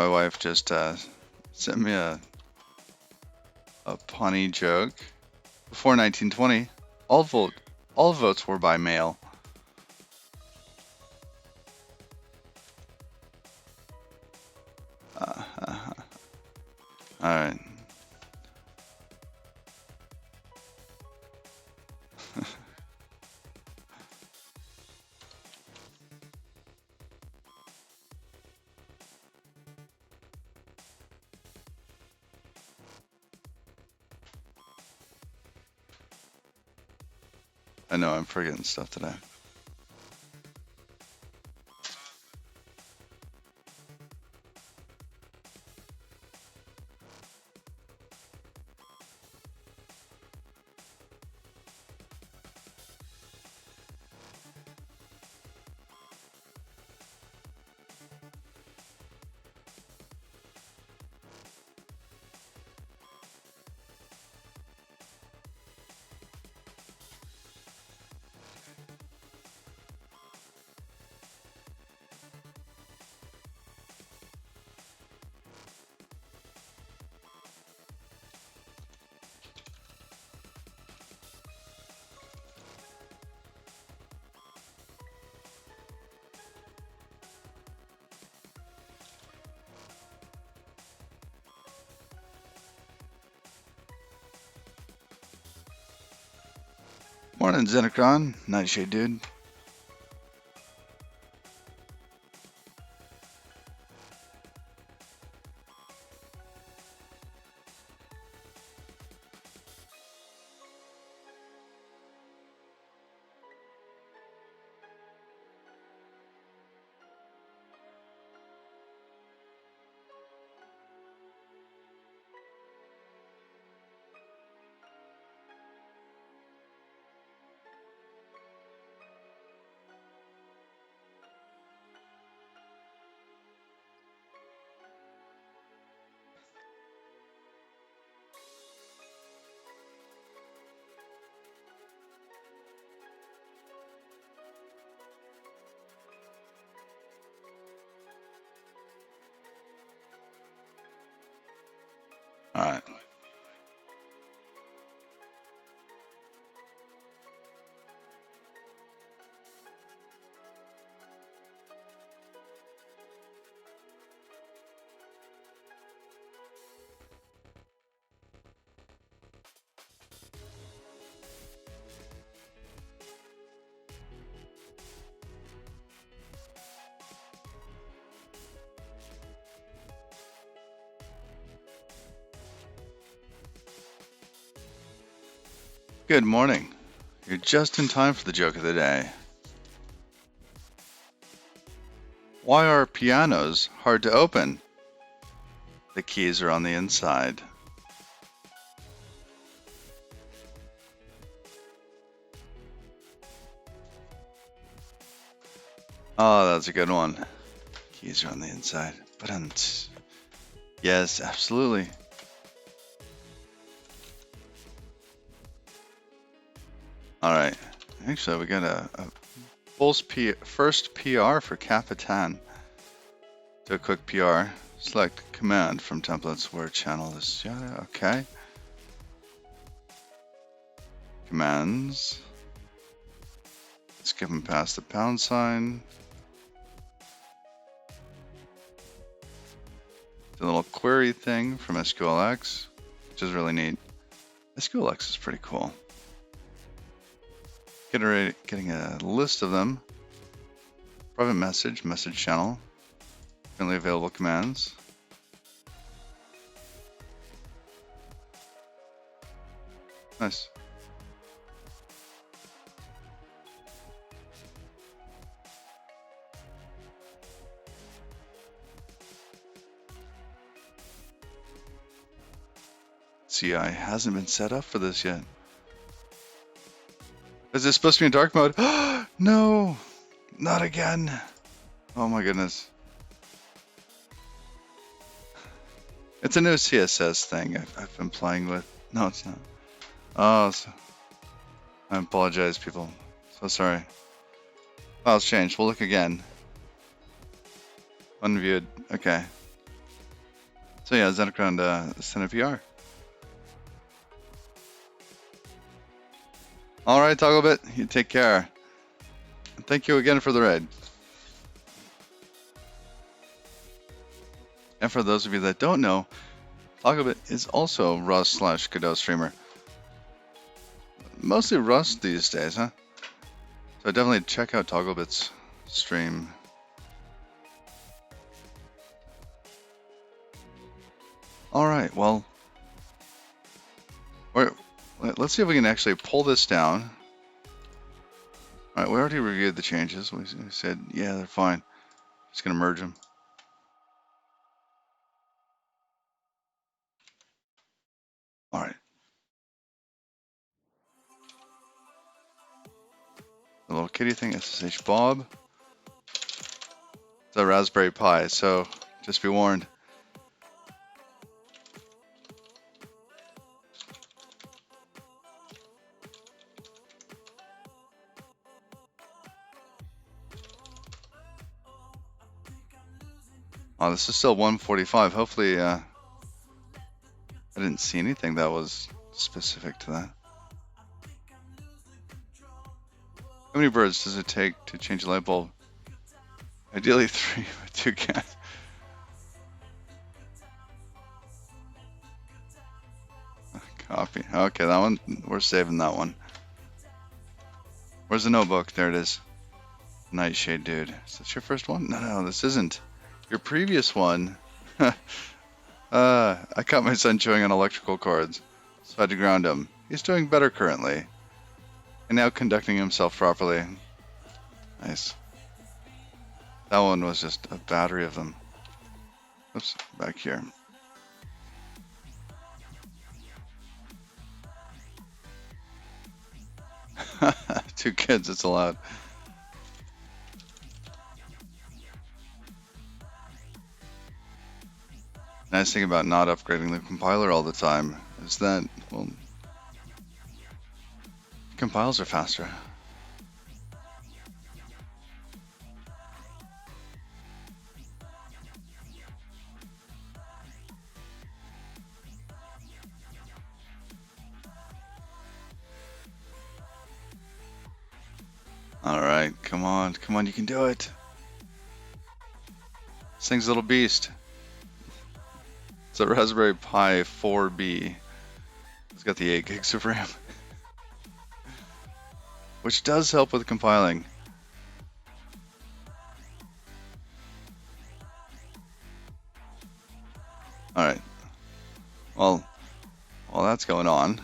my wife just sent me a punny joke. Before 1920, all votes were by mail. All right. I know I'm forgetting stuff today. Morning, Xenocron. Nightshade, dude. All right. Good morning. You're just in time for the joke of the day. Why are pianos hard to open? The keys are on the inside. Oh, that's a good one. Keys are on the inside. But yes, absolutely. All right. Actually, we got a first PR for Capitan. Do a quick PR. Select command from templates where channel is yada. Okay. Commands. Skip them past the pound sign. The little query thing from SQLX, which is really neat. SQLX is pretty cool. Getting a list of them. Private message channel. Currently available commands. Nice. CI hasn't been set up for this yet. Is this supposed to be in dark mode? No, not again. Oh my goodness. It's a new CSS thing I've been playing with. No, it's not. Oh, I apologize, people. So sorry. Files changed. We'll look again. Unviewed. Okay. So yeah, Zenocron sent a PR. Alright, Togglebit, you take care. Thank you again for the raid. And for those of you that don't know, Togglebit is also Rust/Godot streamer. Mostly Rust these days, huh? So definitely check out Togglebit's stream. Alright, well, let's see if we can actually pull this down. Alright, we already reviewed the changes. We said, yeah, they're fine. Just gonna merge them. Alright. The little kitty thing, SSH Bob. It's a Raspberry Pi, so just be warned. Oh, this is still 145. Hopefully, I didn't see anything that was specific to that. How many birds does it take to change a light bulb? Ideally 3 with 2 cats. Copy. Okay, that one, we're saving that one. Where's the notebook? There it is. Nightshade dude. Is this your first one? No, this isn't. Your previous one. I caught my son chewing on electrical cords, so I had to ground him. He's doing better currently, and now conducting himself properly. Nice. That one was just a battery of them. Oops, back here. Two kids, it's allowed. Nice thing about not upgrading the compiler all the time is that, well, compiles are faster. Alright, come on, you can do it. This thing's a little beast. It's a Raspberry Pi 4B. It's got the 8 gigs of RAM. Which does help with compiling. Alright. Well, while that's going on,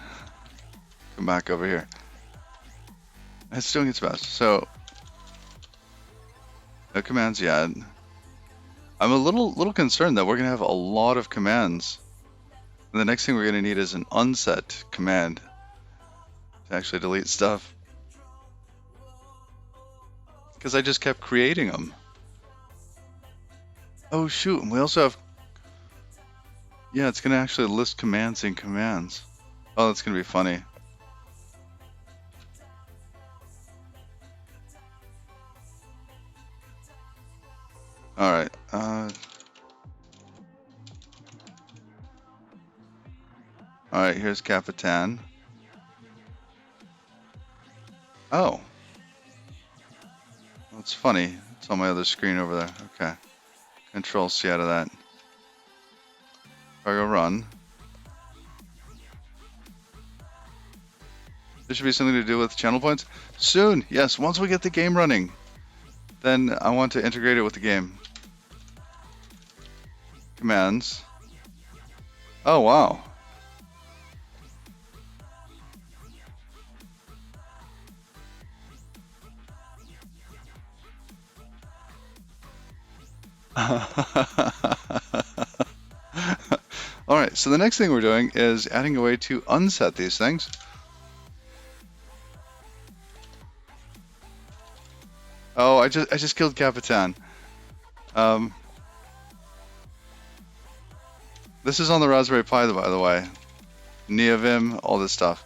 come back over here. It's doing its best. So, no commands yet. I'm a little concerned that we're gonna have a lot of commands. And the next thing we're gonna need is an unset command to actually delete stuff. Because I just kept creating them. Oh shoot, and we also have... Yeah, it's gonna actually list commands in commands. Oh, that's gonna be funny. Alright, alright, here's Capitan. Oh. That's funny. It's on my other screen over there. Okay. Control C out of that. If I go run. There should be something to do with channel points. Soon, yes, once we get the game running, then I want to integrate it with the game. Commands. Oh, wow. Alright, so the next thing we're doing is adding a way to unset these things. Oh, I just killed Capitan. This is on the Raspberry Pi, by the way. Neovim, all this stuff.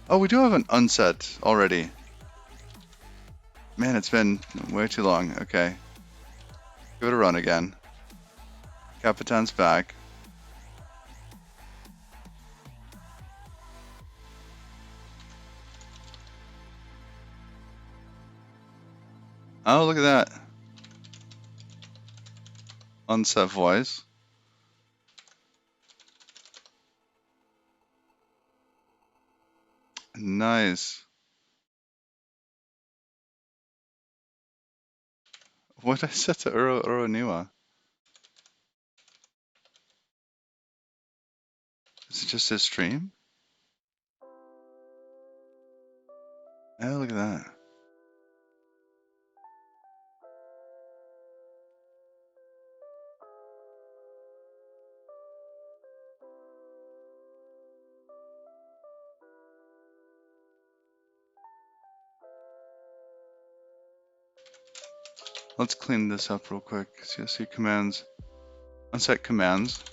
Oh, we do have an unset already. Man, it's been way too long. Okay. Give it a run again. Capitan's back. Oh, look at that. Unset voice. Nice. What did I set to Uroniwa? Is it just his stream? Oh, look at that. Let's clean this up real quick. CSC commands. Unset commands.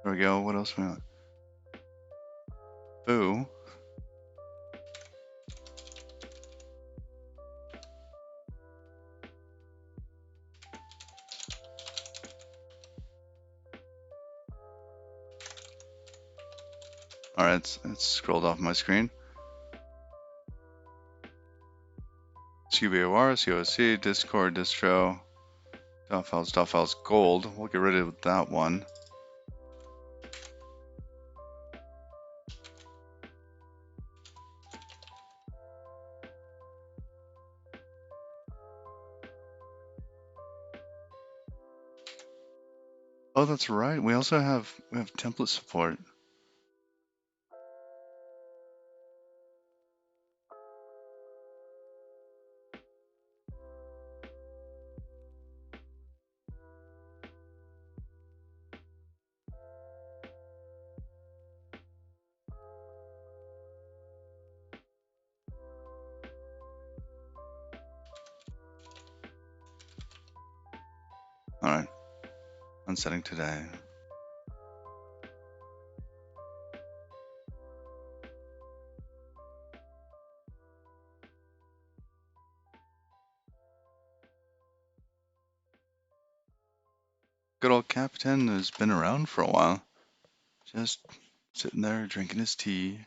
There we go. What else we want? Boo. Alright, it's scrolled off my screen. CBOR, COC, Discord, distro, .files, gold. We'll get rid of that one. Oh, that's right. We also have template support. Alright. Unsetting today. Good old Captain has been around for a while. Just sitting there drinking his tea.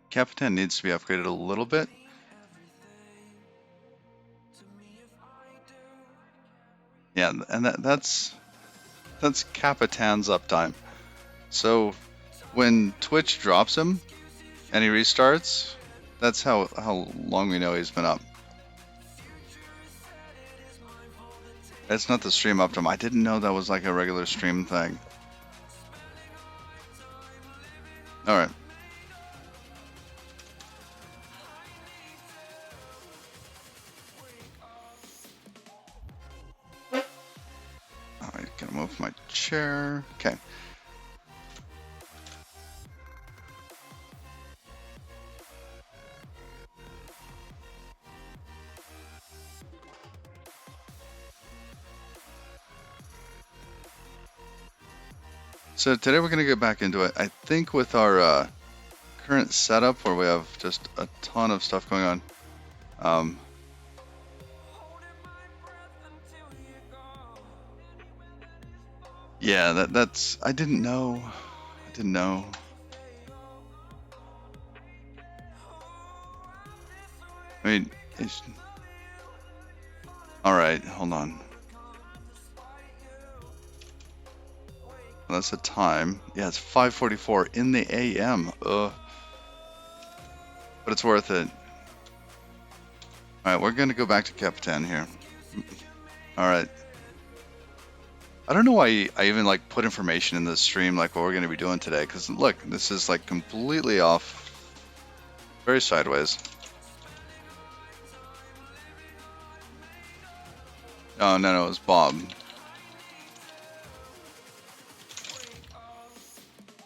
Capitan needs to be upgraded a little bit. Yeah, and that's Capitan's uptime. So when Twitch drops him and he restarts, that's how long we know he's been up. It's not the stream uptime. I didn't know that was like a regular stream thing. Alright. Alright, gonna move my chair. Okay. So today we're gonna get back into it. I think with our current setup where we have just a ton of stuff going on. Yeah, that's I didn't know. I mean, all right, hold on. Well, that's the time. Yeah, it's 5:44 in the AM. Ugh. But it's worth it. All right, we're gonna go back to Capitan here. All right. I don't know why I even like put information in this stream like what we're gonna be doing today. Because look, this is like completely off, very sideways. Oh no, it was Bob.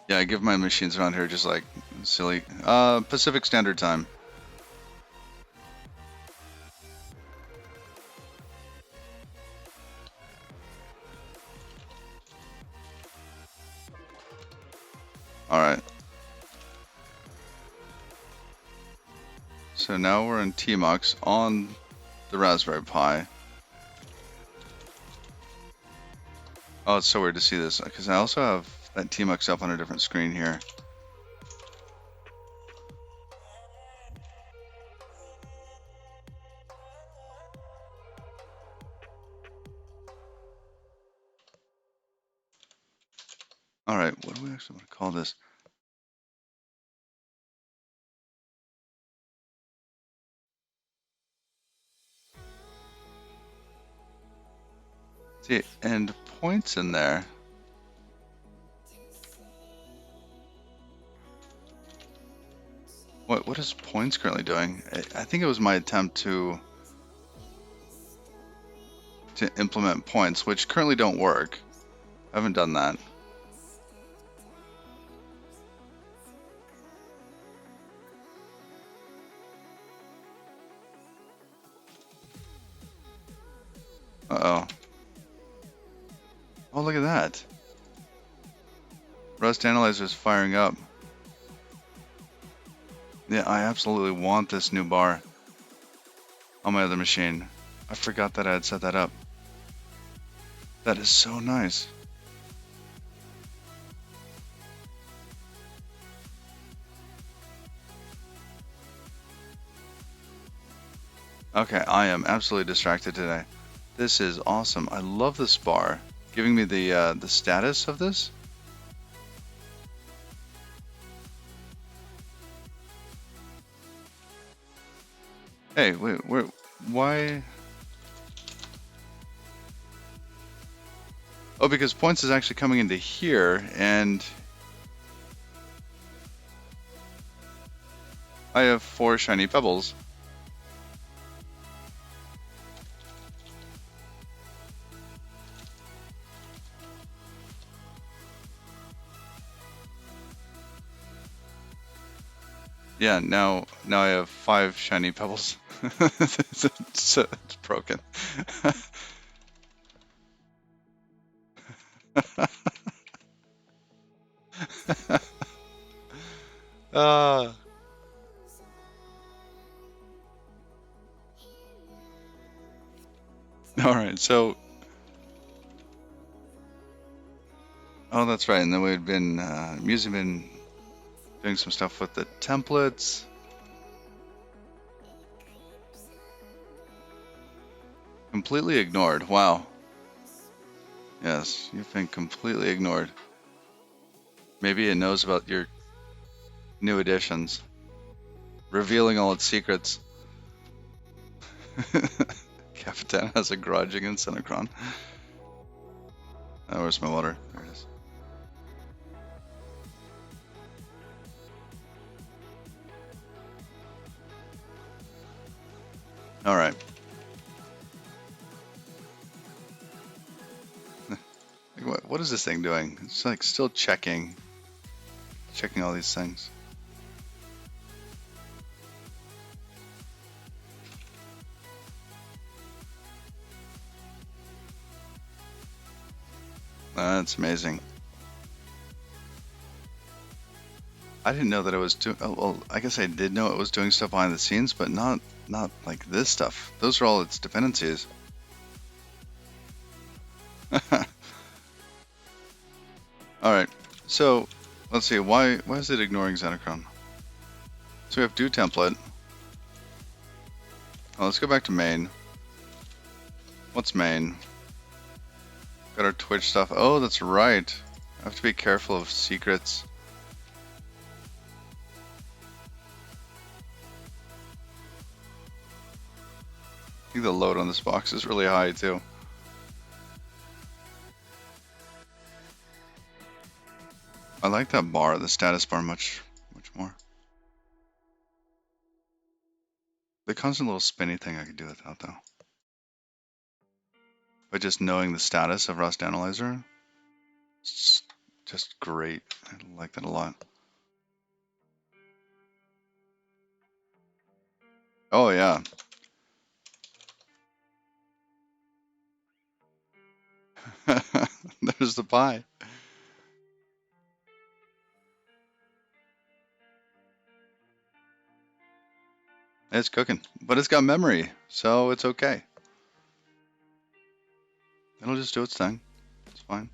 Yeah, I give my machines around here just like silly. Pacific Standard Time. All right. So now we're in TMUX on the Raspberry Pi. Oh, it's so weird to see this because I also have that TMUX up on a different screen here. All right, what do we actually want to call this? See, and points in there. What is points currently doing? I think it was my attempt to implement points, which currently don't work. I haven't done that. Uh-oh. Oh, look at that. Rust Analyzer is firing up. Yeah, I absolutely want this new bar on my other machine. I forgot that I had set that up. That is so nice. Okay, I am absolutely distracted today. This is awesome. I love this bar. Giving me the status of this. Hey, wait, why? Oh, because points is actually coming into here, and I have 4 shiny pebbles. Yeah, now I have 5 shiny pebbles. it's broken. uh, all right, so oh, that's right. And then we've been Museum been doing some stuff with the templates. Completely ignored. Wow. Yes, you've been completely ignored. Maybe it knows about your new additions, revealing all its secrets. Capitan has a grudge against Senecron. Oh, where's my water? There it is. All right. What is this thing doing? It's like still checking all these things. That's amazing. I didn't know that it was doing. Oh, well, I guess I did know it was doing stuff behind the scenes, but not like this stuff. Those are all its dependencies. All right. So let's see. Why is it ignoring Xenochrome? So we have do template. Oh, let's go back to main. What's main? Got our Twitch stuff. Oh, that's right. I have to be careful of secrets. I think the load on this box is really high too. I like that bar, the status bar, much more. The constant little spinny thing I could do without though. But just knowing the status of Rust Analyzer, just great. I like that a lot. Oh yeah. There's the pie. It's cooking, but it's got memory, so it's okay. It'll just do its thing. It's fine.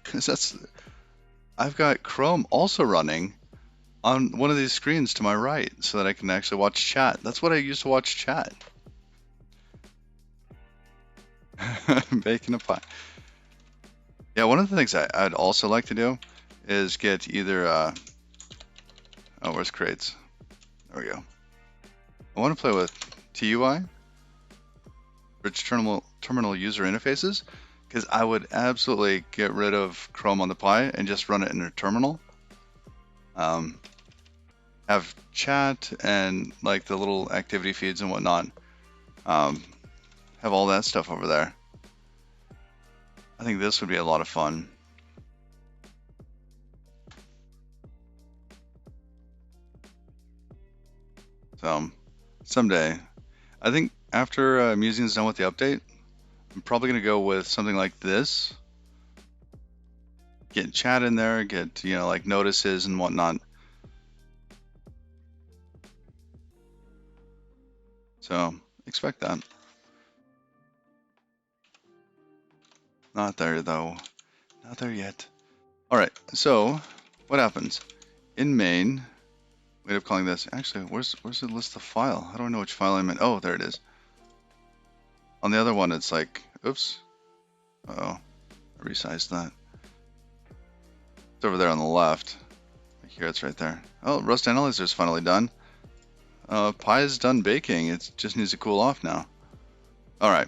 Because I've got Chrome also running on one of these screens to my right so that I can actually watch chat. That's what I use to watch chat. Baking a pie. Yeah, one of the things I'd also like to do is get either, oh, where's crates? There we go. I want to play with TUI, Rich Terminal User Interfaces, because I would absolutely get rid of Chrome on the Pi and just run it in a terminal. Have chat and like the little activity feeds and whatnot. Have all that stuff over there. I think this would be a lot of fun. So someday, I think after Musing's done with the update, I'm probably gonna go with something like this. Get chat in there, get like notices and whatnot. So expect that. Not there though. Not there yet. All right. So what happens in main? We end up calling this. Actually, where's the list of file? How do I know which file I'm in? Oh, there it is. On the other one, it's like, oops. Uh-oh. I resized that. It's over there on the left. Here, it's right there. Oh, Rust Analyzer is finally done. Pie is done baking. It just needs to cool off now. All right.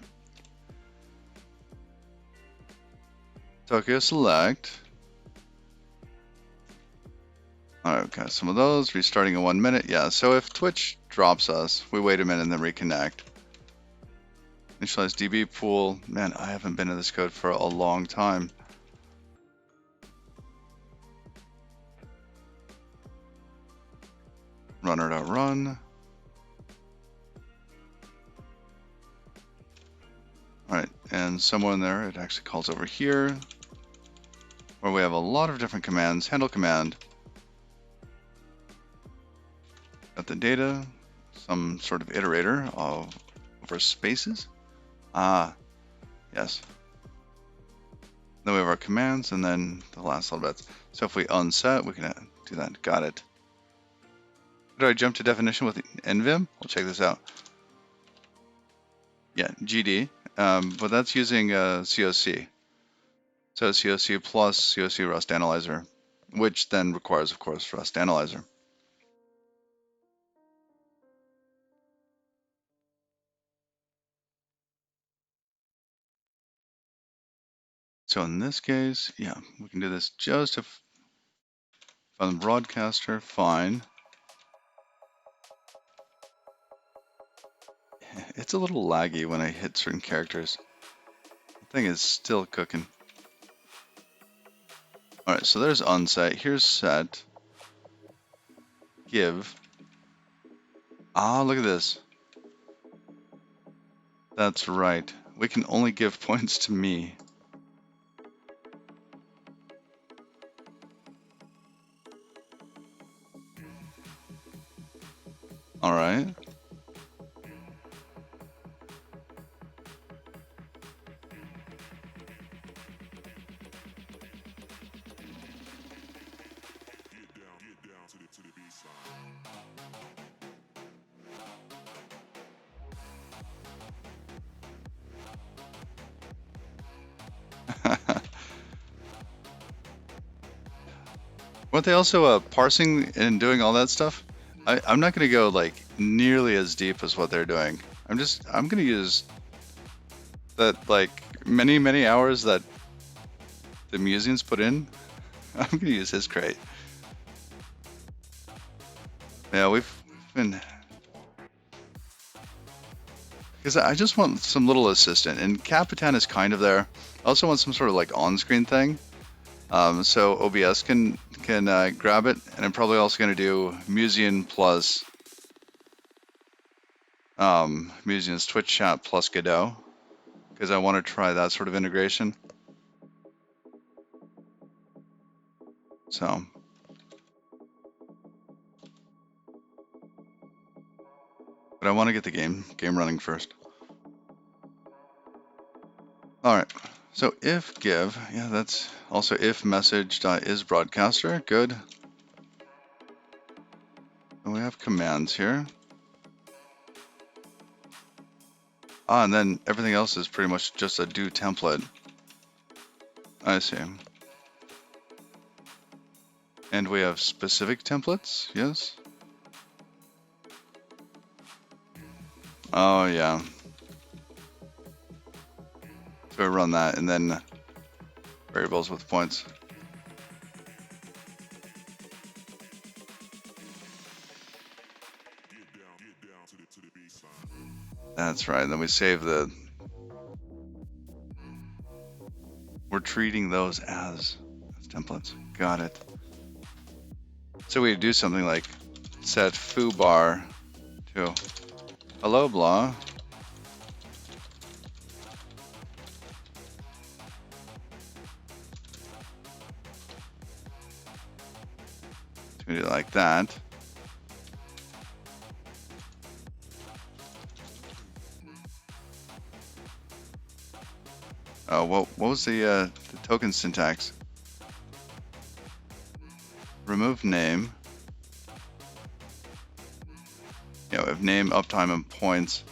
Tokyo select. All right, we've got some of those. Restarting in 1 minute. Yeah, so if Twitch drops us, we wait a minute and then reconnect. Initialize DB pool. Man, I haven't been in this code for a long time. Runner.run. All right, and somewhere in there, it actually calls over here, where we have a lot of different commands. Handle command. Got the data, some sort of iterator of over spaces. Ah, yes. Then we have our commands, and then the last little bits. So if we unset, we can do that. Got it. Do I jump to definition with NVIM? We'll check this out. Yeah, GD, but that's using COC. So COC plus COC Rust Analyzer, which then requires, of course, Rust Analyzer. So in this case, yeah, we can do this just if on the broadcaster, fine. It's a little laggy when I hit certain characters. The thing is still cooking. All right, so there's unset. Here's set. Give. Ah, look at this. That's right. We can only give points to me. All right. Weren't they also parsing and doing all that stuff? I'm not going to go like nearly as deep as what they're doing. I'm going to use that like many hours that the Musings put in. I'm going to use his crate. Yeah, we've been. Because I just want some little assistant, and Capitan is kind of there. I also want some sort of like on-screen thing, so OBS can grab it, and I'm probably also going to do Museum plus Museum's Twitch chat plus Godot, because I want to try that sort of integration. So, but I want to get the game running first. All right. So if give, yeah, that's also if message is broadcaster. Good. And we have commands here. And then everything else is pretty much just a do template. I see. And we have specific templates, yes? Oh, yeah. So we run that, and then variables with points. That's right, then we save the... We're treating those as templates. Got it. So we do something like set foobar to hello blah. We do it like that. What was the token syntax? Remove name. Yeah, we have name, uptime, and points.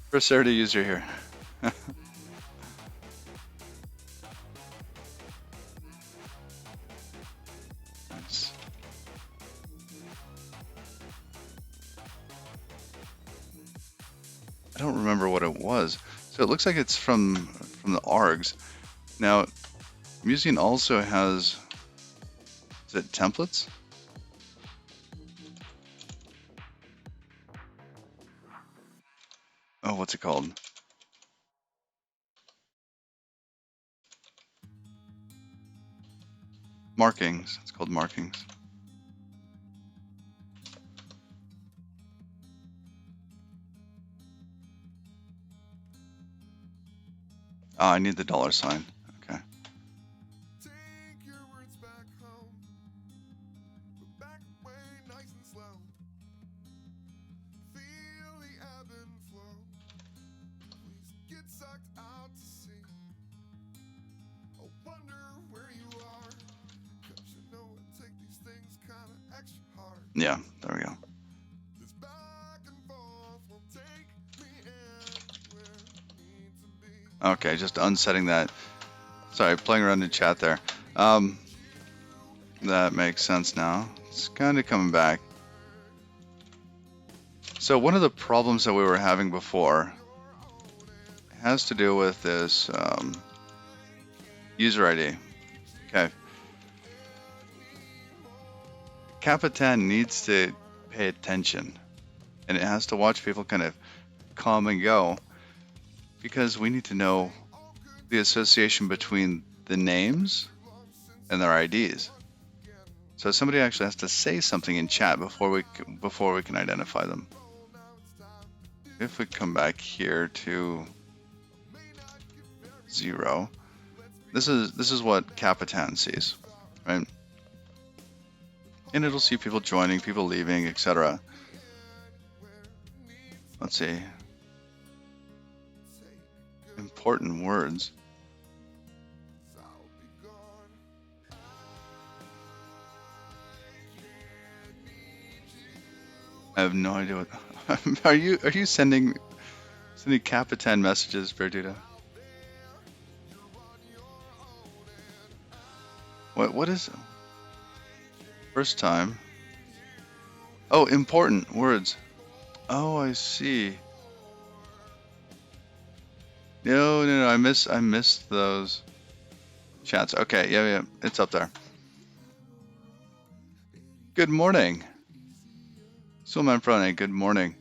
First Saturday user here. Nice. I don't remember what it was. So it looks like it's from the args. Now, Museum also has, is it templates? Oh, what's it called? Markings. It's called markings. Oh, I need the $sign. Okay. Yeah, there we go. Okay, just unsetting that. Sorry, playing around in chat there. That makes sense now. It's kind of coming back. So one of the problems that we were having before has to do with this user ID. Okay. Capitan needs to pay attention, and it has to watch people kind of come and go, because we need to know the association between the names and their IDs. So somebody actually has to say something in chat before we can identify them. If we come back here to 0, this is what Capitan sees, right? And it'll see people joining, people leaving, etc. Let's see. Important words. I have no idea what. Are you sending Capitan messages, Verduta? What is it? First time. Oh, important words. Oh, I see. No, I missed those chats. Okay, yeah, it's up there. Good morning. Sulman Prane, good morning.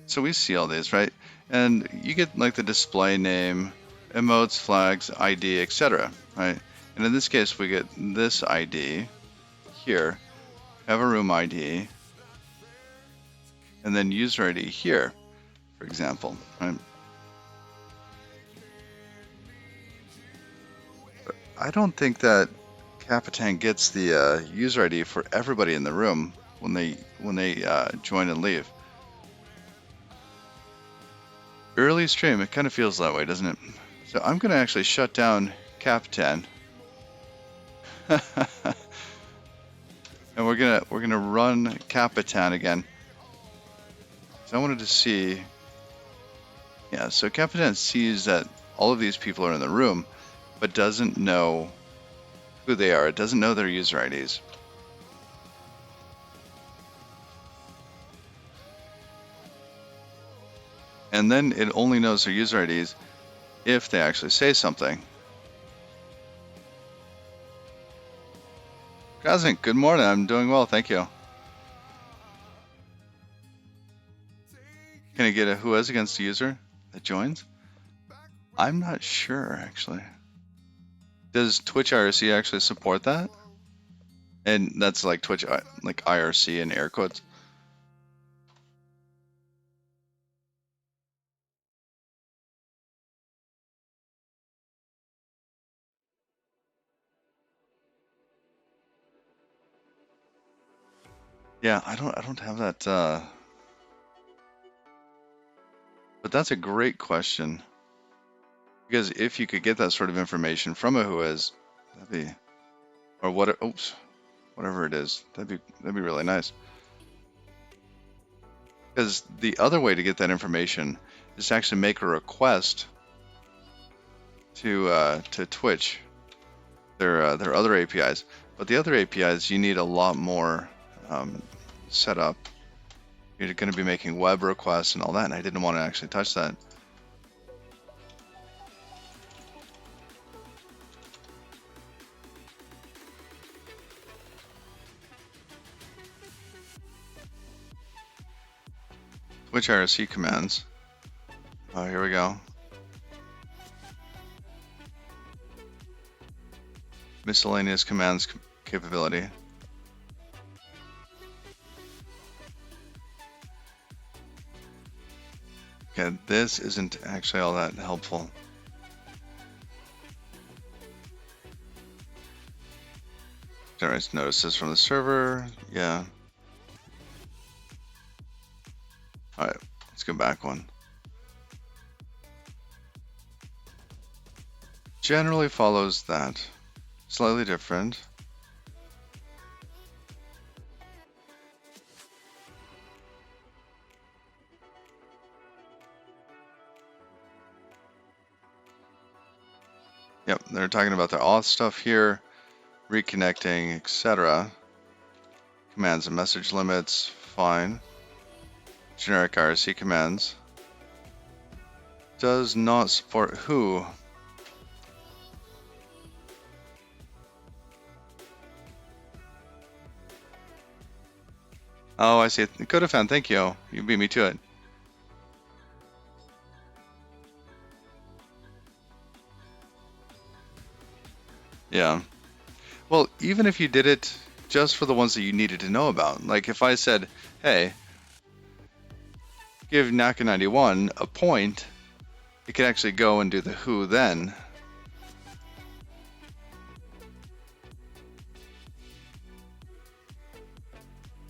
So we see all these, right? And you get like the display name, emotes, flags, ID, etc., right? And in this case, we get this ID here, have a room ID, and then user ID here, for example, right? But I don't think that Capitan gets the user ID for everybody in the room when they join and leave. Early stream, it kind of feels that way, doesn't it? So I'm going to actually shut down Capitan. And we're gonna run Capitan again. So I wanted to see, yeah. So Capitan sees that all of these people are in the room, but doesn't know who they are. It doesn't know their user IDs. And then it only knows their user IDs if they actually say something. Kazink, good morning. I'm doing well, thank you. Can I get a who is against the user that joins? I'm not sure, actually. Does Twitch IRC actually support that? And that's like Twitch, like IRC in air quotes. Yeah, I don't have that. But that's a great question. Because if you could get that sort of information from a who is, that'd be, or what? Oops, whatever it is, that'd be really nice. Because the other way to get that information is to actually make a request to Twitch, their other APIs. But the other APIs, you need a lot more set up. You're going to be making web requests and all that, and I didn't want to actually touch that. Twitch IRC commands. Oh, here we go. Miscellaneous commands capability. Okay, this isn't actually all that helpful. Generates notices from the server. Yeah. All right, let's go back one. Generally follows that. Slightly different. Yep, they're talking about their auth stuff here, reconnecting, etc. Commands and message limits, fine. Generic IRC commands. Does not support who. Oh, I see. Godot fan, thank you. You beat me to it. Yeah. Well, even if you did it just for the ones that you needed to know about, like if I said, hey, give Naka91 a point, it can actually go and do the who then.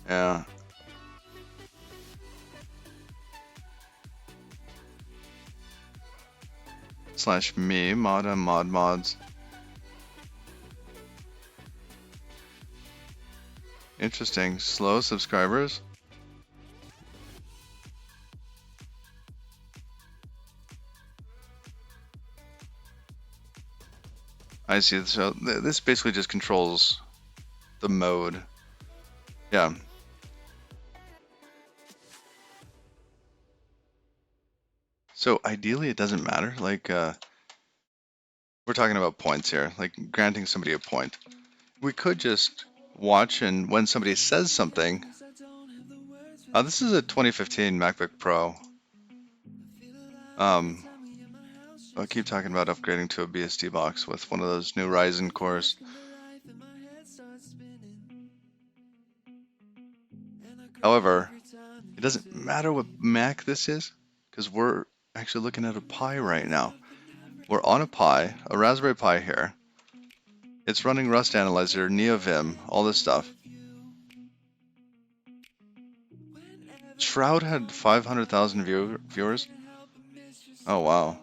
Yeah. /me mod mods. Interesting. Slow subscribers. I see. So this basically just controls the mode. Yeah. So ideally, it doesn't matter. Like, we're talking about points here, like granting somebody a point. We could just watch, and when somebody says something, this is a 2015 MacBook Pro. I'll keep talking about upgrading to a BSD box with one of those new Ryzen cores. However, it doesn't matter what Mac this is, because we're actually looking at a Pi right now. We're on a Pi, a Raspberry Pi here. It's running Rust Analyzer, NeoVim, all this stuff. Shroud had 500,000 viewers. Oh, wow.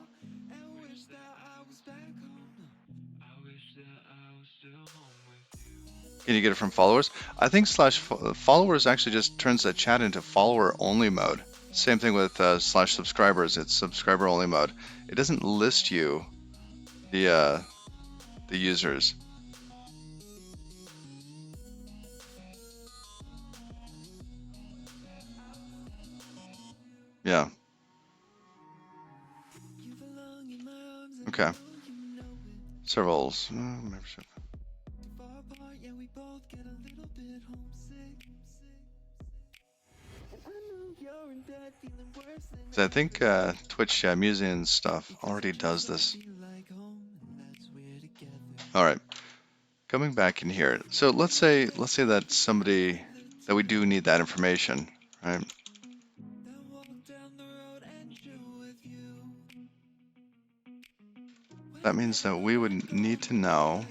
Can you get it from followers? I think /followers actually just turns the chat into follower only mode. Same thing with /subscribers. It's subscriber only mode. It doesn't list you the users. Yeah. Okay. Servals. Membership. So I think Twitch Music and stuff already does this. All right. Coming back in here. So let's say that somebody that we do need that information, right? That means that we would need to know.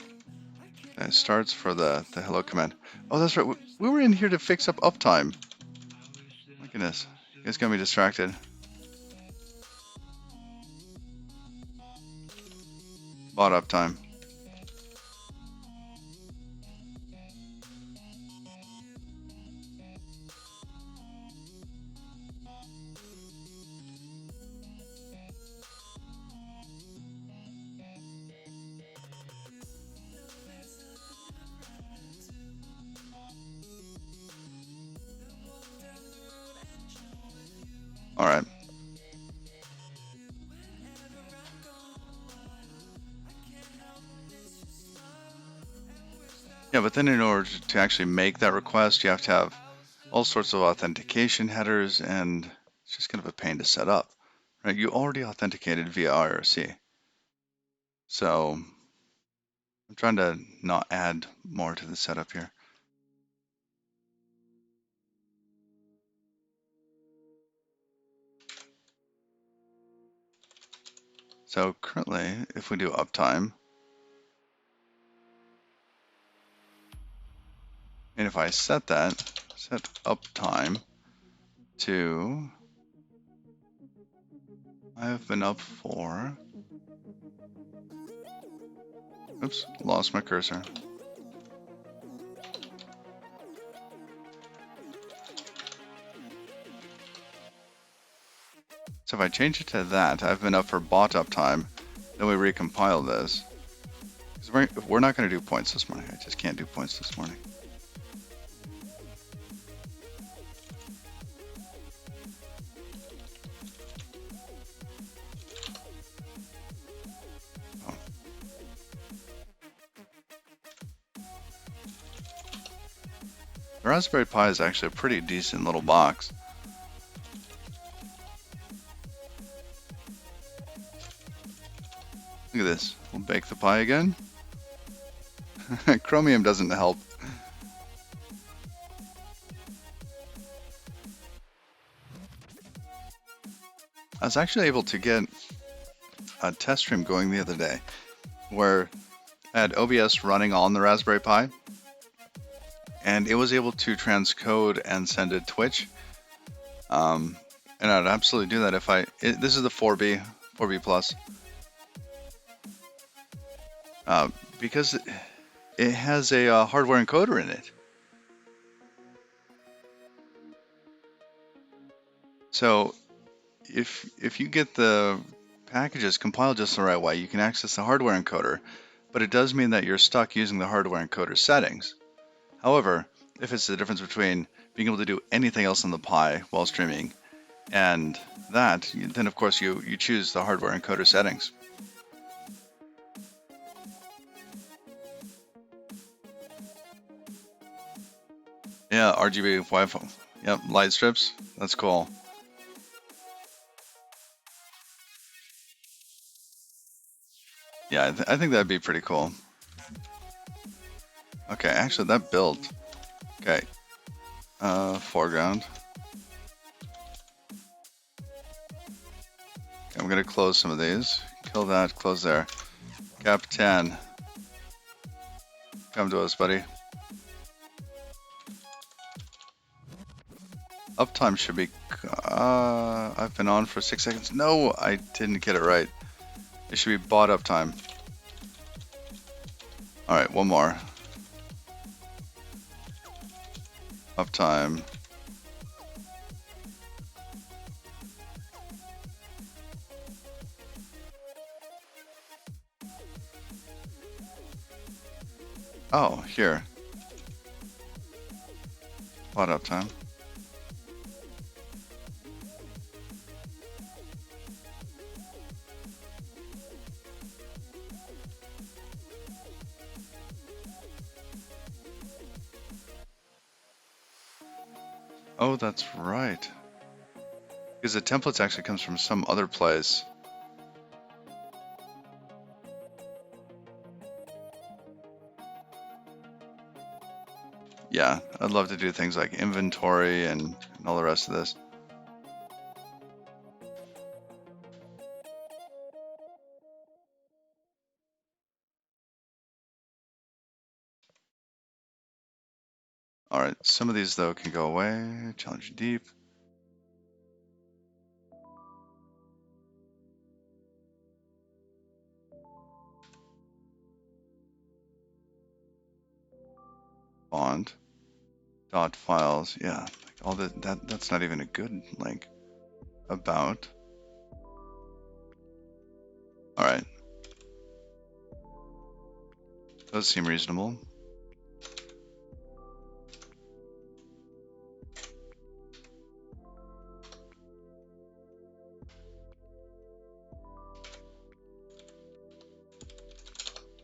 And it starts for the hello command. Oh, that's right. We were in here to fix up uptime. My goodness. You guys got me distracted. Bot uptime. All right. Yeah, but then in order to actually make that request, you have to have all sorts of authentication headers, and it's just kind of a pain to set up. Right? You already authenticated via IRC. So I'm trying to not add more to the setup here. So currently, if we do uptime, and if I set uptime to, I have been up for, oops, lost my cursor. So if I change it to that, I've been up for bot uptime, then we recompile this. Because we're not going to do points this morning. I just can't do points this morning. Oh. The Raspberry Pi is actually a pretty decent little box. Look at this. We'll bake the pie again. Chromium doesn't help. I was actually able to get a test stream going the other day where I had OBS running on the Raspberry Pi, and it was able to transcode and send to Twitch. And I'd absolutely do that if this is the 4B Plus. Because it has a hardware encoder in it. So if you get the packages compiled just the right way, you can access the hardware encoder, but it does mean that you're stuck using the hardware encoder settings. However, if it's the difference between being able to do anything else on the Pi while streaming and that, then of course you choose the hardware encoder settings. Yeah, RGB Wi-Fi. Yep, light strips. That's cool. Yeah, I think that'd be pretty cool. Okay, actually that built. Okay. Foreground. Okay, I'm gonna close some of these. Kill that, close there. Capitan. Come to us, buddy. Uptime should be, I've been on for 6 seconds. No, I didn't get it right. It should be bot uptime. All right, one more. Uptime. Oh, here. Bot uptime. Oh, that's right. Because the templates actually comes from some other place. Yeah, I'd love to do things like inventory and all the rest of this. All right, some of these though can go away. Challenge deep. Bond. Dot files. Yeah, like all that's not even a good link. About. All right. Those seem reasonable.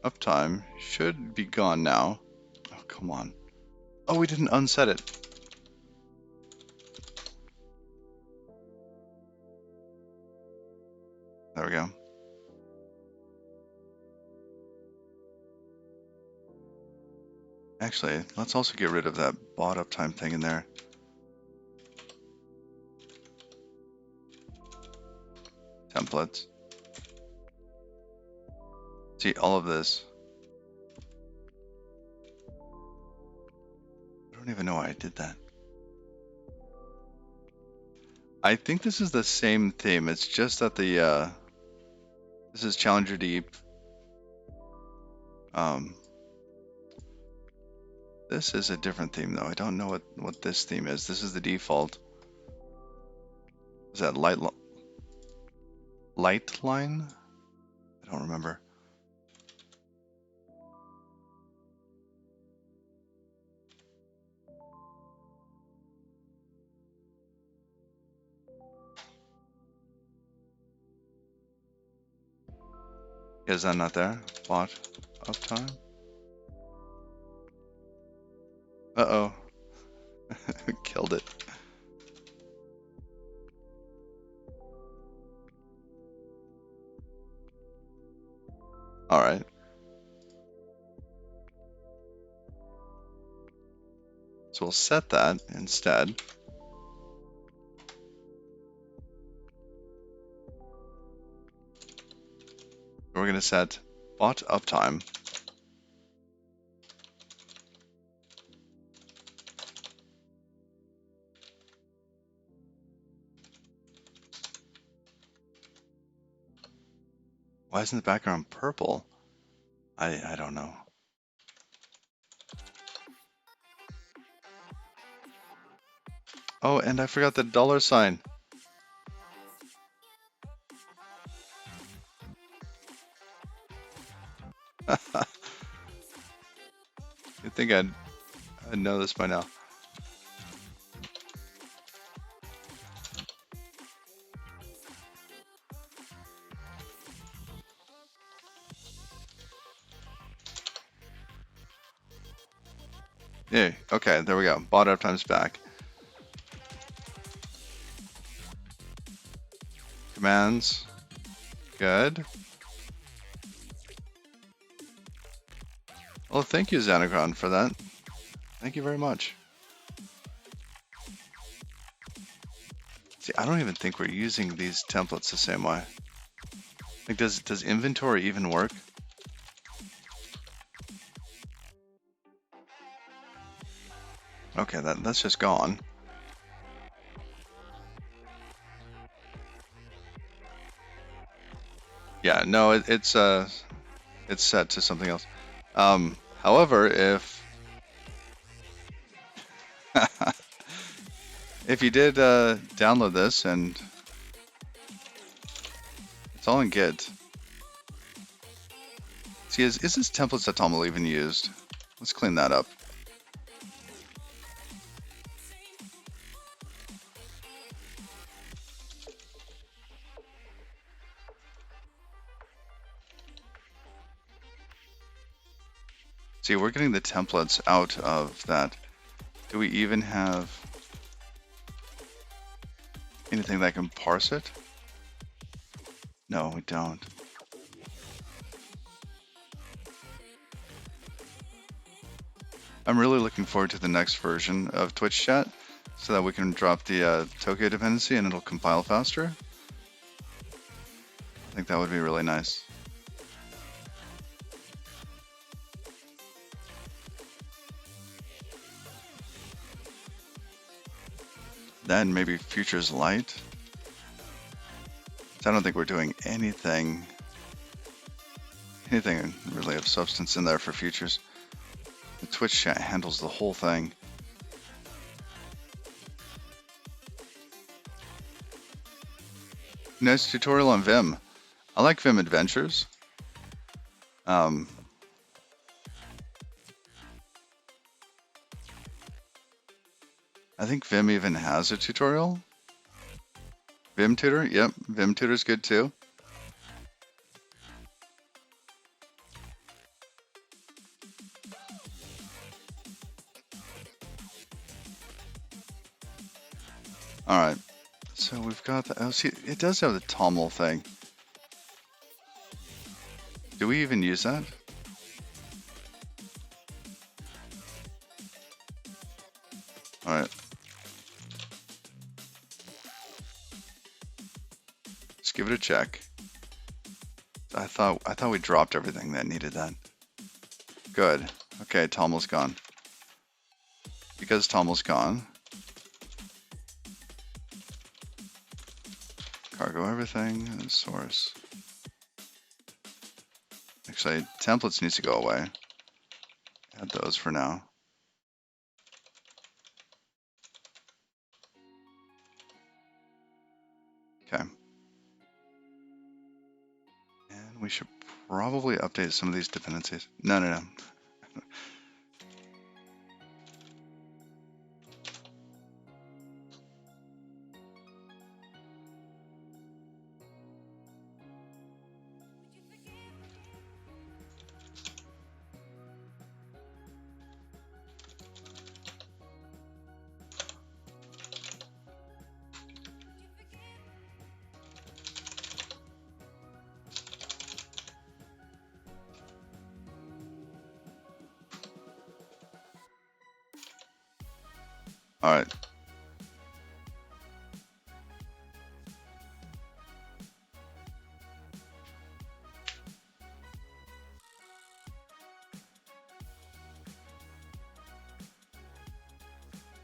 Uptime should be gone now. Oh, come on. Oh, we didn't unset it. There we go. Actually, let's also get rid of that bot uptime thing in there. Templates. See, all of this. I don't even know why I did that. I think this is the same theme. It's just that the this is Challenger Deep. This is a different theme though. I don't know what this theme is. This is the default. Is that light line? I don't remember. Is that not there? Bot uptime? Uh-oh. Killed it. All right. So we'll set that instead. We're going to set bot uptime. Why isn't the background purple? I don't know. Oh, and I forgot the $sign. You'd think I'd know this by now. Yeah, okay, there we go. Bot uptime's back. Commands. Good. Well, thank you, Xanagron, for that. Thank you very much. See, I don't even think we're using these templates the same way. Like, does inventory even work? Okay, that's just gone. Yeah, no, it's set to something else. However, if if you did download this and it's all in Git. See, is this templates that Tom will even used? Let's clean that up. See, we're getting the templates out of that. Do we even have anything that can parse it? No, we don't. I'm really looking forward to the next version of Twitch chat so that we can drop the Tokyo dependency and it'll compile faster. I think that would be really nice. Then maybe Futures Light. I don't think we're doing anything really of substance in there for Futures. The Twitch chat handles the whole thing. Nice tutorial on Vim. I like Vim Adventures. I think Vim even has a tutorial. Vim Tutor? Yep, Vim Tutor's good too. Alright, so we've got the, oh, see, it does have the TOML thing. Do we even use that? Alright. Let's give it a check. I thought we dropped everything that needed that. Good. Okay, TOML's gone. Because TOML's gone, cargo everything, and source. Actually, templates needs to go away. Add those for now. Okay. And we should probably update some of these dependencies. No. All right.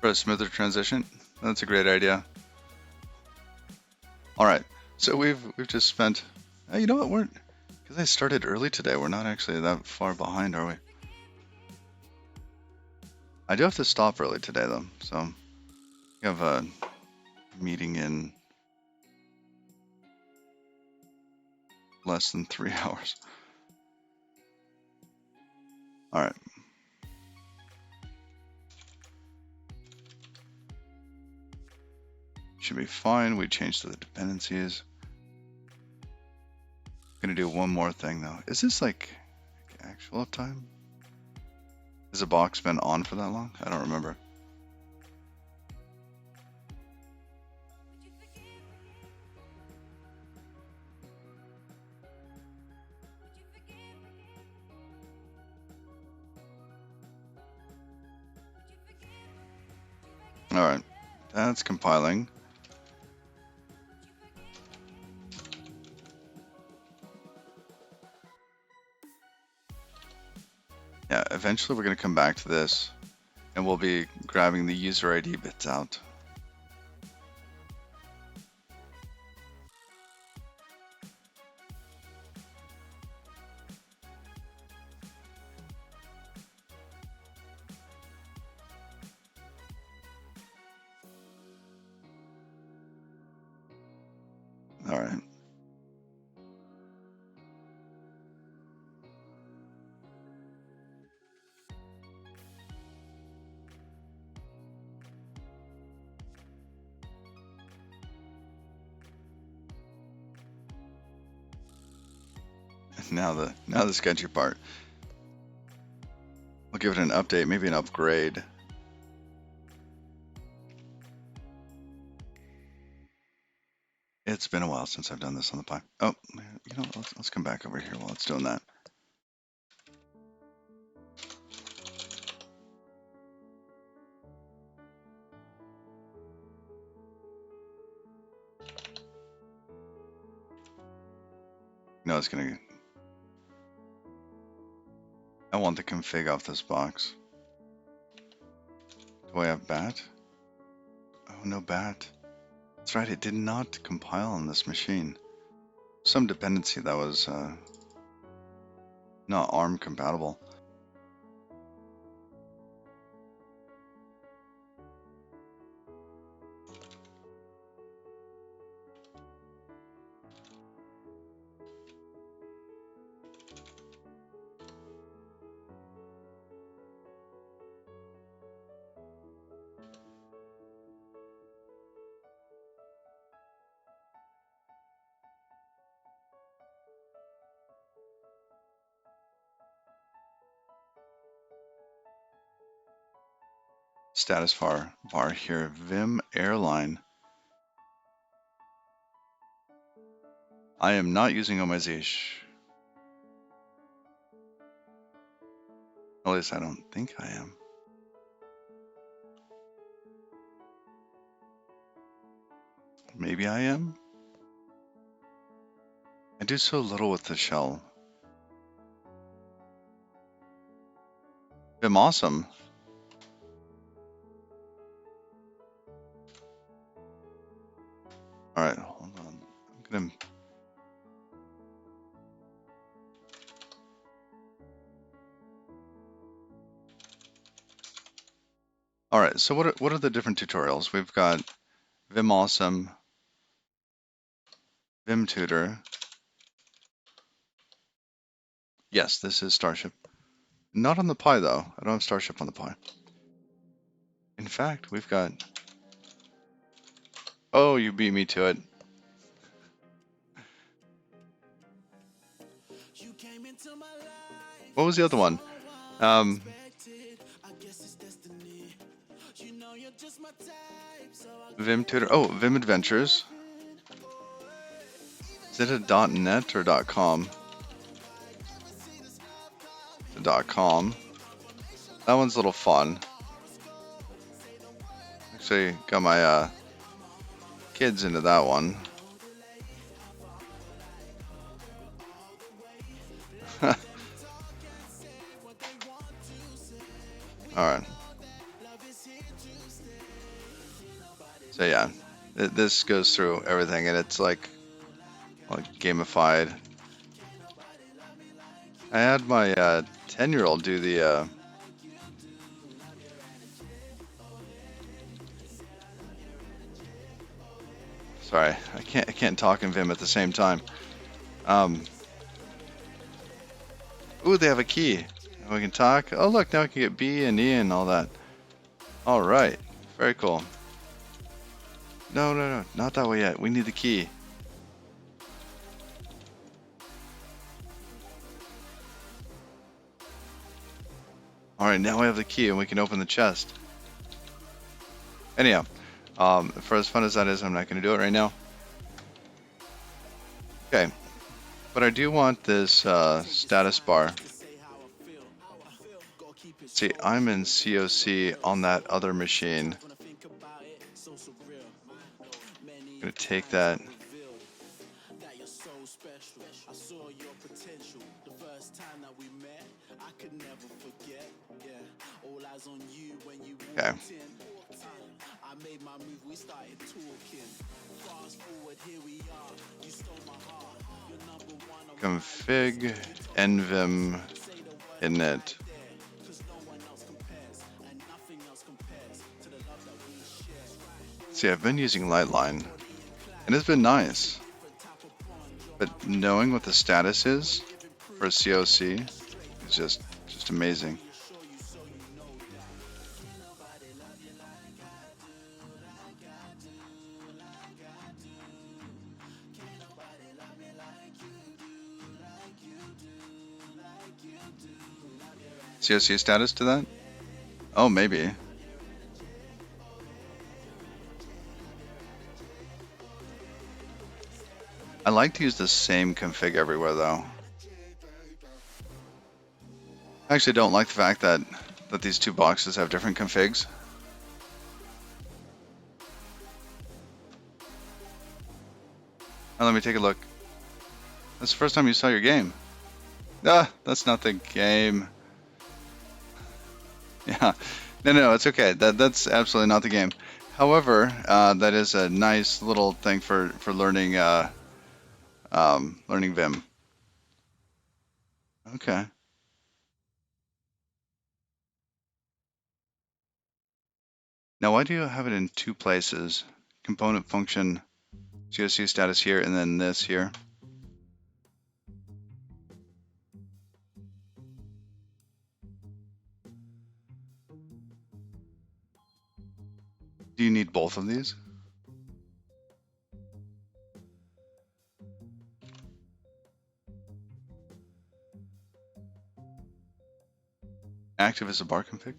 For a smoother transition, that's a great idea. All right. So we've just spent. You know what? Because I started early today. We're not actually that far behind, are we? I do have to stop early today, though. So we have a meeting in less than 3 hours. All right. Should be fine. We changed the dependencies. Gonna do one more thing though. Is this like actual uptime? Has the box been on for that long? I don't remember. Alright, that's compiling. Yeah, eventually we're going to come back to this, and we'll be grabbing the user ID bits out. Alright. Now the sketchy part. We'll give it an update, maybe an upgrade. It's been a while since I've done this on the Pi. Oh, you know, let's come back over here while it's doing that. No, it's gonna. I want the config off this box. Do I have bat? Oh, no bat. That's right, it did not compile on this machine. Some dependency that was not ARM compatible. Status bar here, Vim airline. I am not using Omazish. At least I don't think I am. Maybe I am? I do so little with the shell. Vim awesome. Alright, hold on. I'm gonna... Alright, so what are the different tutorials? We've got Vim awesome, Vim tutor. Yes, this is Starship. Not on the Pi though. I don't have Starship on the Pi. In fact, we've got... Oh, you beat me to it. What was the other one? Vim tutor. Oh, Vim Adventures. Is it a .net or .com? The .com. That one's a little fun. Actually, got my kids into that one. Alright. So yeah, this goes through everything, and it's like gamified. I had my 10-year-old do the sorry, I can't talk in Vim at the same time. Ooh, they have a key. We can talk. Oh look, now we can get B and E and all that. All right, very cool. No, not that way yet. We need the key. All right, now we have the key and we can open the chest. Anyhow, for as fun as that is, I'm not going to do it right now. Okay, but I do want this status bar. See, I'm in COC on that other machine. gonna take that. Okay. Config nvim init. See, I've been using Lightline, and it's been nice. But knowing what the status is for COC is just amazing. COC status to that? Oh, maybe. I like to use the same config everywhere, though. I actually don't like the fact that these two boxes have different configs. Now let me take a look. That's the first time you saw your game. Ah, that's not the game. Yeah, no, it's okay. That's absolutely not the game. However, that is a nice little thing for learning learning Vim. Okay. Now, why do you have it in two places? Component function, COC status here, and then this here. Do you need both of these? Active as a bar config?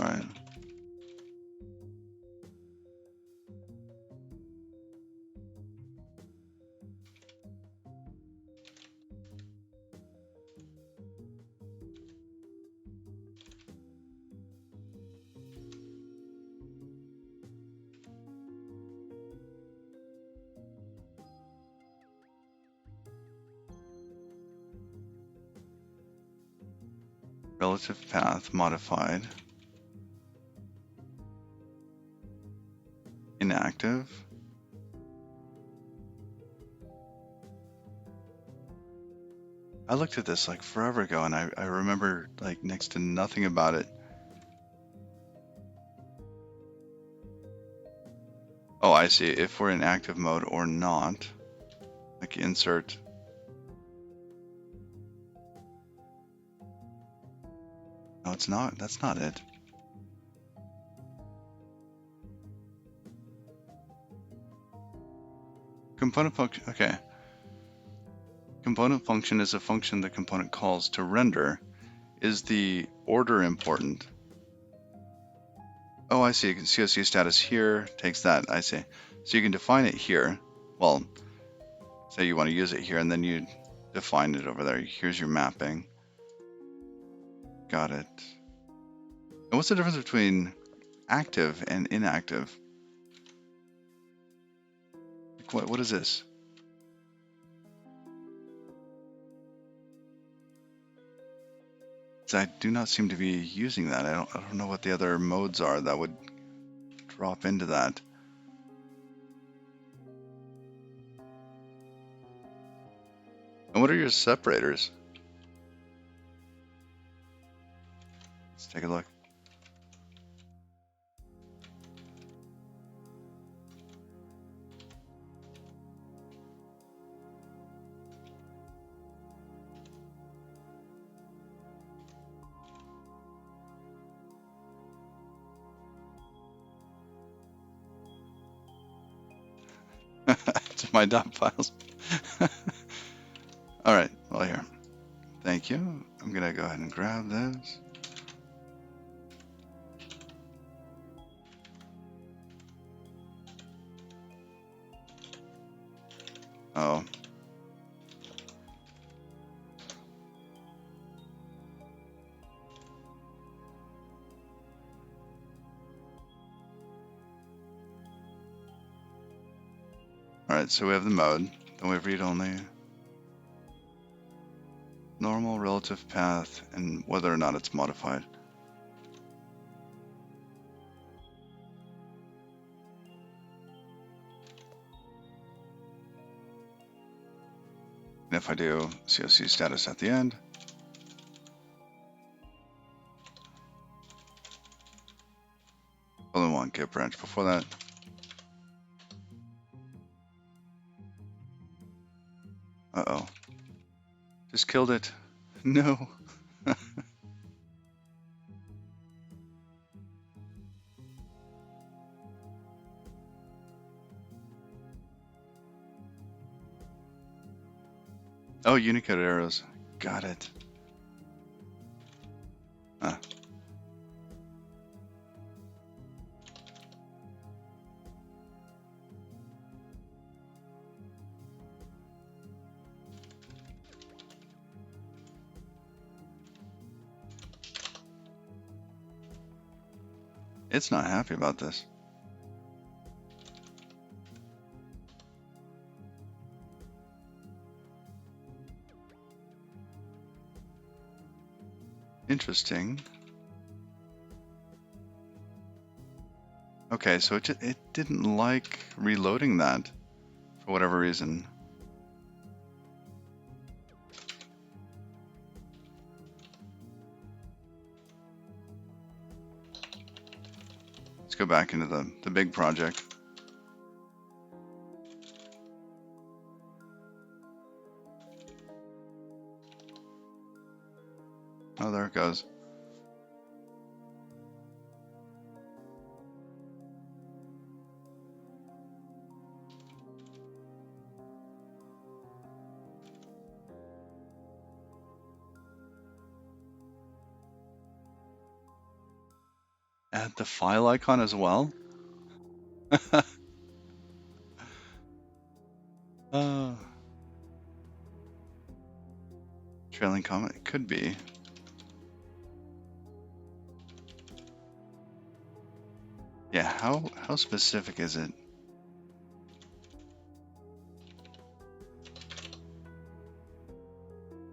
All right. Relative path modified. Inactive. I looked at this like forever ago, and I remember like next to nothing about it. Oh, I see. If we're in active mode or not, like insert. No, it's not. That's not it. Component function. Okay. Component function is a function the component calls to render. Is the order important? Oh, I see. COC status here takes that. I see. So you can define it here. Well, say you want to use it here, and then you define it over there. Here's your mapping. Got it. And what's the difference between active and inactive? Like what is this? I do not seem to be using that. I don't know what the other modes are that would drop into that. And what are your separators? Let's take a look. To my dot files. All right, well here. Thank you. I'm gonna go ahead and grab this. Oh. Alright, so we have the mode. Then we have read only, normal, relative path, and whether or not it's modified. And if I do COC status at the end, only want get branch before that. Uh-oh. Just killed it. No. Oh, Unicode arrows. Got it. Huh. It's not happy about this. Interesting. Okay, so it didn't like reloading that for whatever reason. Let's go back into the big project. Oh, there it goes. Add the file icon as well? uh, trailing comment, it could be. Yeah, how specific is it?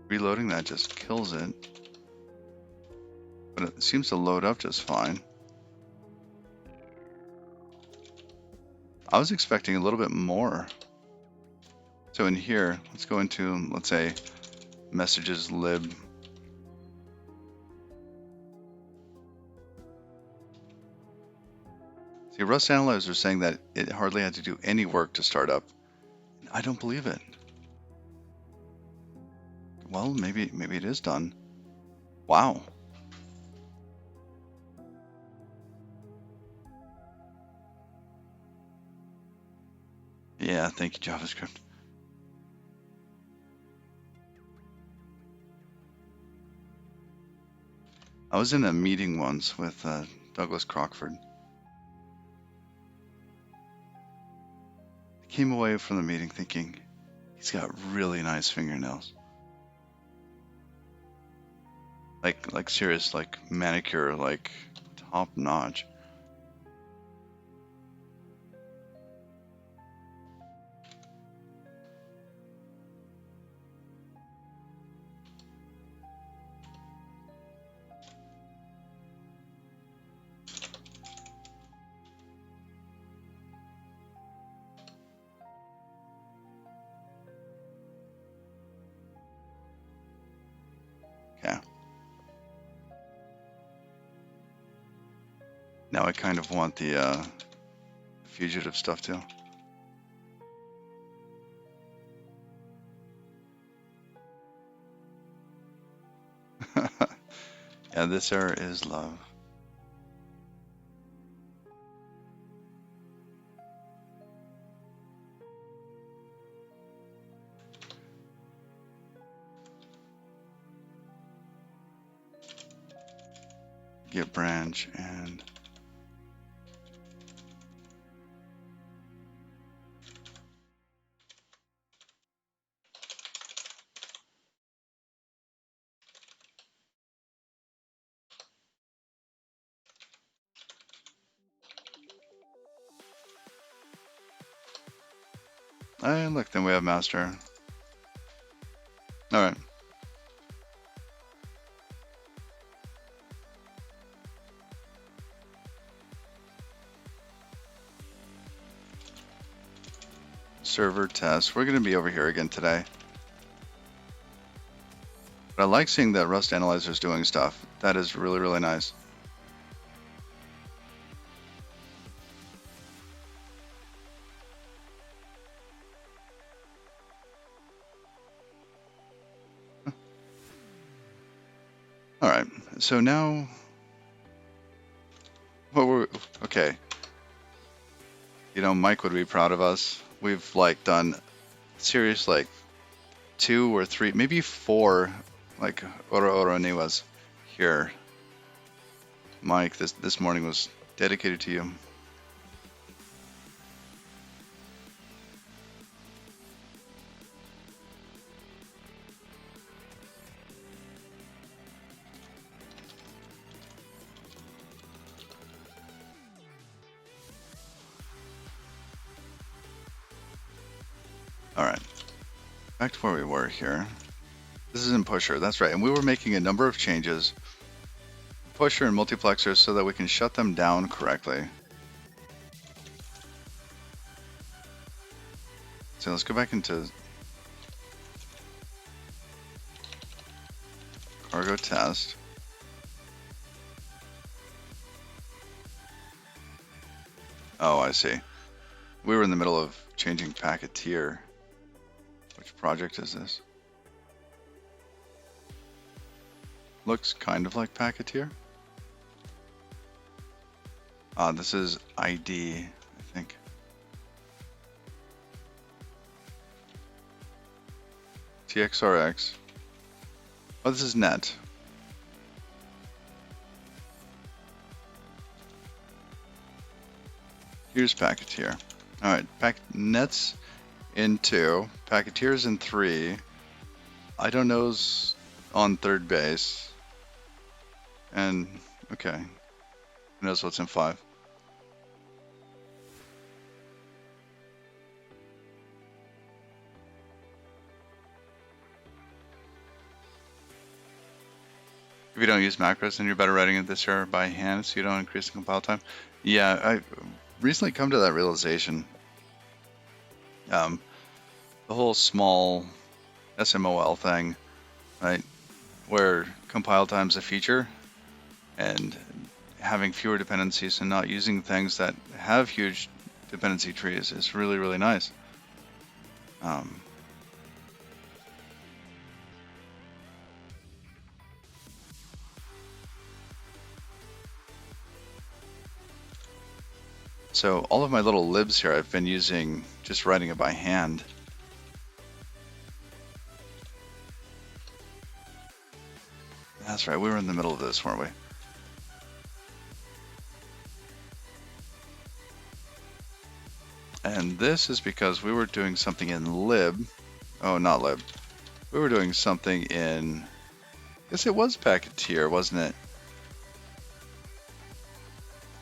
Reloading that just kills it. But it seems to load up just fine. I was expecting a little bit more. So in here, let's go into, let's say, messages lib. See, Rust analyzers are saying that it hardly had to do any work to start up. I don't believe it. Well, maybe it is done. Wow. Yeah, thank you, JavaScript. I was in a meeting once with Douglas Crockford. I came away from the meeting thinking, he's got really nice fingernails. Like serious, like manicure, like top notch. Yeah. Now I kind of want the fugitive stuff too. Yeah, this error is love. Get branch and Hey, look, then we have master. All right. Server test. We're going to be over here again today. But I like seeing that Rust Analyzer is doing stuff. That is really, really nice. All right. So now, okay. You know, Mike would be proud of us. We've like done serious like 2 or 3, maybe 4 like Oro Niwas here. Mike, this morning was dedicated to you. All right. Back to where we were here. This is in Pusher, that's right. And we were making a number of changes, Pusher and multiplexers, so that we can shut them down correctly. So let's go back into cargo test. Oh, I see. We were in the middle of changing packeteer. Which project is this? Looks kind of like packeteer. This is ID, I think. TXRX. Oh, this is net. Here's packeteer. All right, nets in 2, packeteers in 3. I don't know's on third base. And okay, who knows what's in 5? If you don't use macros, then you're better writing it this year by hand so you don't increase the compile time. Yeah, I recently come to that realization. The whole small SMOL thing, right, where compile time's a feature, and having fewer dependencies and not using things that have huge dependency trees is really, really nice. So all of my little libs here I've been using, just writing it by hand. That's right, we were in the middle of this, weren't we? And this is because we were doing something in lib. Oh, not lib. We were doing something in, I guess it was packeteer, wasn't it?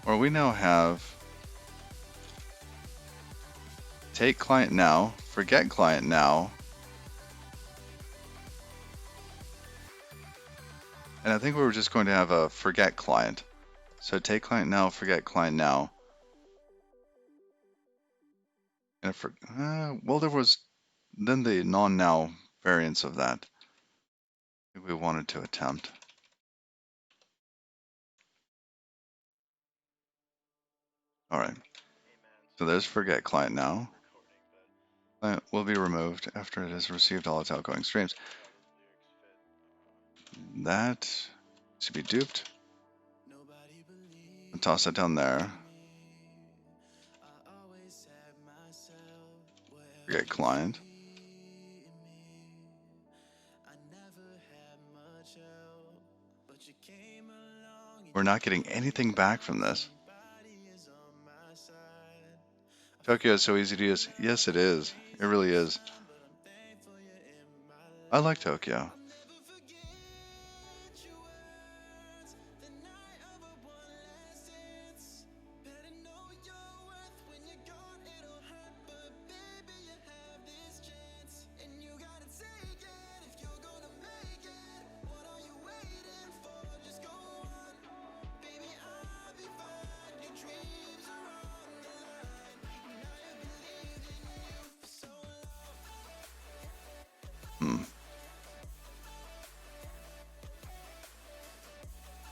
Or we now have take client now, forget client now. And I think we were just going to have a forget client. So take client now, forget client now. And well, there was then the non-now variants of that we wanted to attempt. All right. So there's forget client now. Client will be removed after it has received all its outgoing streams. That should be duped. And toss that down there. Forget client. We're not getting anything back from this. Tokyo is so easy to use. Yes, it is. It really is. I like Tokyo.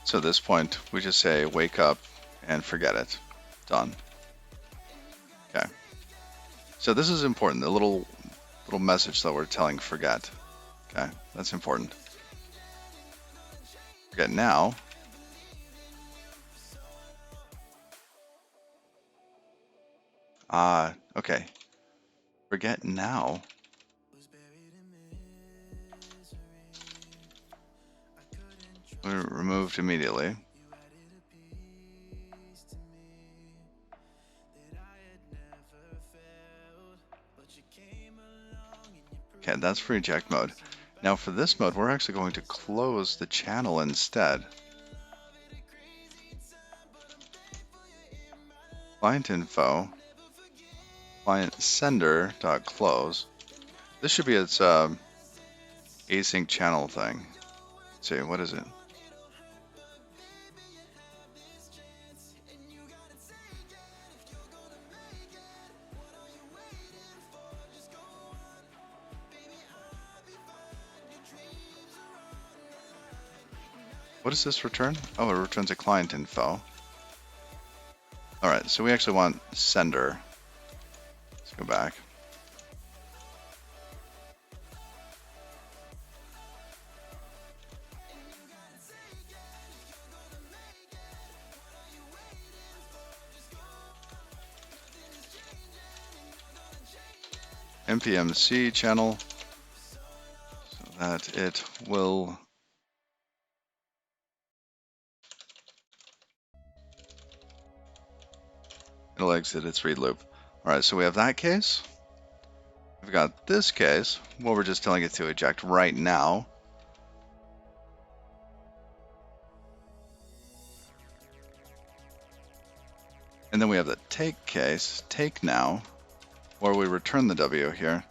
So at this point, we just say wake up and forget it. Done. Okay. So this is important. The little message that we're telling forget. Okay, that's important. Forget now. Okay. Forget now. We're removed immediately. Okay, that's for eject mode. Now for this mode, we're actually going to close the channel instead. Client info, client sender dot close. This should be its async channel thing. Let's see, what is it? What does this return? Oh, it returns a client info. All right, so we actually want sender. Let's go back. npmc channel so that it will it'll exit its read loop. All right, so we have that case. We've got this case, well, we're just telling it to eject right now. And then we have the take case, take now, where we return the W here.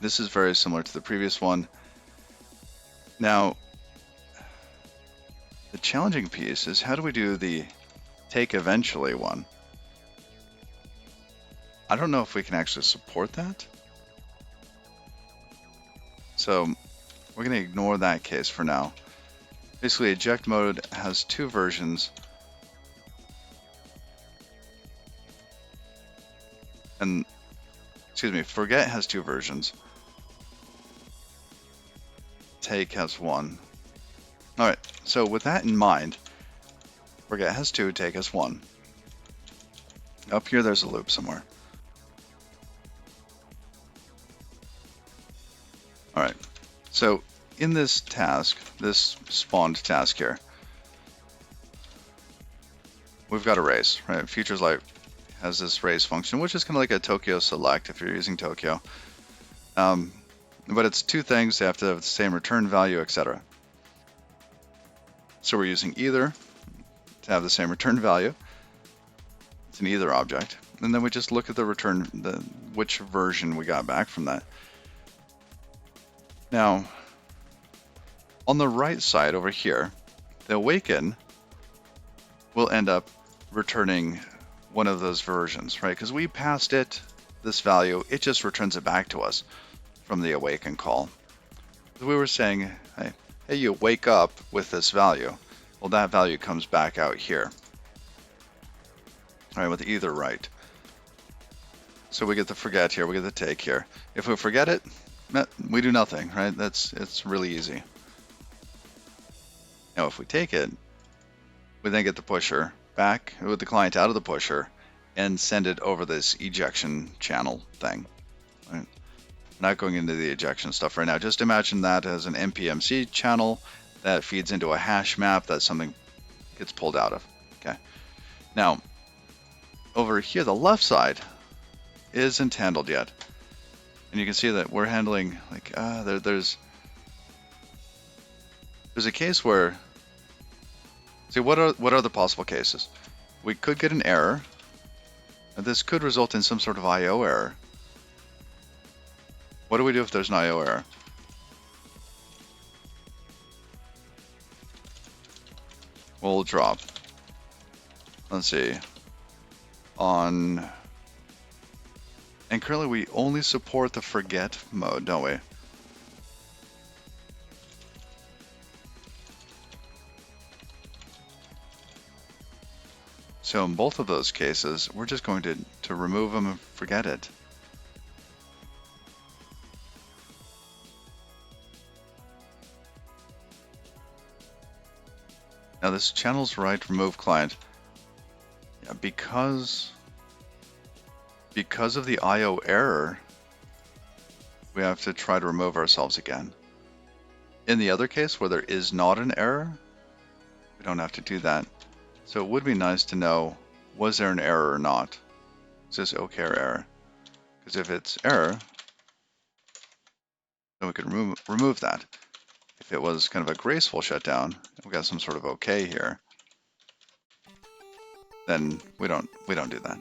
This is very similar to the previous one. Now, the challenging piece is how do we do the take eventually one? I don't know if we can actually support that. So we're going to ignore that case for now. Basically, eject mode has two versions. And, excuse me, forget has two versions. Take has one. All right, so with that in mind, forget has two, take has one. Up here, there's a loop somewhere. All right, so in this task, this spawned task here, we've got a race, right? Futures Light has this race function, which is kind of like a Tokyo select if you're using Tokyo. But it's two things, they have to have the same return value, etc. So we're using either to have the same return value. It's an either object. And then we just look at the return, which version we got back from that. Now, on the right side over here, the awaken will end up returning one of those versions, right? Because we passed it this value, it just returns it back to us from the awaken call. We were saying, hey, you wake up with this value. Well, that value comes back out here. All right, with either right. So we get the forget here, we get the take here. If we forget it, we do nothing, right? It's really easy. Now, if we take it, we then get the pusher back with the client out of the pusher and send it over this ejection channel thing. Right? Not going into the ejection stuff right now. Just imagine that as an npmc channel that feeds into a hash map that something gets pulled out of. Okay. Now, over here, the left side isn't handled yet. And you can see that we're handling, like, there's a case where, see, what are the possible cases? We could get an error. And this could result in some sort of IO error. What do we do if there's an IO error? We'll drop. Let's see. On And currently we only support the forget mode, don't we? So in both of those cases, we're just going to remove them and forget it. Now this channel's right remove client, yeah, because of the IO error, we have to try to remove ourselves again. In the other case where there is not an error, we don't have to do that. So it would be nice to know, was there an error or not? Is this OK or error? Because if it's error, then we could remove that. If it was kind of a graceful shutdown, we got some sort of OK here, then we don't do that.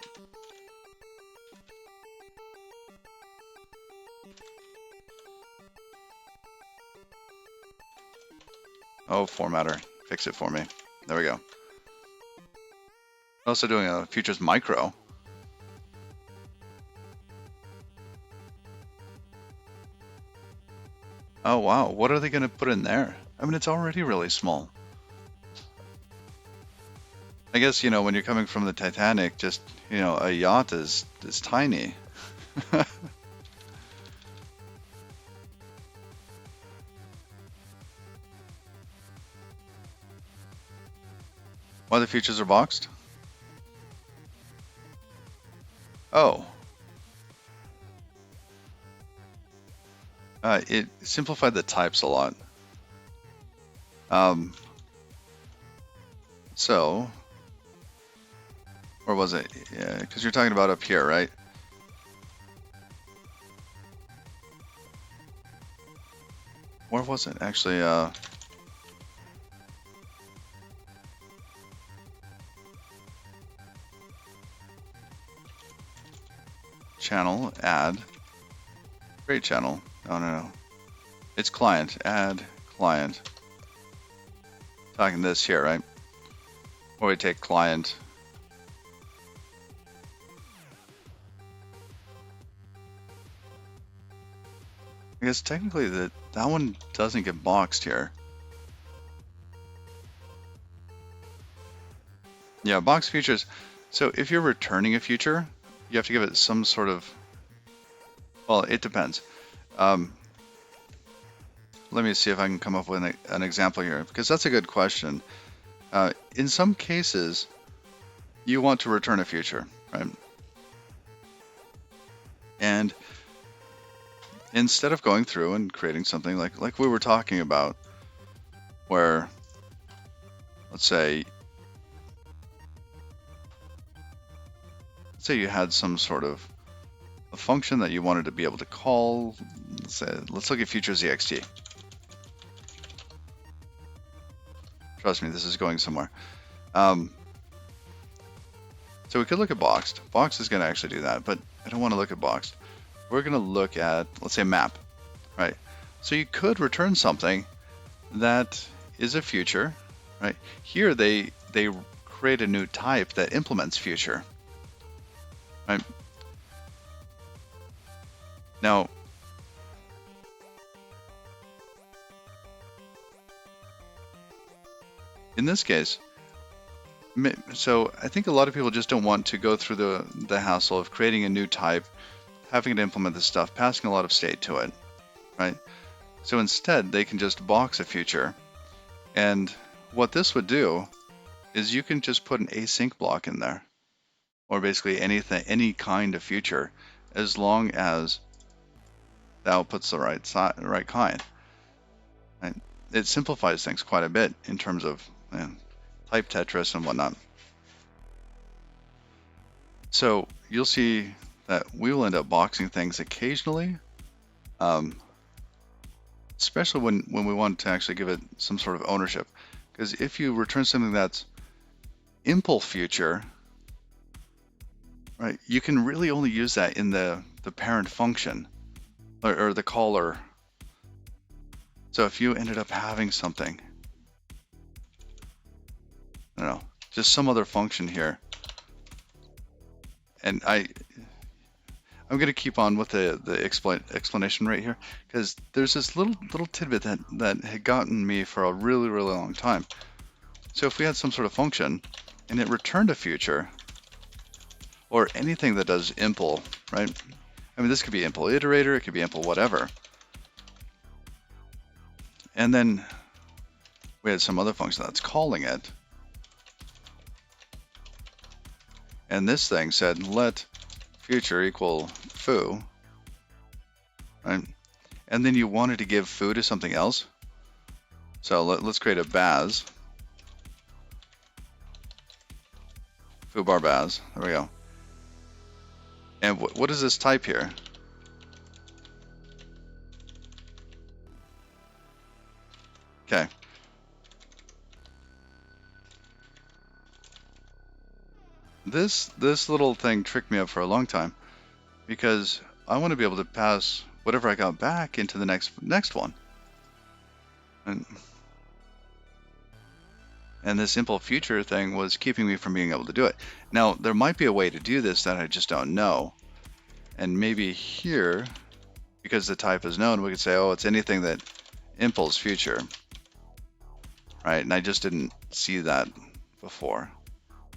Oh, formatter, fix it for me. There we go. Also doing a futures micro. Oh wow, what are they going to put in there? I mean, it's already really small. I guess, when you're coming from the Titanic, just, a yacht is tiny. Why the futures are boxed? Oh. It simplified the types a lot. So, or was it? Yeah, because you're talking about up here, right? Where was it? Actually, channel, add, create channel. No. It's client, add, client. Talking this here, right? Or we take client. I guess technically that one doesn't get boxed here. Yeah, box futures. So if you're returning a future, you have to give it some sort of, well, it depends. Let me see if I can come up with an example here, because that's a good question. In some cases, you want to return a future, right? And instead of going through and creating something like we were talking about, where, let's say you had some sort of a function that you wanted to be able to call. Let's look at futures ext. Trust me, this is going somewhere. So we could look at boxed. Boxed is going to actually do that, but I don't want to look at boxed. We're going to look at, let's say, map, right? So you could return something that is a future, right? Here they create a new type that implements future, right? Now, in this case, so I think a lot of people just don't want to go through the hassle of creating a new type, having to implement this stuff, passing a lot of state to it, right? So instead, they can just box a future. And what this would do is you can just put an async block in there, or basically any kind of future, as long as the output's the right kind. Right? It simplifies things quite a bit in terms of type Tetris and whatnot. So you'll see that we will end up boxing things occasionally, especially when we want to actually give it some sort of ownership. Because if you return something that's impl future, right, you can really only use that in the parent function or the caller. So if you ended up having something, I don't know, just some other function here, and I I'm going to keep on with the explanation right here, because there's this little tidbit that had gotten me for a really long time. So if we had some sort of function and it returned a future, or anything that does impl, right? I mean, this could be impl iterator, it could be impl whatever. And then we had some other function that's calling it. And this thing said, let future equal foo, right? And then you wanted to give foo to something else. So let's create a baz. Foo bar baz, there we go. And what is this type here? Okay. This little thing tricked me up for a long time, because I want to be able to pass whatever I got back into the next one. And this simple future thing was keeping me from being able to do it. Now, there might be a way to do this that I just don't know. And maybe here, because the type is known, we could say, oh, it's anything that impls future, right? And I just didn't see that before.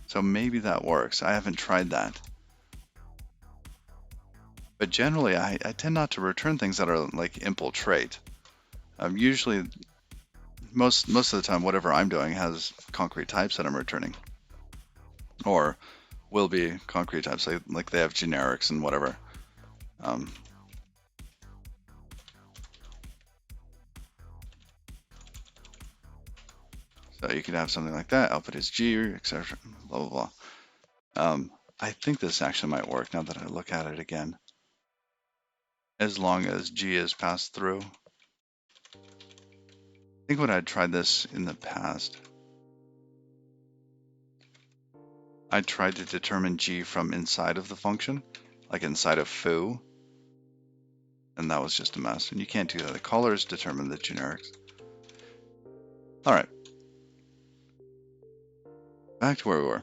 So maybe that works. I haven't tried that. But generally, I tend not to return things that are like impl trait. Usually, most of the time, whatever I'm doing has concrete types that I'm returning, or will be concrete types, like they have generics and whatever. So you could have something like that. Output is G, etc. Blah blah blah. I think this actually might work now that I look at it again, as long as G is passed through. I think when I tried this in the past, I tried to determine G from inside of the function, like inside of foo, and that was just a mess. And you can't do that. The callers determine the generics. All right, back to where we were.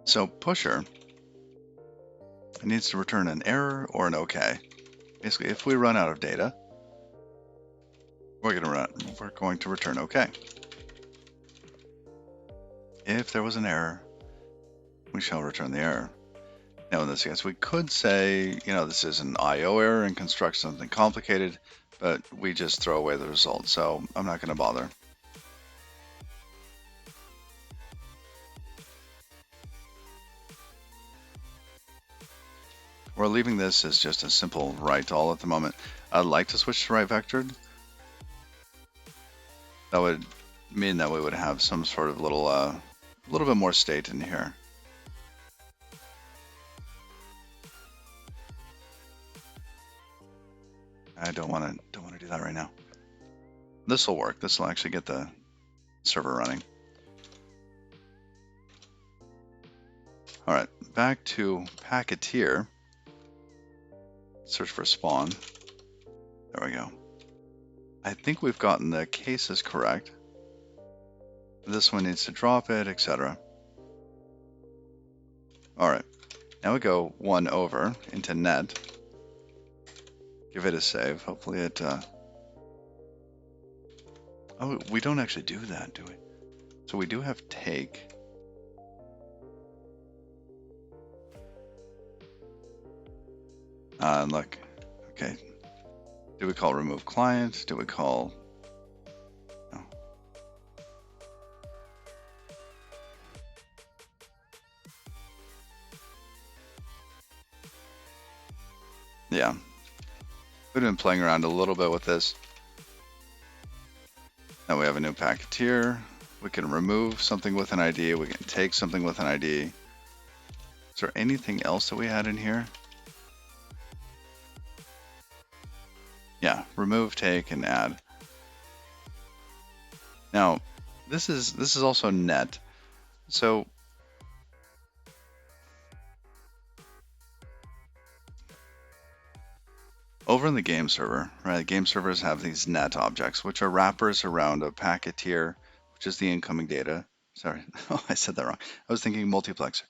So pusher, it needs to return an error or an OK. Basically, if we run out of data, we're going to return OK. If there was an error, we shall return the error. Now in this case, we could say, this is an IO error and construct something complicated, but we just throw away the result, so I'm not going to bother. We're leaving this as just a simple write all at the moment. I'd like to switch to write vectored. That would mean that we would have some sort of little bit more state in here. I don't want to do that right now. This will work. This will actually get the server running. All right, back to packeteer. Search for spawn. There we go. I think we've gotten the cases correct. This one needs to drop it, etc. All right, now we go one over into net. Give it a save. Hopefully it. Oh, we don't actually do that, do we? So we do have take. Look, okay. Do we call remove client? Do we call? No. Yeah. We've been playing around a little bit with this. Now we have a new packeteer. We can remove something with an ID. We can take something with an ID. Is there anything else that we had in here? Yeah, remove, take, and add. Now, this is also net. So Over in the game server, right? Game servers have these net objects, which are wrappers around a packet tier, which is the incoming data. Sorry, oh, I said that wrong. I was thinking multiplexer.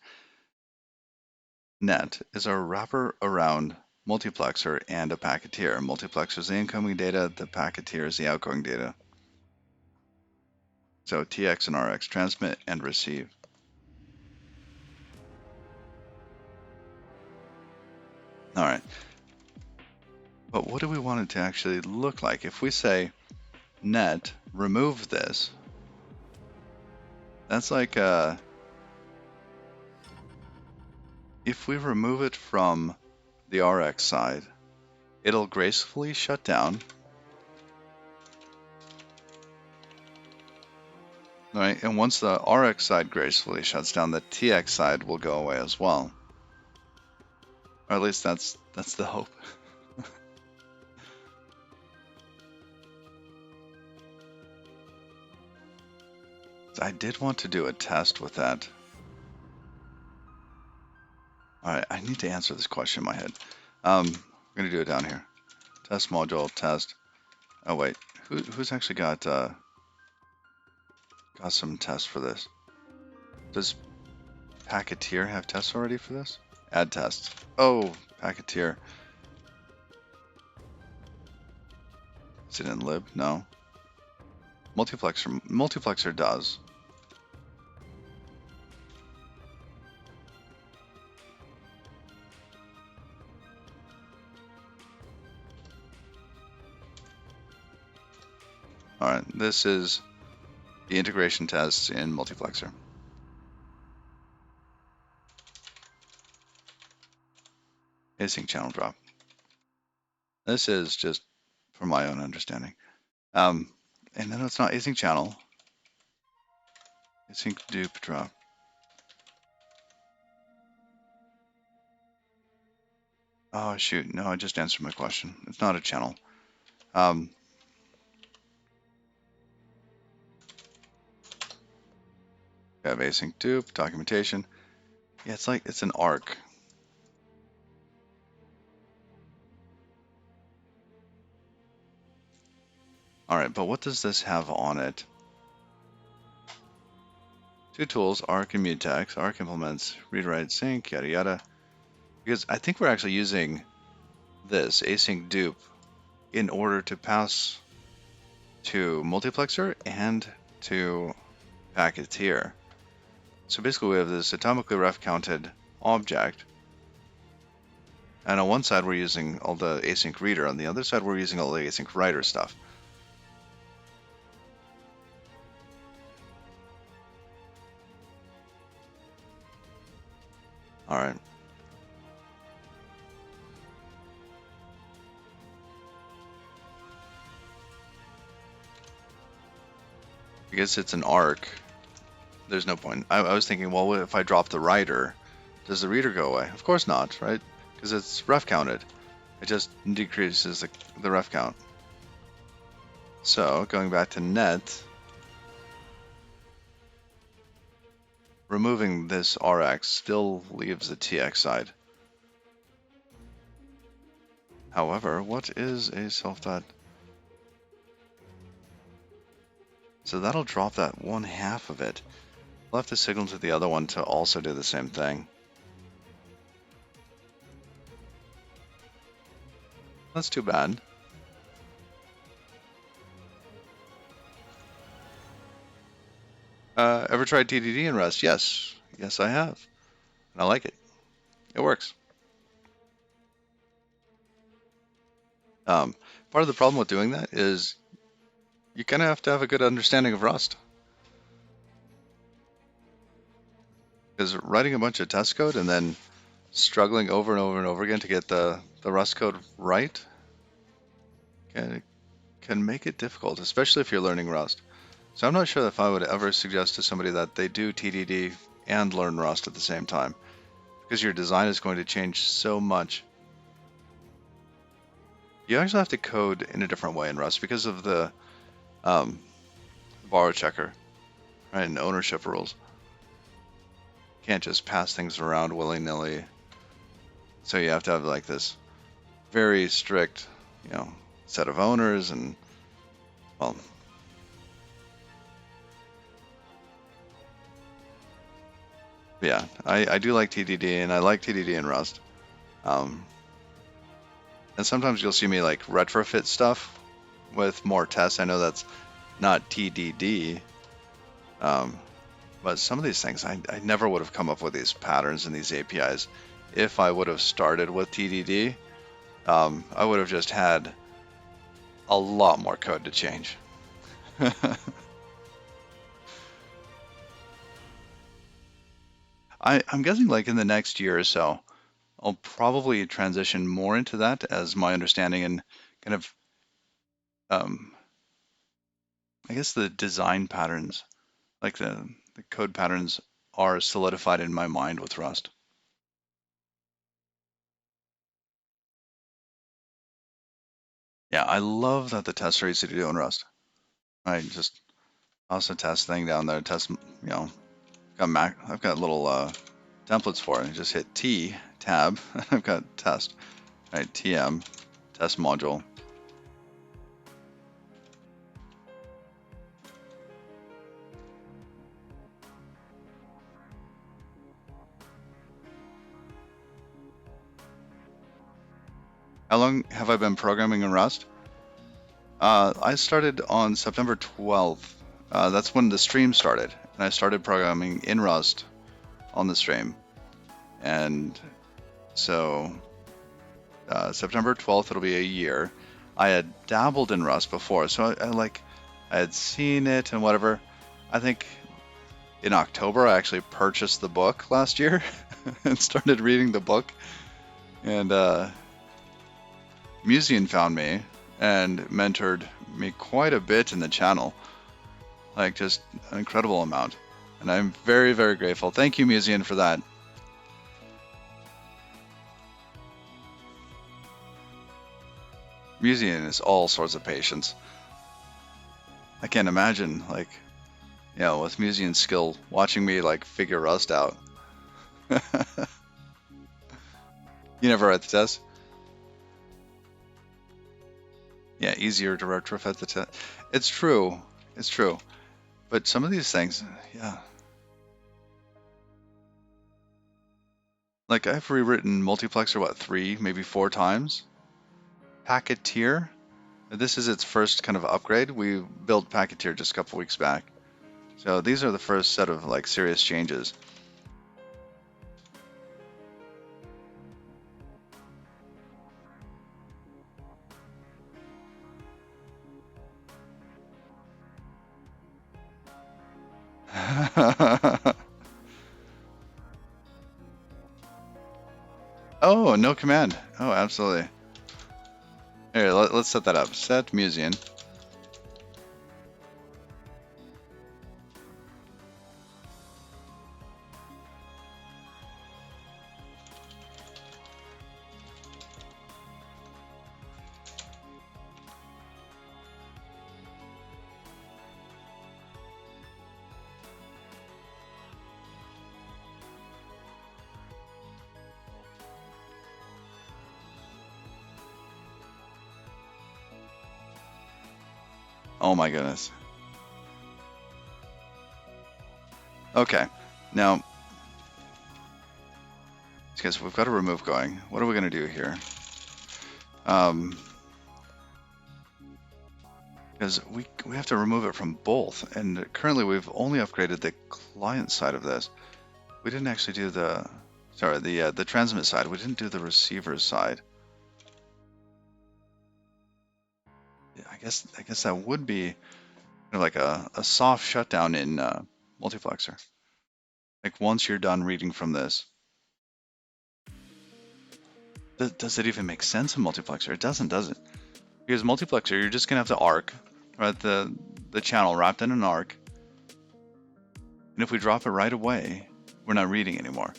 Net is a wrapper around multiplexer and a packeteer. Multiplexer is the incoming data, the packeteer is the outgoing data. So TX and RX, transmit and receive. All right. But what do we want it to actually look like? If we say net, remove this, that's like if we remove it from the RX side, it'll gracefully shut down. Right, and once the RX side gracefully shuts down, the TX side will go away as well. Or at least that's the hope. I did want to do a test with that. Alright, I need to answer this question in my head. I'm going to do it down here. Test module, test. Oh wait, who's actually got some tests for this? Does Packeteer have tests already for this? Add tests. Oh, Packeteer. Is it in lib? No. Multiplexer does. Alright, this is the integration tests in multiplexer. Async channel drop. This is just from my own understanding. And then it's not async channel. Async dupe drop. Oh shoot, no, I just answered my question. It's not a channel. We have async dupe, documentation. Yeah, it's an arc. Alright, but what does this have on it? Two tools, arc and mutex. Arc implements read, write, sync, yada yada. Because I think we're actually using this async dupe in order to pass to multiplexer and to packeteer. So basically we have this atomically ref counted object, and on one side we're using all the async reader, on the other side we're using all the async writer stuff. Alright. Because it's an arc, there's no point. I was thinking, well, if I drop the writer, does the reader go away? Of course not, right? Because it's ref counted. It just decreases the ref count. So, going back to net, removing this RX still leaves the TX side. However, what is a self-dot? So that'll drop that 1/2 of it. We'll have to signal to the other one to also do the same thing. That's too bad. Ever tried TDD in Rust? Yes. Yes, I have. And I like it. It works. Part of the problem with doing that is you kind of have to have a good understanding of Rust. Because writing a bunch of test code and then struggling over and over and over again to get the Rust code right can make it difficult, especially if you're learning Rust. So I'm not sure if I would ever suggest to somebody that they do TDD and learn Rust at the same time, because your design is going to change so much. You actually have to code in a different way in Rust because of the borrow checker, right, and ownership rules. You can't just pass things around willy-nilly. So you have to have like this very strict, set of owners, and well, yeah, I do like TDD, and I like TDD in Rust. Um, and sometimes you'll see me like retrofit stuff with more tests. I know that's not TDD, um, but some of these things I never would have come up with these patterns and these APIs if I would have started with TDD. I would have just had a lot more code to change. I'm guessing like in the next year or so, I'll probably transition more into that as my understanding and kind of, um, I guess the design patterns, like the code patterns are solidified in my mind with Rust. Yeah, I love that the tests are easy to do in Rust. I just also test thing down there, test, got I've got little templates for it. I just hit T tab, I've got test, right, TM, test module. How long have I been programming in Rust? I started on September 12th. That's when the stream started, and I started programming in Rust on the stream. And so September 12th, it'll be a year. I had dabbled in Rust before, so I had seen it and whatever. I think in October I actually purchased the book last year and started reading the book. And Musean found me and mentored me quite a bit in the channel, like just an incredible amount. And I'm very, very grateful. Thank you, Musean, for that. Musean is all sorts of patience. I can't imagine, like, with Musean's skill, watching me like figure Rust out. You never write the test? Yeah, easier to retrofit the test. It's true. It's true. But some of these things, yeah. Like I've rewritten multiplexer, what, 3, maybe 4 times? Packeteer? This is its first kind of upgrade. We built Packeteer just a couple weeks back. So these are the first set of like serious changes. Oh, no command. Oh, absolutely. Here, let's set that up. Set Musean. Oh my goodness. Okay, now, because we've got a remove going. What are we going to do here? Because we have to remove it from both, and currently we've only upgraded the client side of this. We didn't actually do the transmit side. We didn't do the receiver side. Yeah, I guess that would be like a soft shutdown in multiplexer. Like once you're done reading from this, does it even make sense in multiplexer? It doesn't, does it? Because multiplexer, you're just gonna have to arc, right? The channel wrapped in an arc, and if we drop it right away, we're not reading anymore.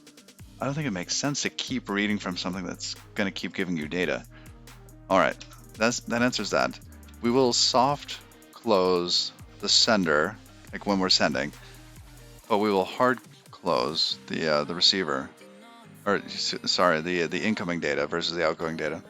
I don't think it makes sense to keep reading from something that's gonna keep giving you data. All right, that answers that. We will soft close the sender, like when we're sending, but we will hard close the receiver, or sorry, the incoming data versus the outgoing data.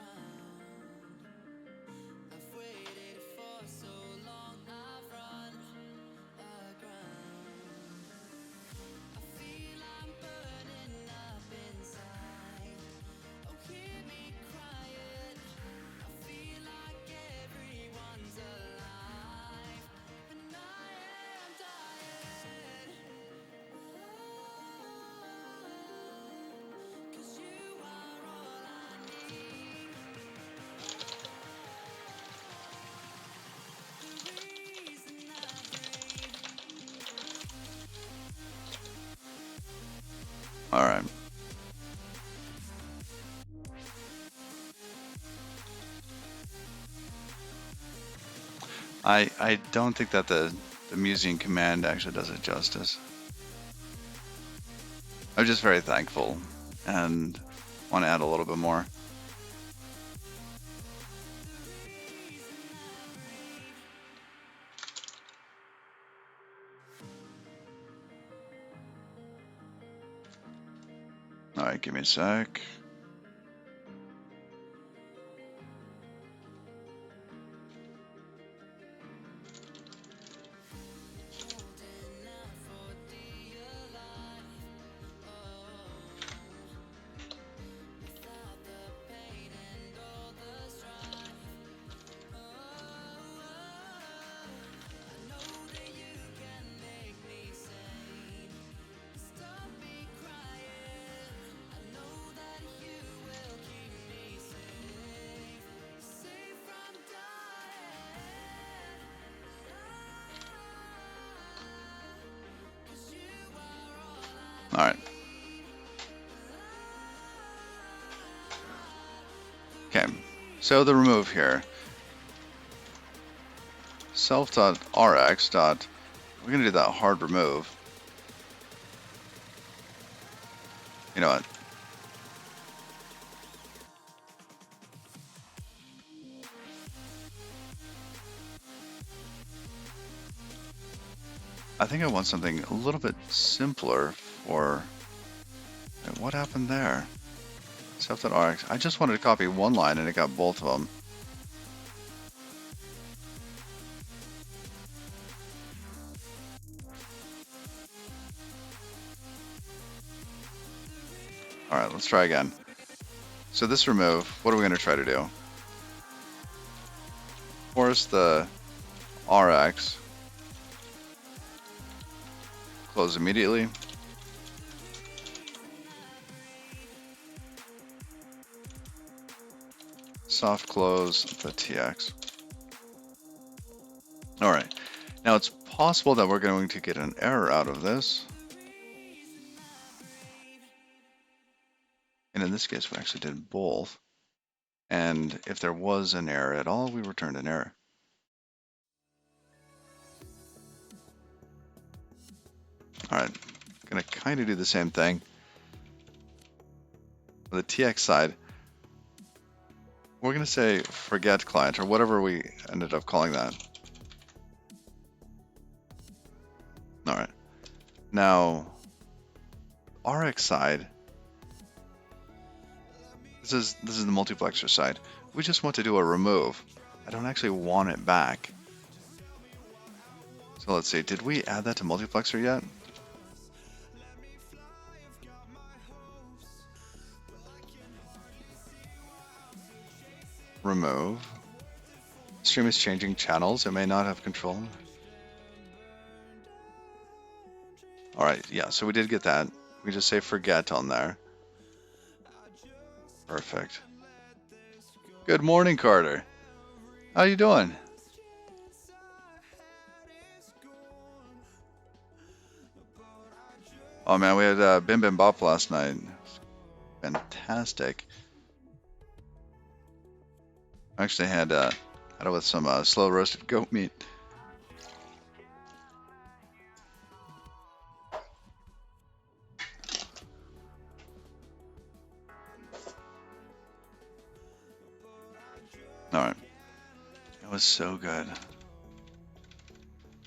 All right. I don't think that the musing command actually does it justice. I'm just very thankful and want to add a little bit more. All right, give me a sec. All right. Okay, so the remove here. Self.rx. We're going to do that hard remove. You know what? I think I want something a little bit simpler for... What happened there? Self.rx. I just wanted to copy one line and it got both of them. All right, let's try again. So this remove, what are we going to try to do? Force the RX. Close immediately. Soft close the TX. All right. Now it's possible that we're going to get an error out of this. And in this case, we actually did both. And if there was an error at all, we returned an error. All right, gonna kind of do the same thing. For the TX side, we're gonna say forget client or whatever we ended up calling that. All right, now RX side, this is the multiplexer side. We just want to do a remove. I don't actually want it back. So let's see, did we add that to multiplexer yet? Remove. Stream is changing channels. It may not have control. All right, yeah, so we did get that. We just say forget on there. Perfect. Good morning, Carter. How you doing? Oh man, we had Bim Bim Bop last night. Fantastic. I actually had it with some slow roasted goat meat. All right, it was so good.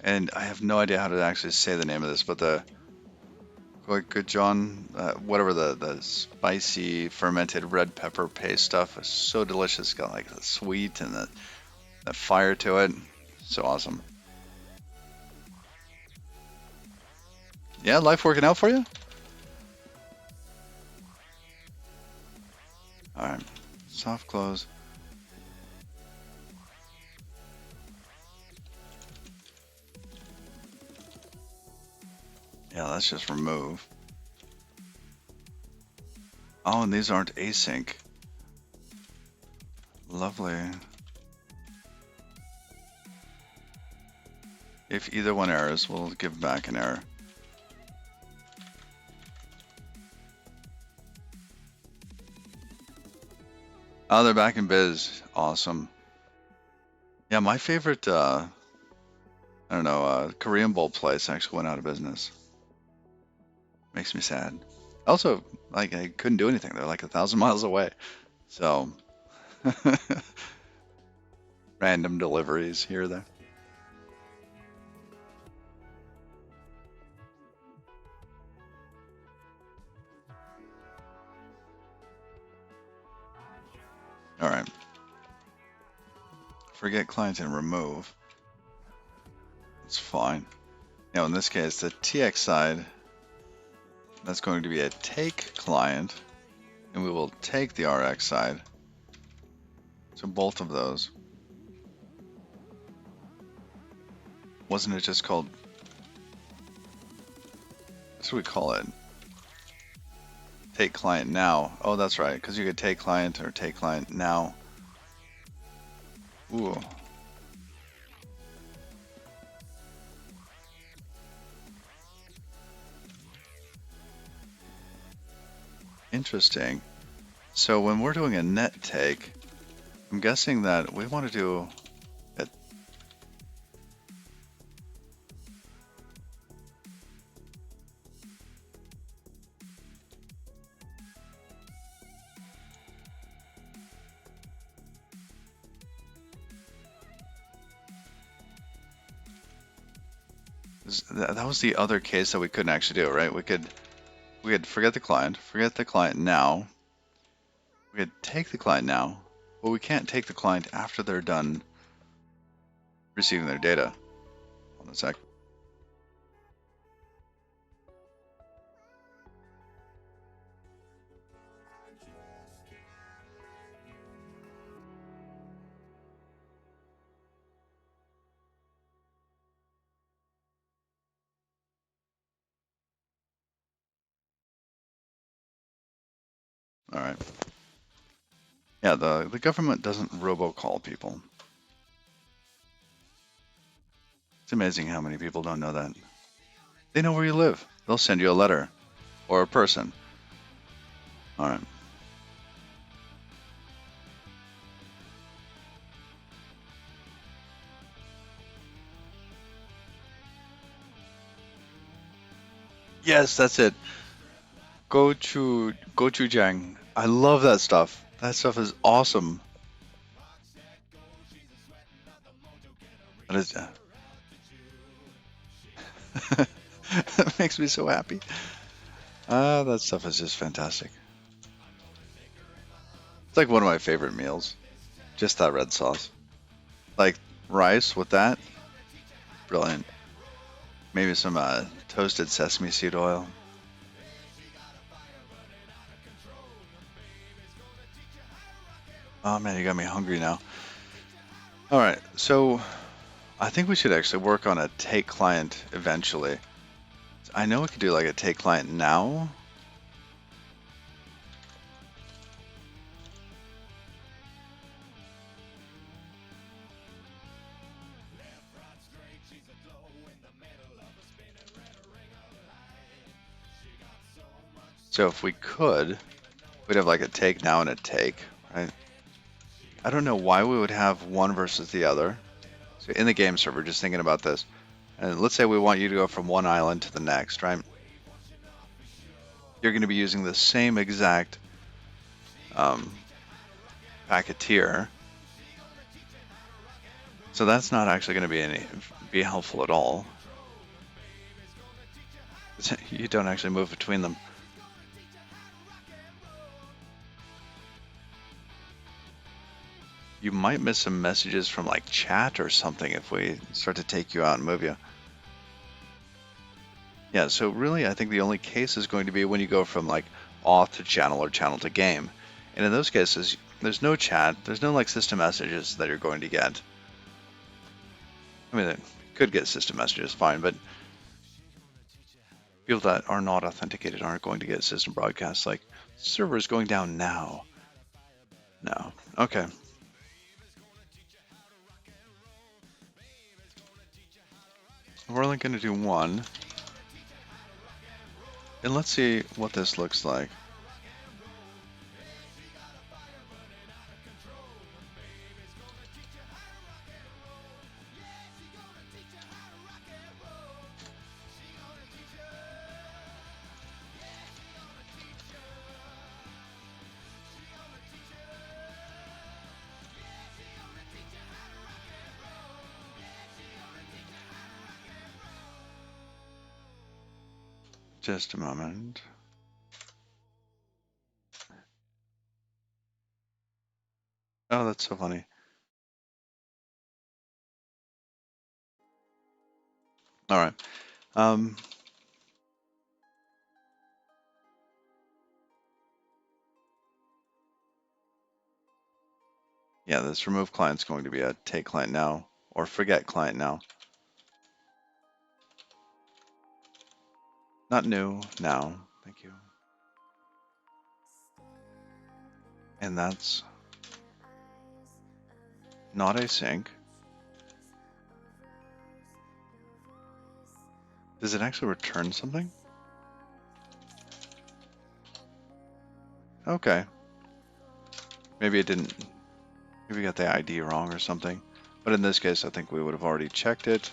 And I have no idea how to actually say the name of this, but the good John, whatever the spicy fermented red pepper paste stuff is so delicious. It's got like the sweet and the fire to it. So awesome. Yeah, life working out for you? All right, soft close. Yeah, let's just remove. Oh, and these aren't async. Lovely. If either one errors, we'll give back an error. Oh, they're back in biz. Awesome. Yeah, my favorite, I don't know, Korean bowl place actually went out of business. Makes me sad. Also, like, I couldn't do anything. They're like 1,000 miles away. So, random deliveries here or there. All right. Forget client and remove. It's fine. Now, in this case, the TX side, that's going to be a take client, and we will take the RX side. So both of those. Wasn't it just called, what should we call it? Take client now. Oh, that's right, because you could take client or take client now. Ooh. Interesting. So when we're doing a net take, I'm guessing that we want to do it. That was the other case that we couldn't actually do, right? We could forget the client now. We could take the client now, but we can't take the client after they're done receiving their data. Hold on a sec. All right. Yeah, the government doesn't robocall people. It's amazing how many people don't know that. They know where you live. They'll send you a letter or a person. All right. Yes, that's it. Gochujang. I love that stuff. That stuff is awesome. That is. That makes me so happy. That stuff is just fantastic. It's like one of my favorite meals. Just that red sauce. Like rice with that. Brilliant. Maybe some toasted sesame seed oil. Oh man, you got me hungry now. All right, so I think we should actually work on a take client eventually. I know we could do like a take client now. So if we could, we'd have like a take now and a take, right? I don't know why we would have one versus the other. So in the game server, just thinking about this, and let's say we want you to go from one island to the next, right? You're going to be using the same exact packeteer. So that's not actually going to be helpful at all. You don't actually move between them. You might miss some messages from like chat or something if we start to take you out and move you. Yeah, so really I think the only case is going to be when you go from like auth to channel or channel to game. And in those cases, there's no chat, there's no like system messages that you're going to get. I mean, it could get system messages, fine, but people that are not authenticated aren't going to get system broadcasts like server is going down now. No. Okay. We're only going to do one. And let's see what this looks like. Just a moment. Oh, that's so funny. All right. Yeah, this remove client is going to be a take client now or forget client now. Not new, now. Thank you. And that's not async. Does it actually return something? Okay. Maybe it didn't. Maybe we got the ID wrong or something. But in this case, I think we would have already checked it.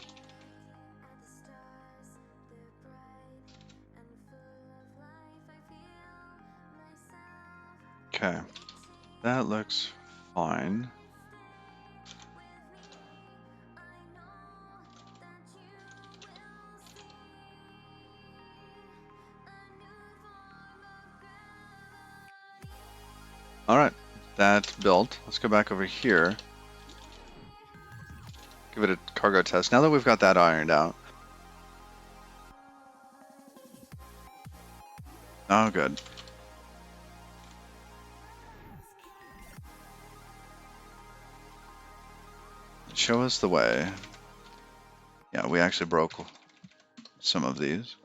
Okay. That looks fine. All right, that's built. Let's go back over here. Give it a cargo test. Now that we've got that ironed out. Oh, good. Show us the way. Yeah, we actually broke some of these.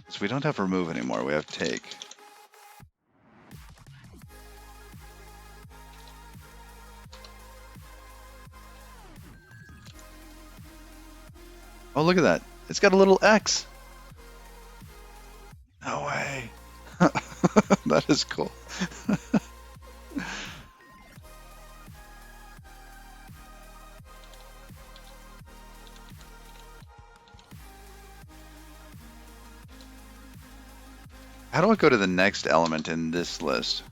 So we don't have remove anymore, we have take. Oh, look at that. It's got a little X. No way. That is cool. How do I go to the next element in this list?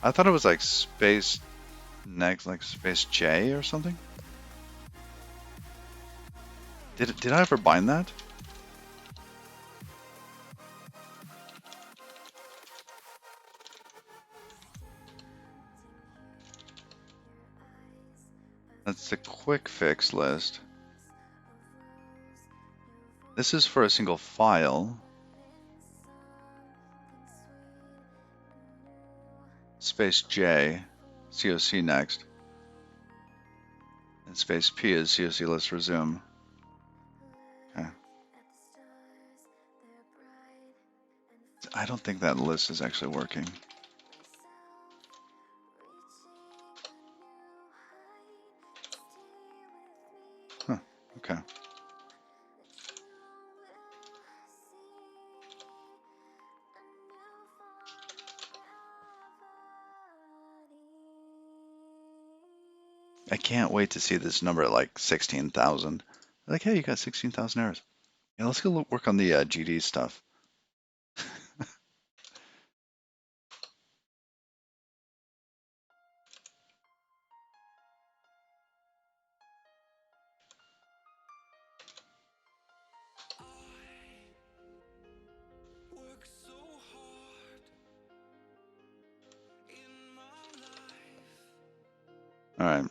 I thought it was like space next, like space J or something. Did I ever bind that? That's the quick fix list. This is for a single file. Space J, COC next. And space P is COC list resume. Okay. I don't think that list is actually working. Huh, okay. I can't wait to see this number at like 16,000. Like, hey, you got 16,000 errors. Yeah, let's go work on the GD stuff. All right.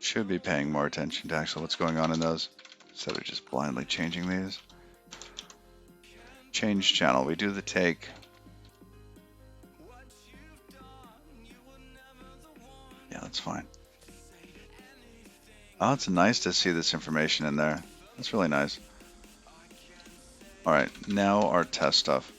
Should be paying more attention to actually what's going on in those instead of just blindly changing these. Change channel. We do the take. Yeah, that's fine. Oh, it's nice to see this information in there. That's really nice. All right, now our test stuff.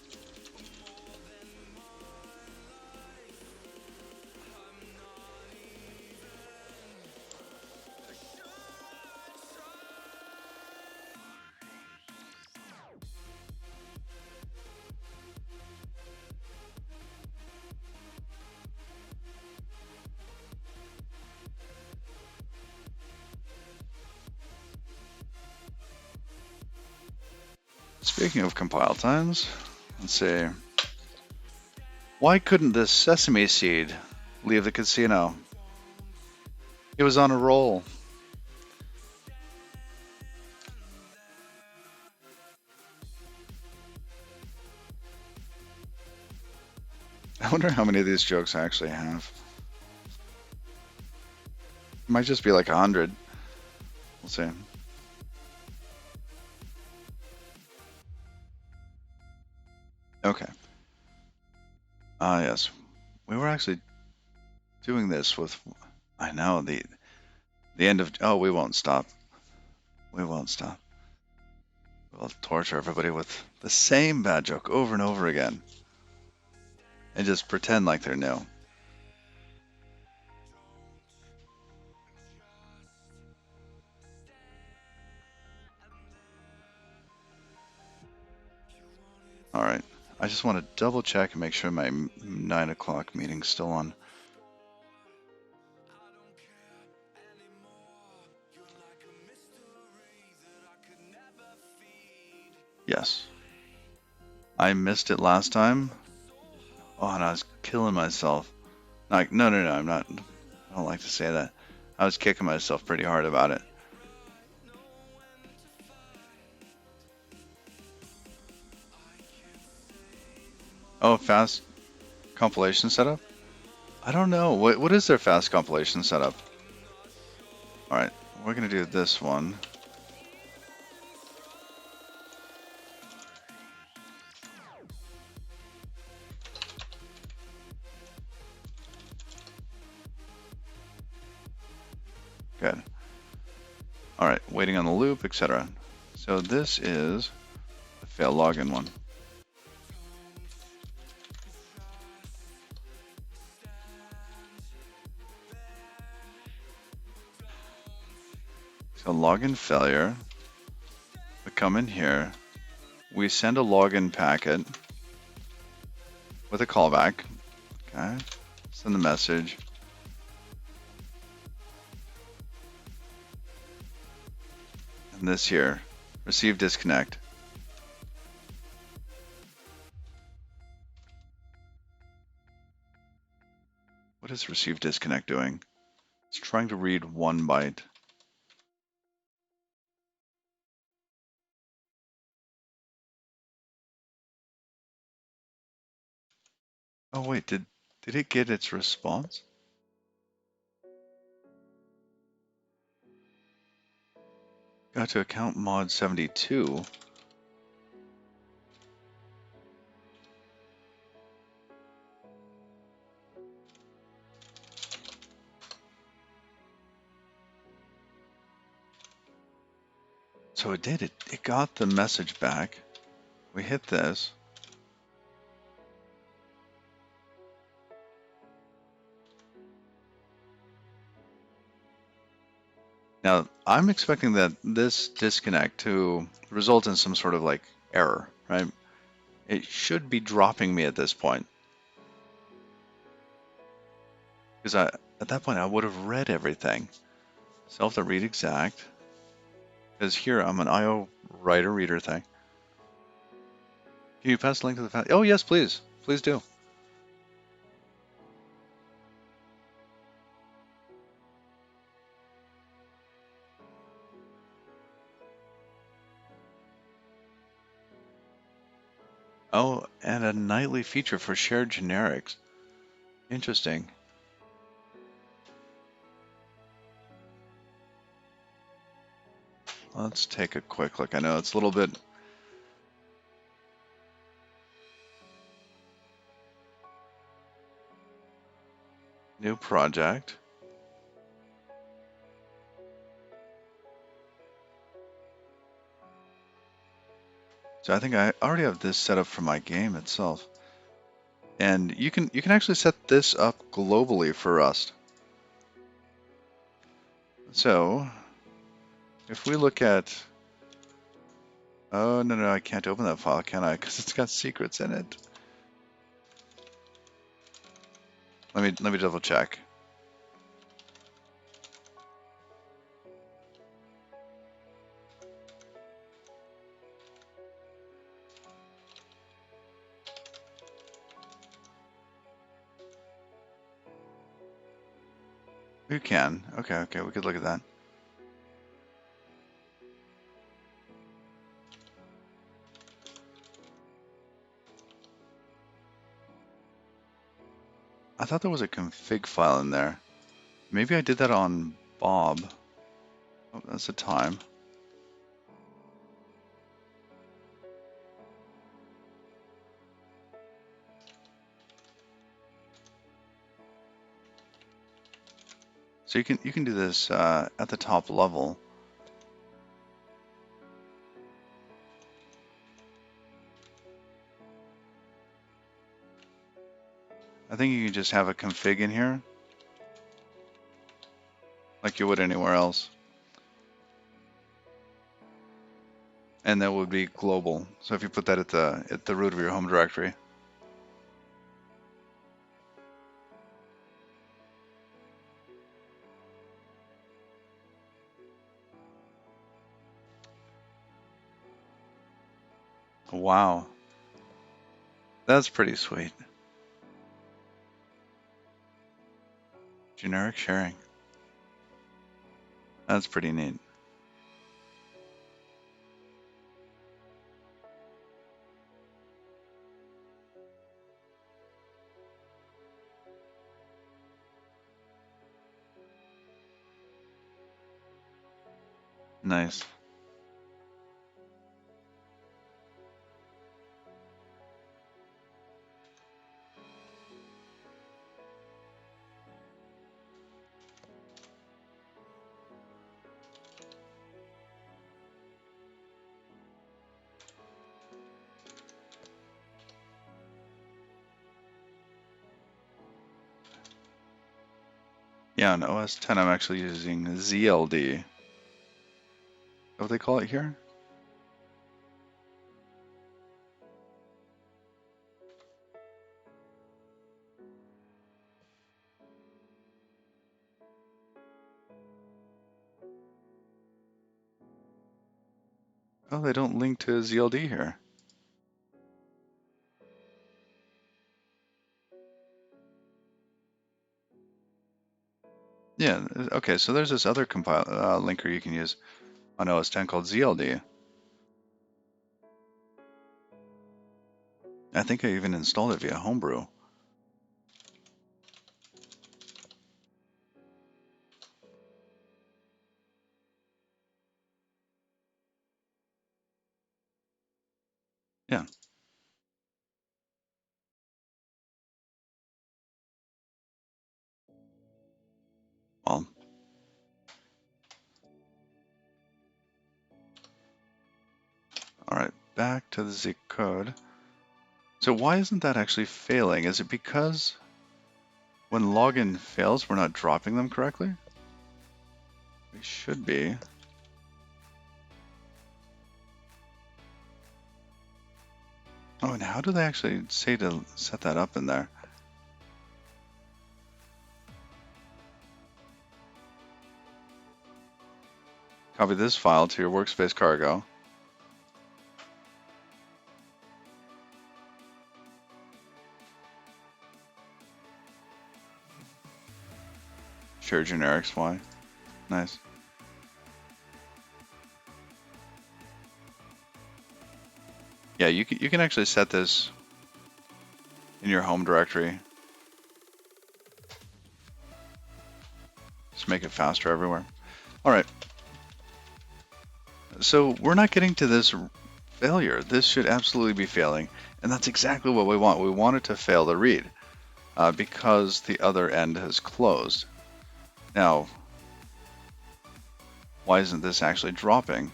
Speaking of compile times, let's see. Why couldn't this sesame seed leave the casino? It was on a roll. I wonder how many of these jokes I actually have. It might just be like 100. We'll see. Okay. Yes. We were actually doing this with, I know, the end of, oh, we won't stop. We won't stop. We'll torture everybody with the same bad joke over and over again. And just pretend like they're new. Alright. I just want to double check and make sure my 9 o'clock meeting's still on. Yes. I missed it last time. Oh, and I was killing myself. Like, no, I'm not. I don't like to say that. I was kicking myself pretty hard about it. Oh, fast compilation setup? I don't know. What is their fast compilation setup? Alright, we're going to do this one. Good. Alright, waiting on the loop, etc. So this is the fail login one. So login failure. We come in here. We send a login packet with a callback. Okay. Send the message. And this here, receive disconnect. What is receive disconnect doing? It's trying to read 1 byte. Oh wait, did it get its response? Got to account mod 72. So it did. It got the message back. We hit this. Now, I'm expecting that this disconnect to result in some sort of like error, right? It should be dropping me at this point. Because at that point, I would have read everything. Self to read exact. Because here, I'm an IO writer reader thing. Can you pass the link to the file? Oh, yes, please. Please do. Oh, and a nightly feature for shared generics. Interesting. Let's take a quick look. I know it's a little bit... New project. So I think I already have this set up for my game itself. And you can actually set this up globally for Rust. So if we look at... Oh, no, I can't open that file, can I? Because it's got secrets in it. Let me double check. You can. Okay, we could look at that. I thought there was a config file in there. Maybe I did that on Bob. Oh, that's the time. So you can do this at the top level. I think you can just have a config in here, like you would anywhere else. And that would be global. So if you put that at the root of your home directory. Wow. That's pretty sweet. Generic sharing. That's pretty neat. Nice. Yeah, on OS 10 I'm actually using ZLD. Is that what they call it here? Oh, they don't link to ZLD here. Yeah, okay, so there's this other linker you can use on OS 10 called ZLD. I think I even installed it via Homebrew. Yeah. Well, all right, back to the Z code. So why isn't that actually failing? Is it because when login fails, we're not dropping them correctly? We should be. Oh, and how do they actually say to set that up in there? Copy this file to your workspace cargo. Share generics, why? Nice. Yeah, you can actually set this in your home directory. Just make it faster everywhere. All right. So we're not getting to this failure. This should absolutely be failing. And that's exactly what we want. We want it to fail to read because the other end has closed. Now, why isn't this actually dropping?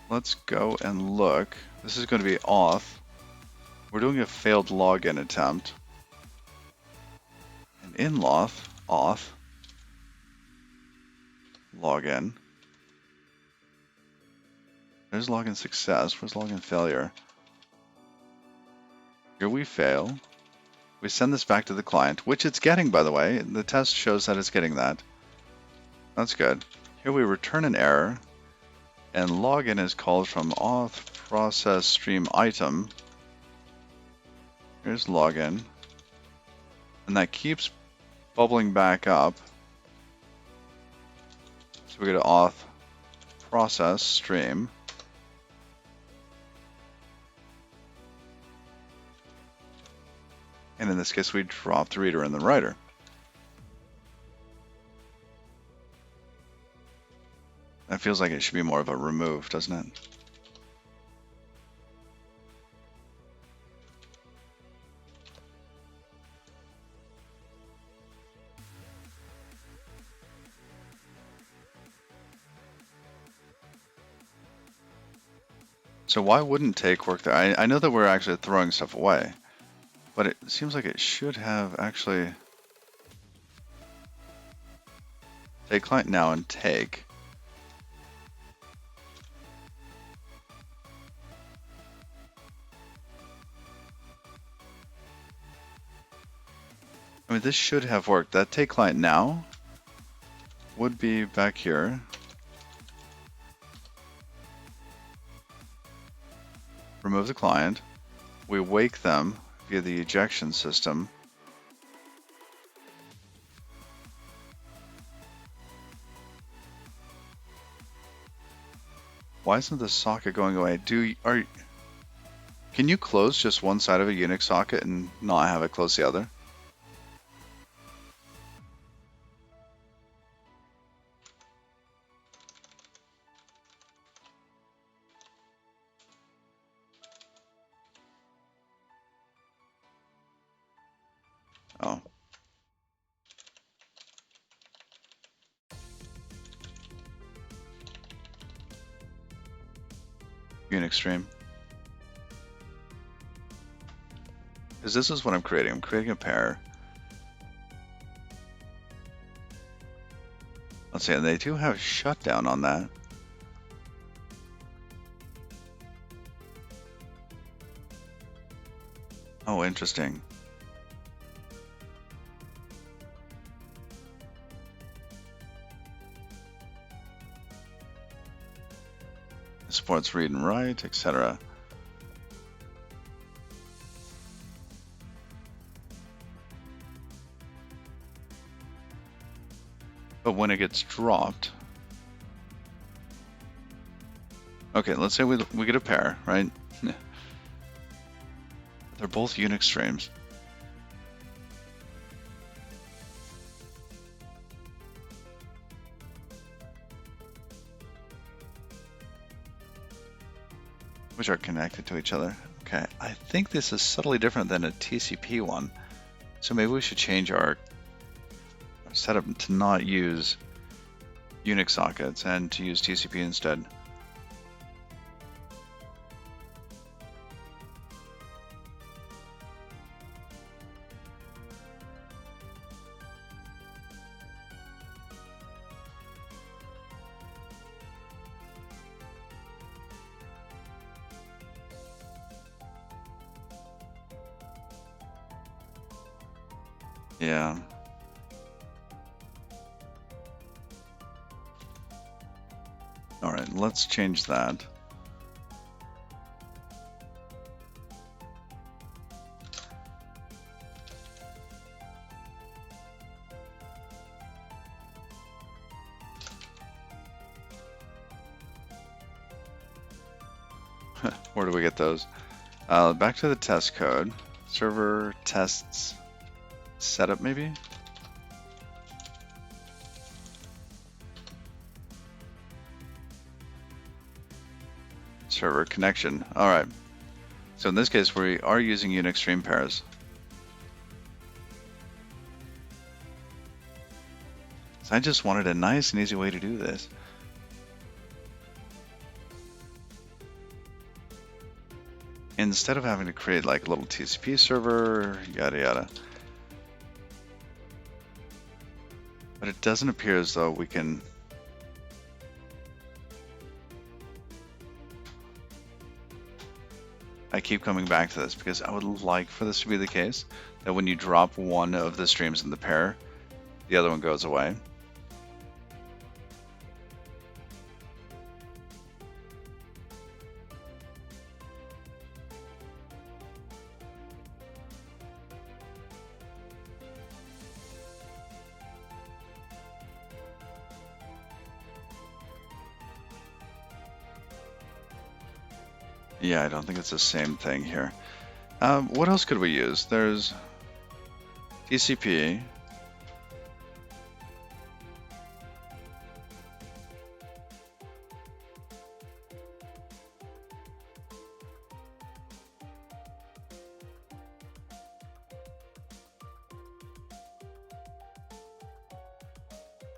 Let's go and look. This is going to be auth. We're doing a failed login attempt. And in auth, login. There's login success. Where's login failure? Here we fail. We send this back to the client, which it's getting, by the way. The test shows that it's getting that. That's good. Here we return an error, and login is called from auth process stream item. Here's login, and that keeps bubbling back up. So we go to auth process stream. And in this case, we drop the reader and the writer. That feels like it should be more of a remove, doesn't it? So why wouldn't take work there? I know that we're actually throwing stuff away, but it seems like it should have actually take client now and take. I mean, this should have worked. That take client now would be back here. Remove the client. We wake them via the ejection system. Why isn't the socket going away? Can you close just one side of a Unix socket and not have it close the other? Oh. Unix stream. Because this is what I'm creating. I'm creating a pair. Let's see, and they do have shutdown on that. Oh, interesting. Supports read and write, etc. But when it gets dropped, okay, let's say we get a pair, right? They're both Unix streams. Which are connected to each other. Okay, I think this is subtly different than a TCP one. So maybe we should change our setup to not use Unix sockets and to use TCP instead. Yeah. All right, let's change that. Where do we get those? Back to the test code. Server tests setup, maybe? Server connection. All right. So in this case, we are using Unix stream pairs. So I just wanted a nice and easy way to do this. Instead of having to create like a little TCP server, yada yada. But it doesn't appear as though we can. I keep coming back to this because I would like for this to be the case, that when you drop one of the streams in the pair, the other one goes away. Yeah, I don't think it's the same thing here. What else could we use? There's TCP.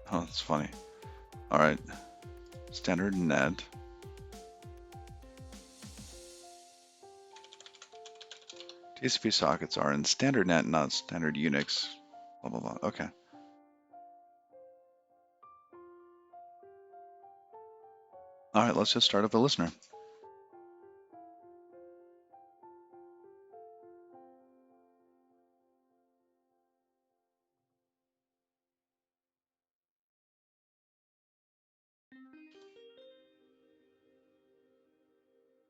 Oh, that's funny. All right. Standard net. TCP sockets are in standard net, not standard Unix. Blah, blah, blah. Okay. All right, let's just start up a listener.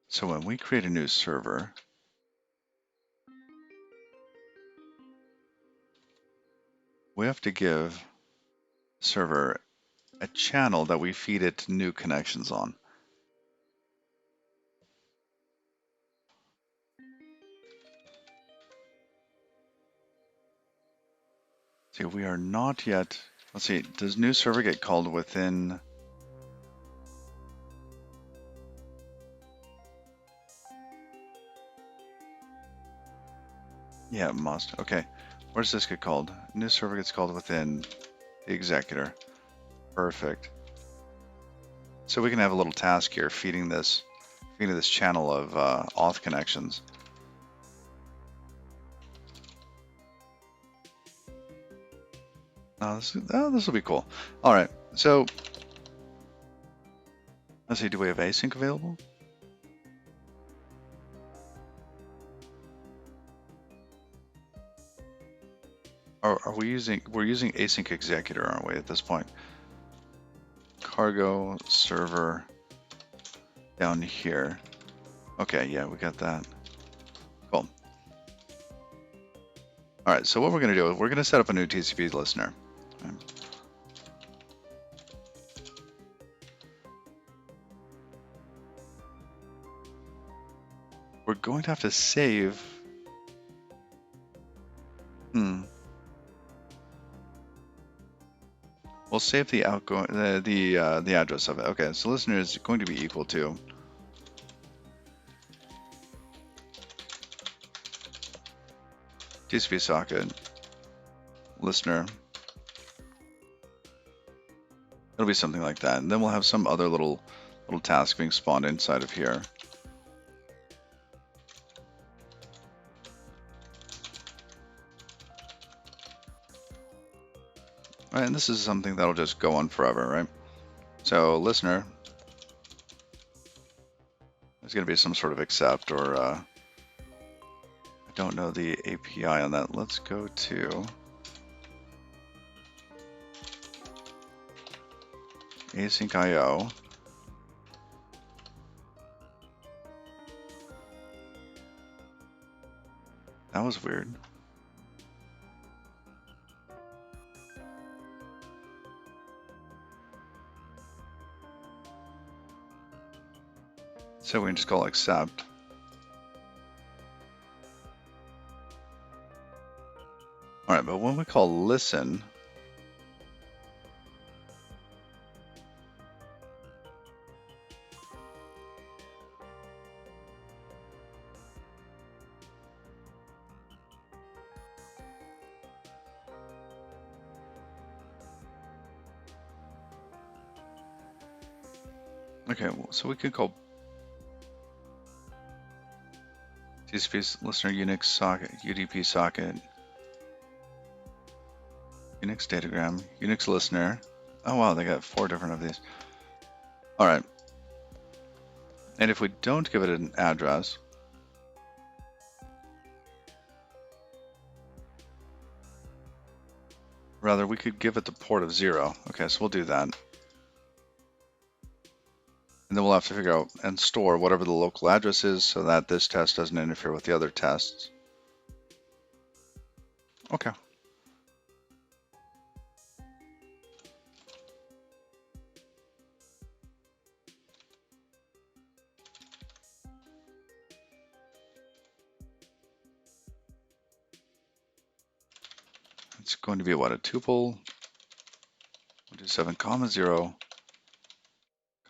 So when we create a new server, we have to give the server a channel that we feed it new connections on. See, we are not yet, let's see, does new server get called within? Yeah, it must. Okay, where does this get called? New server gets called within the executor. Perfect. So we can have a little task here feeding this channel of auth connections. This will be cool. All right, so let's see, do we have async available? Or are we using, we're using async executor, aren't we, at this point? Cargo server down here. Okay, yeah, we got that. Cool. All right, so what we're gonna do is we're gonna set up a new TCP listener. Okay. We're going to have to save. We'll save the outgoing, the address of it. Okay, so listener is going to be equal to TCP socket listener. It'll be something like that, and then we'll have some other little task being spawned inside of here. All right, and this is something that'll just go on forever, right? So listener is going to be some sort of accept, or I don't know the API on that. Let's go to async IO. That was weird. So we can just call accept. All right, but when we call listen, okay, so we could call TCP listener Unix socket, UDP socket, Unix datagram, Unix listener. Oh wow, they got 4 different of these. All right. And if we don't give it an address, rather we could give it the port of 0. Okay, so we'll do that. And then we'll have to figure out and store whatever the local address is so that this test doesn't interfere with the other tests. Okay. It's going to be what, a tuple? 127, comma 0,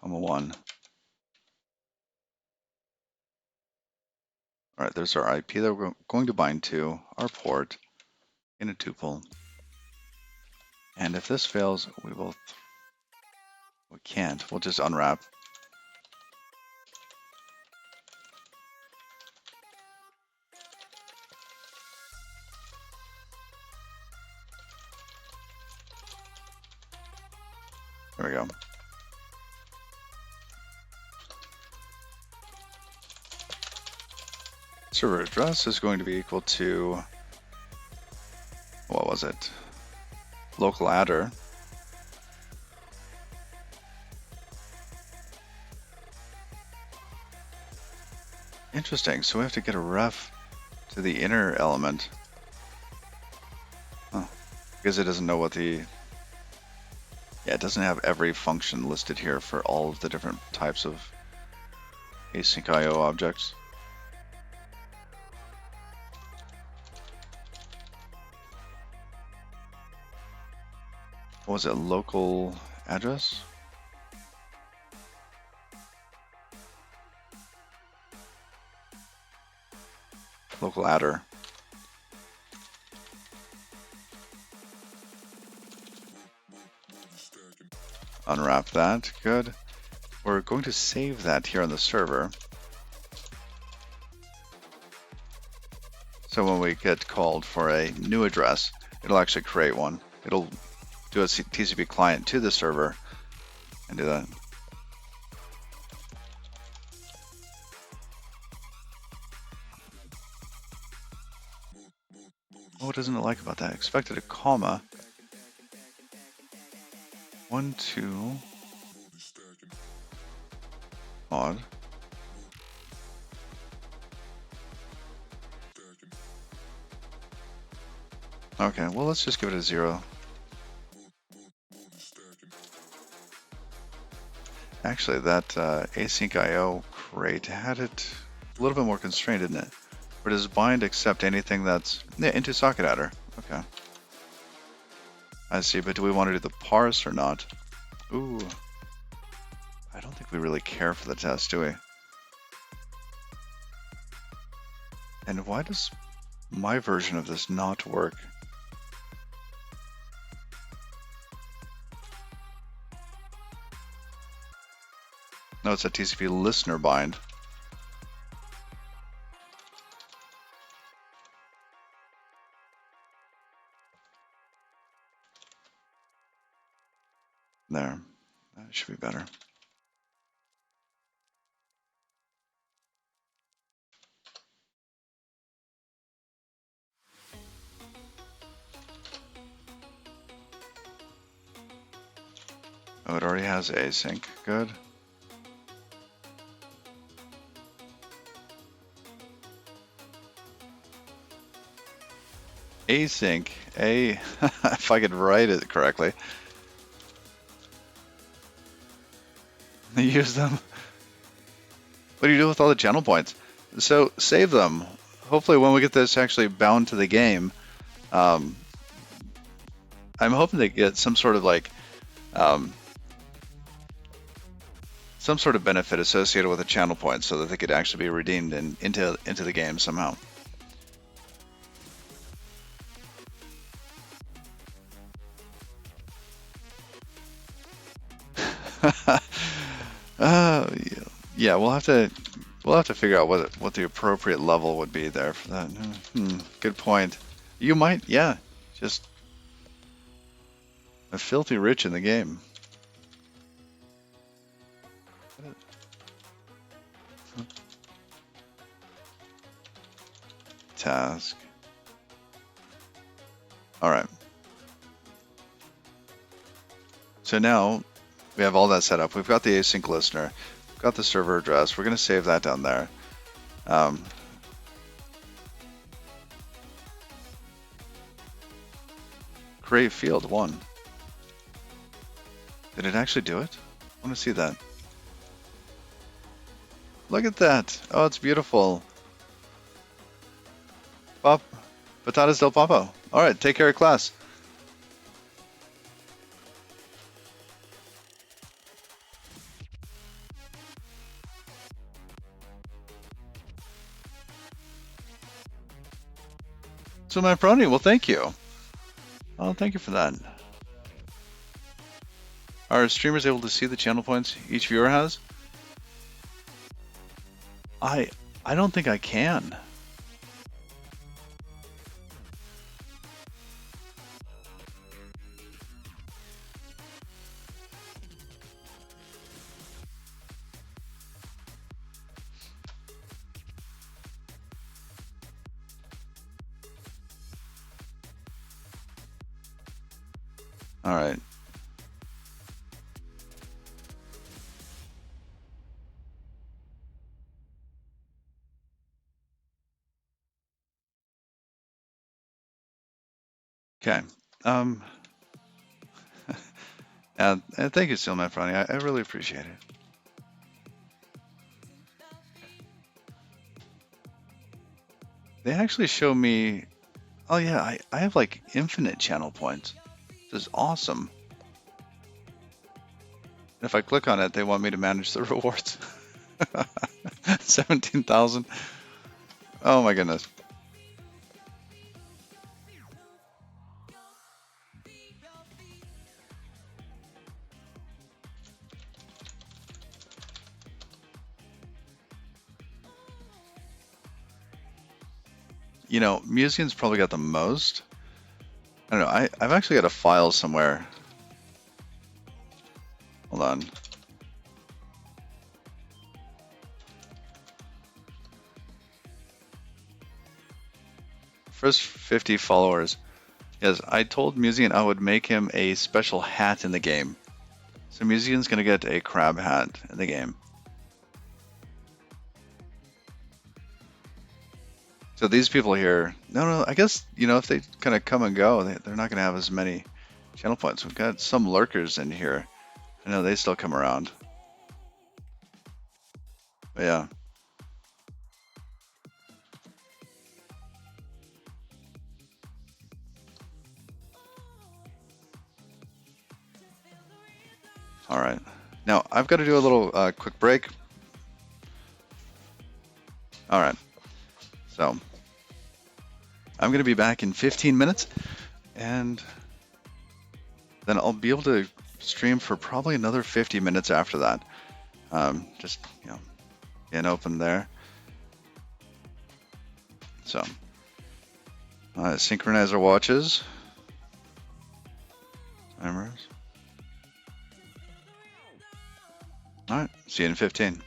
comma 1. All right, there's our IP that we're going to bind to, our port, in a tuple. And if this fails, we can't. We'll just unwrap. There we go. Server address is going to be equal to, what was it? Local adder. Interesting, so we have to get a ref to the inner element. Huh. Because it doesn't know what the... Yeah, it doesn't have every function listed here for all of the different types of async IO objects. What was it, local address? Local adder. Unwrap that, good. We're going to save that here on the server. So when we get called for a new address, it'll actually create one. It'll do a TCP client to the server and do that. What doesn't it like about that? Expected a comma. 1, 2. Odd. Okay, well, let's just give it a 0. Actually, that async IO crate had it a little bit more constrained, didn't it? Or does bind accept anything that's into socket adder? Okay. I see, but do we want to do the parse or not? Ooh. I don't think we really care for the test, do we? And why does my version of this not work? No, it's a TCP listener bind. There. That should be better. Oh, it already has async. Good. Async. If I could write it correctly. Use them. What do you do with all the channel points? So save them. Hopefully when we get this actually bound to the game, I'm hoping to get some sort of like some sort of benefit associated with the channel points so that they could actually be redeemed into the game somehow. Yeah, we'll have to figure out what the appropriate level would be there for that. Good point. You might, yeah, just a filthy rich in the game. Task. All right. So now we have all that set up. We've got the async listener. We've got the server address. We're going to save that down there. Create field 1. Did it actually do it? I want to see that. Look at that. Oh, it's beautiful. Patatas del Papo. All right, take care of class. So my brony, well, thank you. Oh, thank you for that. Are streamers able to see the channel points each viewer has? I don't think I can. All right. Okay. And thank you, still, my brony. I really appreciate it. They actually show me. Oh yeah, I have like infinite channel points. This is awesome. If I click on it, they want me to manage the rewards. 17,000. Oh my goodness. You know, Museum's probably got the most. I don't know. I've actually got a file somewhere. Hold on. First 50 followers. Yes, I told Museum I would make him a special hat in the game. So Museum's gonna get a crab hat in the game. So these people here, no, I guess, you know, if they kind of come and go, they're not gonna have as many channel points. We've got some lurkers in here. I know they still come around. But yeah. All right. Now I've got to do a little quick break. All right. So I'm going to be back in 15 minutes, and then I'll be able to stream for probably another 50 minutes after that. Just, you know, getting open there. So synchronize our watches. Timers. All right. See you in 15.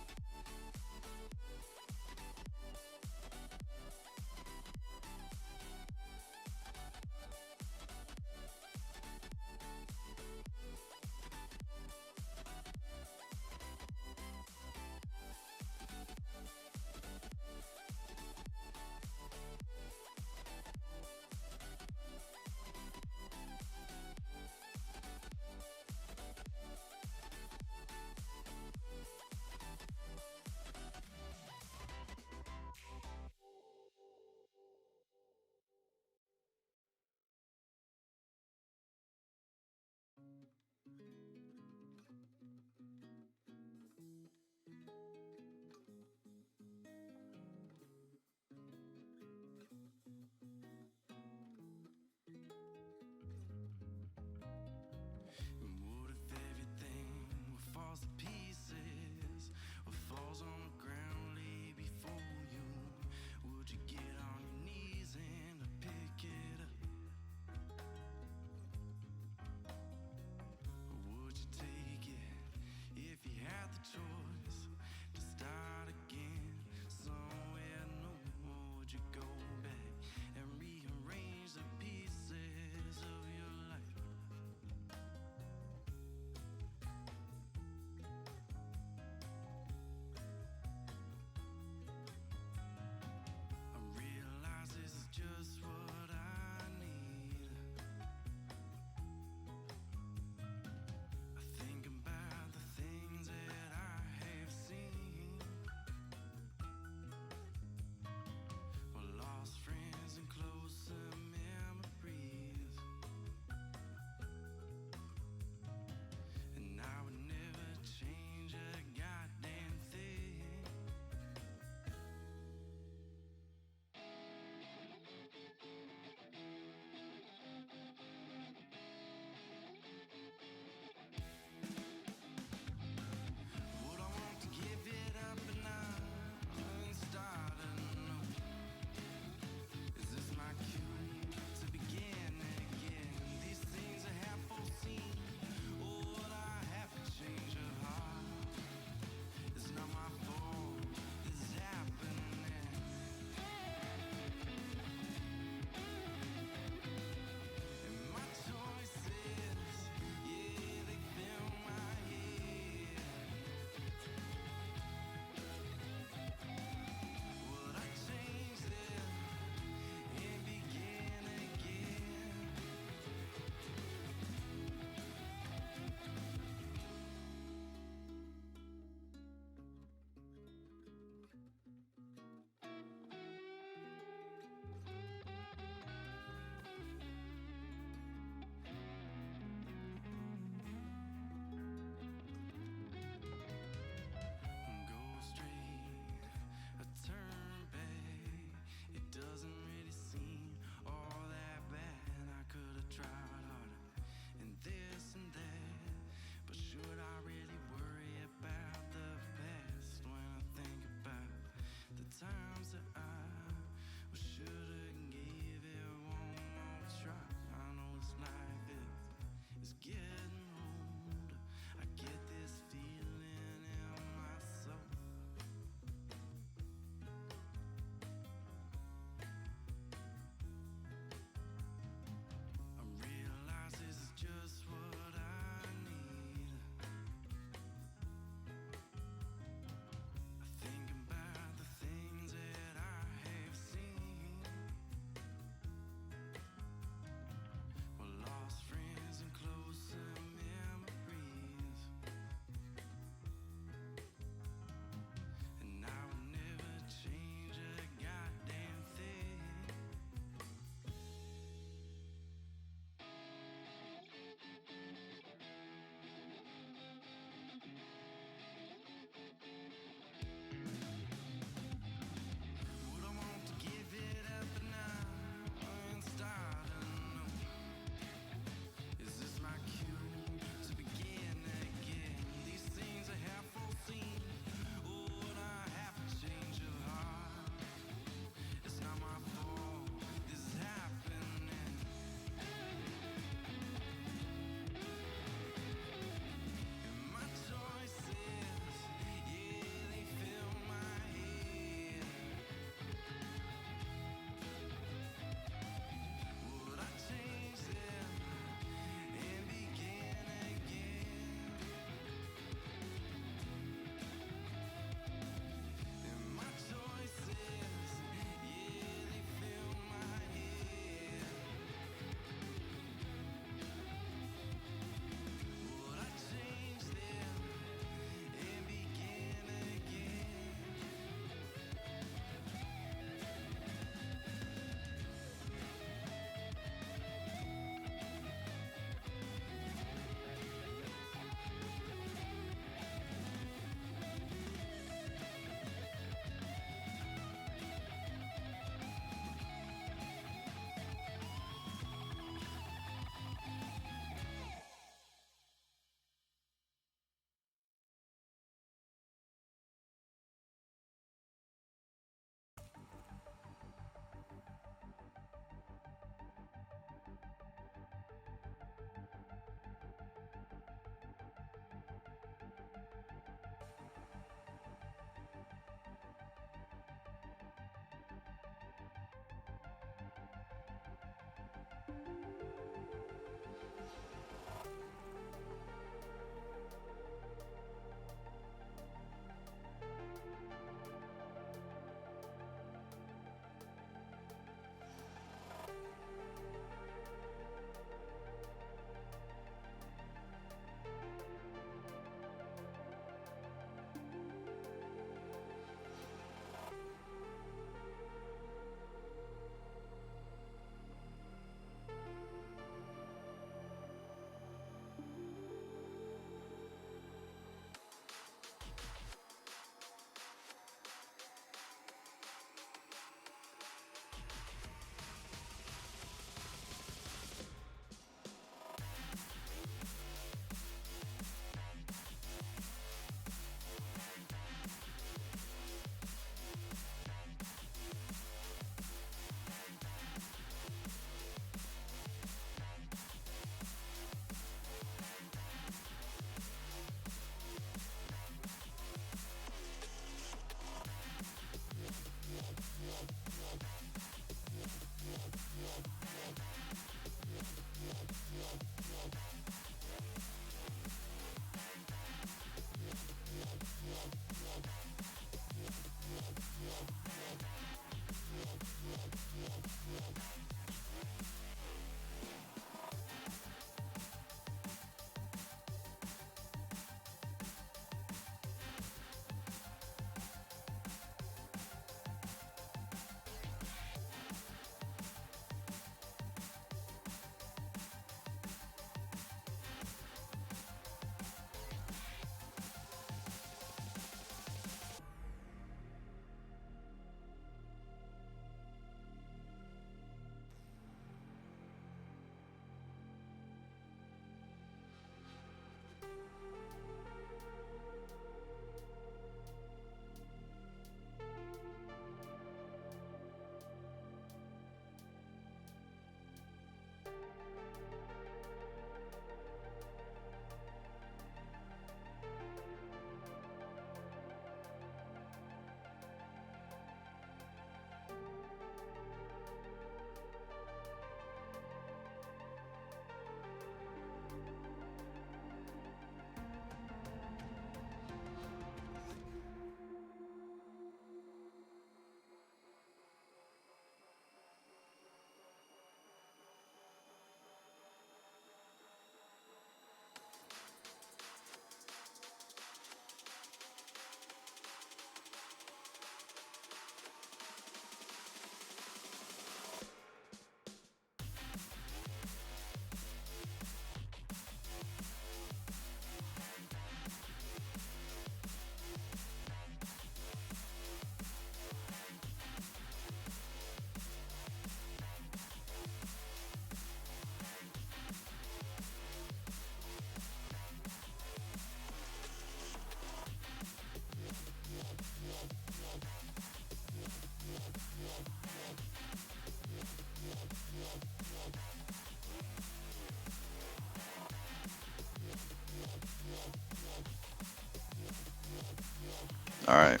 All right.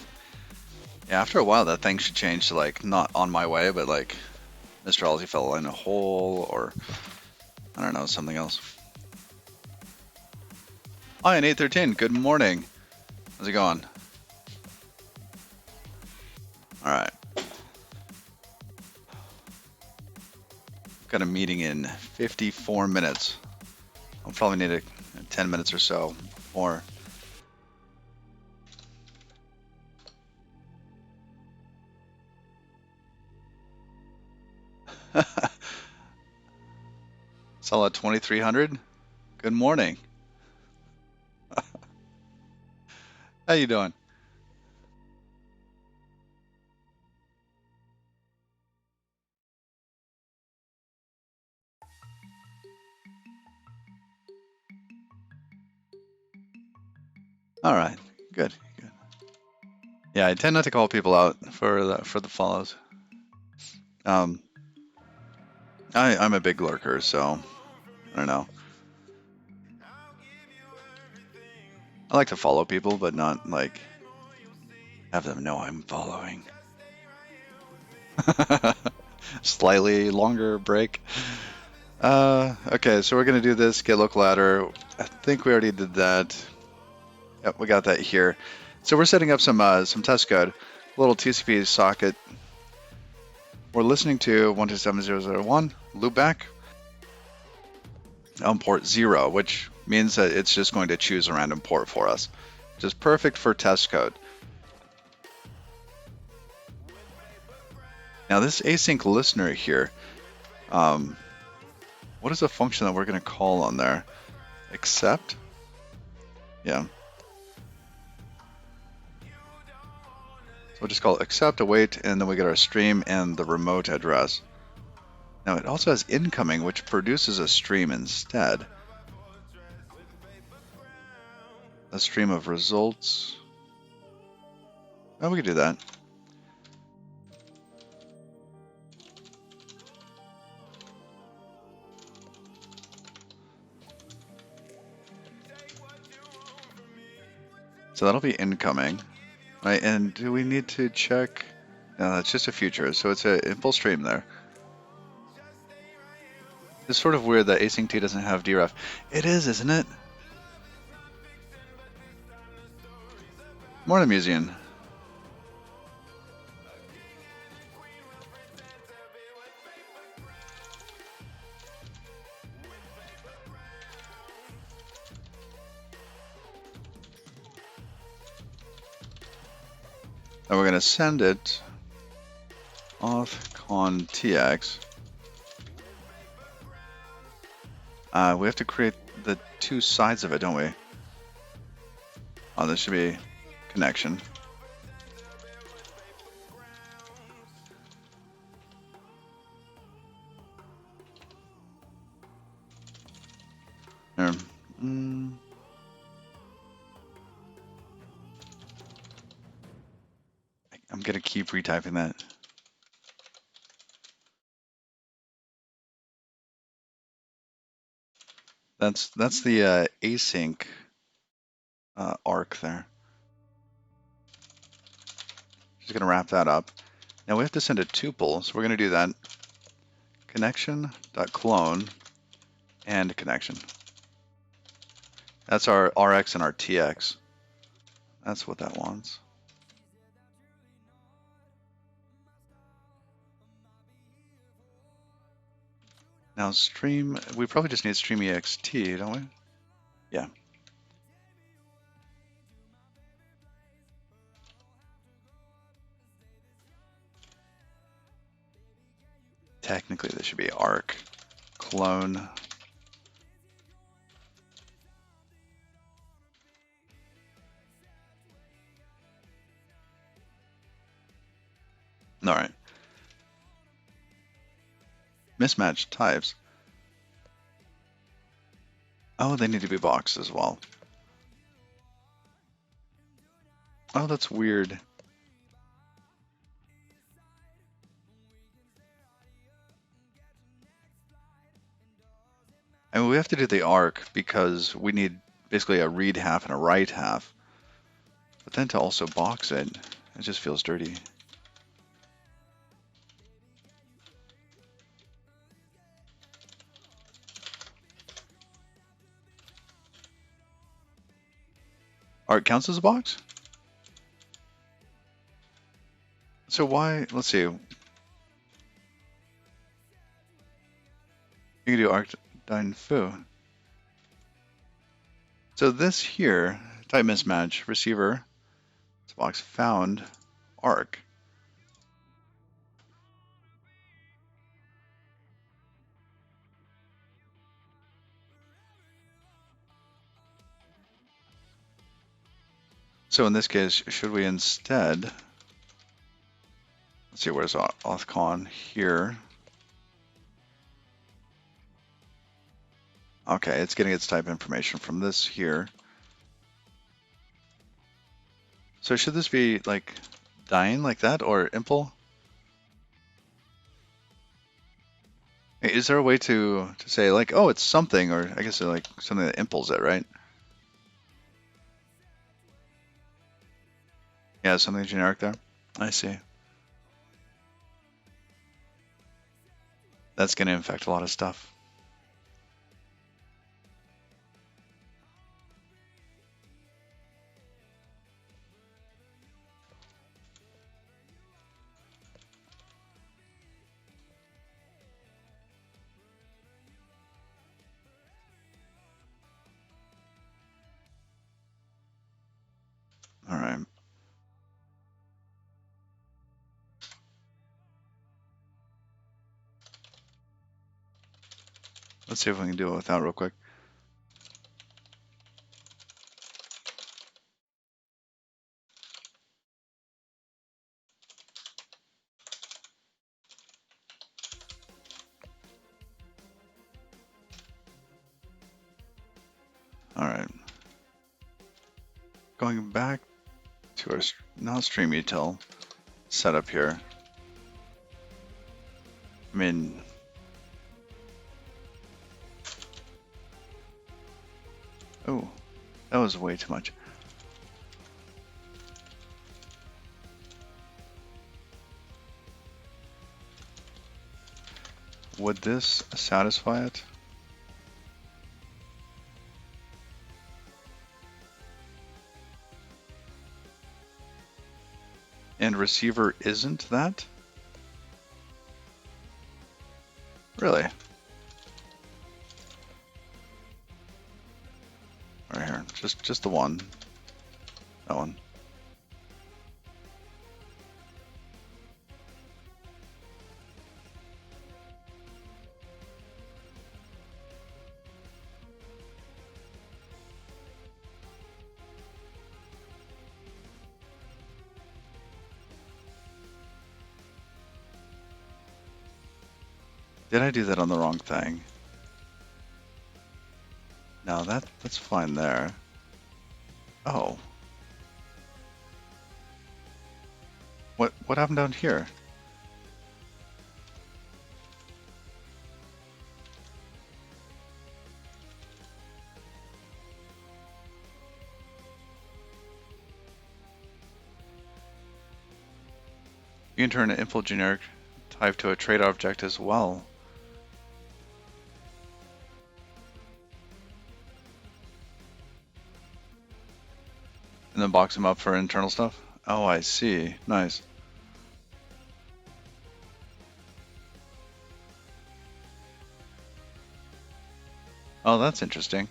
Yeah, after a while, that thing should change to like not on my way, but like Mr. Halsey fell in a hole, or I don't know, something else. Hi, an 813. Good morning. How's it going? All right. Got a meeting in 54 minutes. I'll probably need 10 minutes or so more. Sell at 2300. Good morning. How you doing? All right. Good. Good. Yeah, I tend not to call people out for the follows. Um, I'm a big lurker, so I don't know. I like to follow people, but not like have them know I'm following. Slightly longer break. Okay, so we're gonna do this get local ladder. I think we already did that. Yep, we got that here. So we're setting up some test code. Little TCP socket. We're listening to 127.0.0.1 loopback on port 0, which means that it's just going to choose a random port for us, which is perfect for test code. Now this async listener here, what is the function that we're going to call on there? Accept? Yeah. So we'll just call it accept, await, and then we get our stream and the remote address. Now it also has incoming, which produces a stream instead. A stream of results. Oh, we could do that. So that'll be incoming, right? And do we need to check? No, that's just a future. So it's a full stream there. It's sort of weird that async t doesn't have deref. It is, isn't it? Morning, Museum. And we're going to send it auth_con tx. We have to create the two sides of it, don't we? Oh, this should be connection. Here. I'm going to keep retyping that. That's the async arc there. Just going to wrap that up. Now we have to send a tuple, so we're going to do that. Connection.clone and connection. That's our RX and our TX. That's what that wants. Now stream, we probably just need stream ext, don't we? Yeah. Technically this should be arc clone. All right. Mismatched types. Oh, they need to be boxed as well. Oh, that's weird. I mean, we have to do the arc because we need basically a read half and a write half. But then to also box it, it just feels dirty. Art counts as a box? So why, let's see. You can do Arc Dine Fu. So this here, type mismatch, receiver, it's box found, arc. So in this case, should we instead, let's see, where's authcon here? Okay, it's getting its type information from this here. So should this be like dying like that or impl? Is there a way to say like, oh, it's something, or I guess like something that impls it, right? Yeah, something generic there. I see. That's going to infect a lot of stuff. All right. Let's see if we can do it without real quick. All right. Going back to our not streamutil setup here. I mean, oh, that was way too much. Would this satisfy it? And receiver isn't that? Really? Right here, just the one. That one. Did I do that on the wrong thing? No, that's fine there. Oh. What happened down here? You can turn an info generic type to a trait object as well. And then box them up for internal stuff? Oh, I see. Nice. Oh, that's interesting.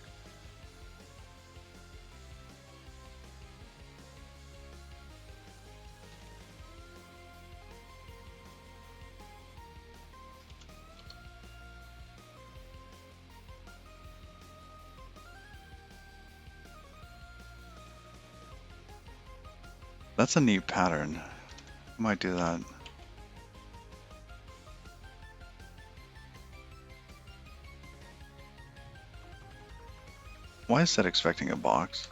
That's a neat pattern. I might do that. Why is that expecting a box?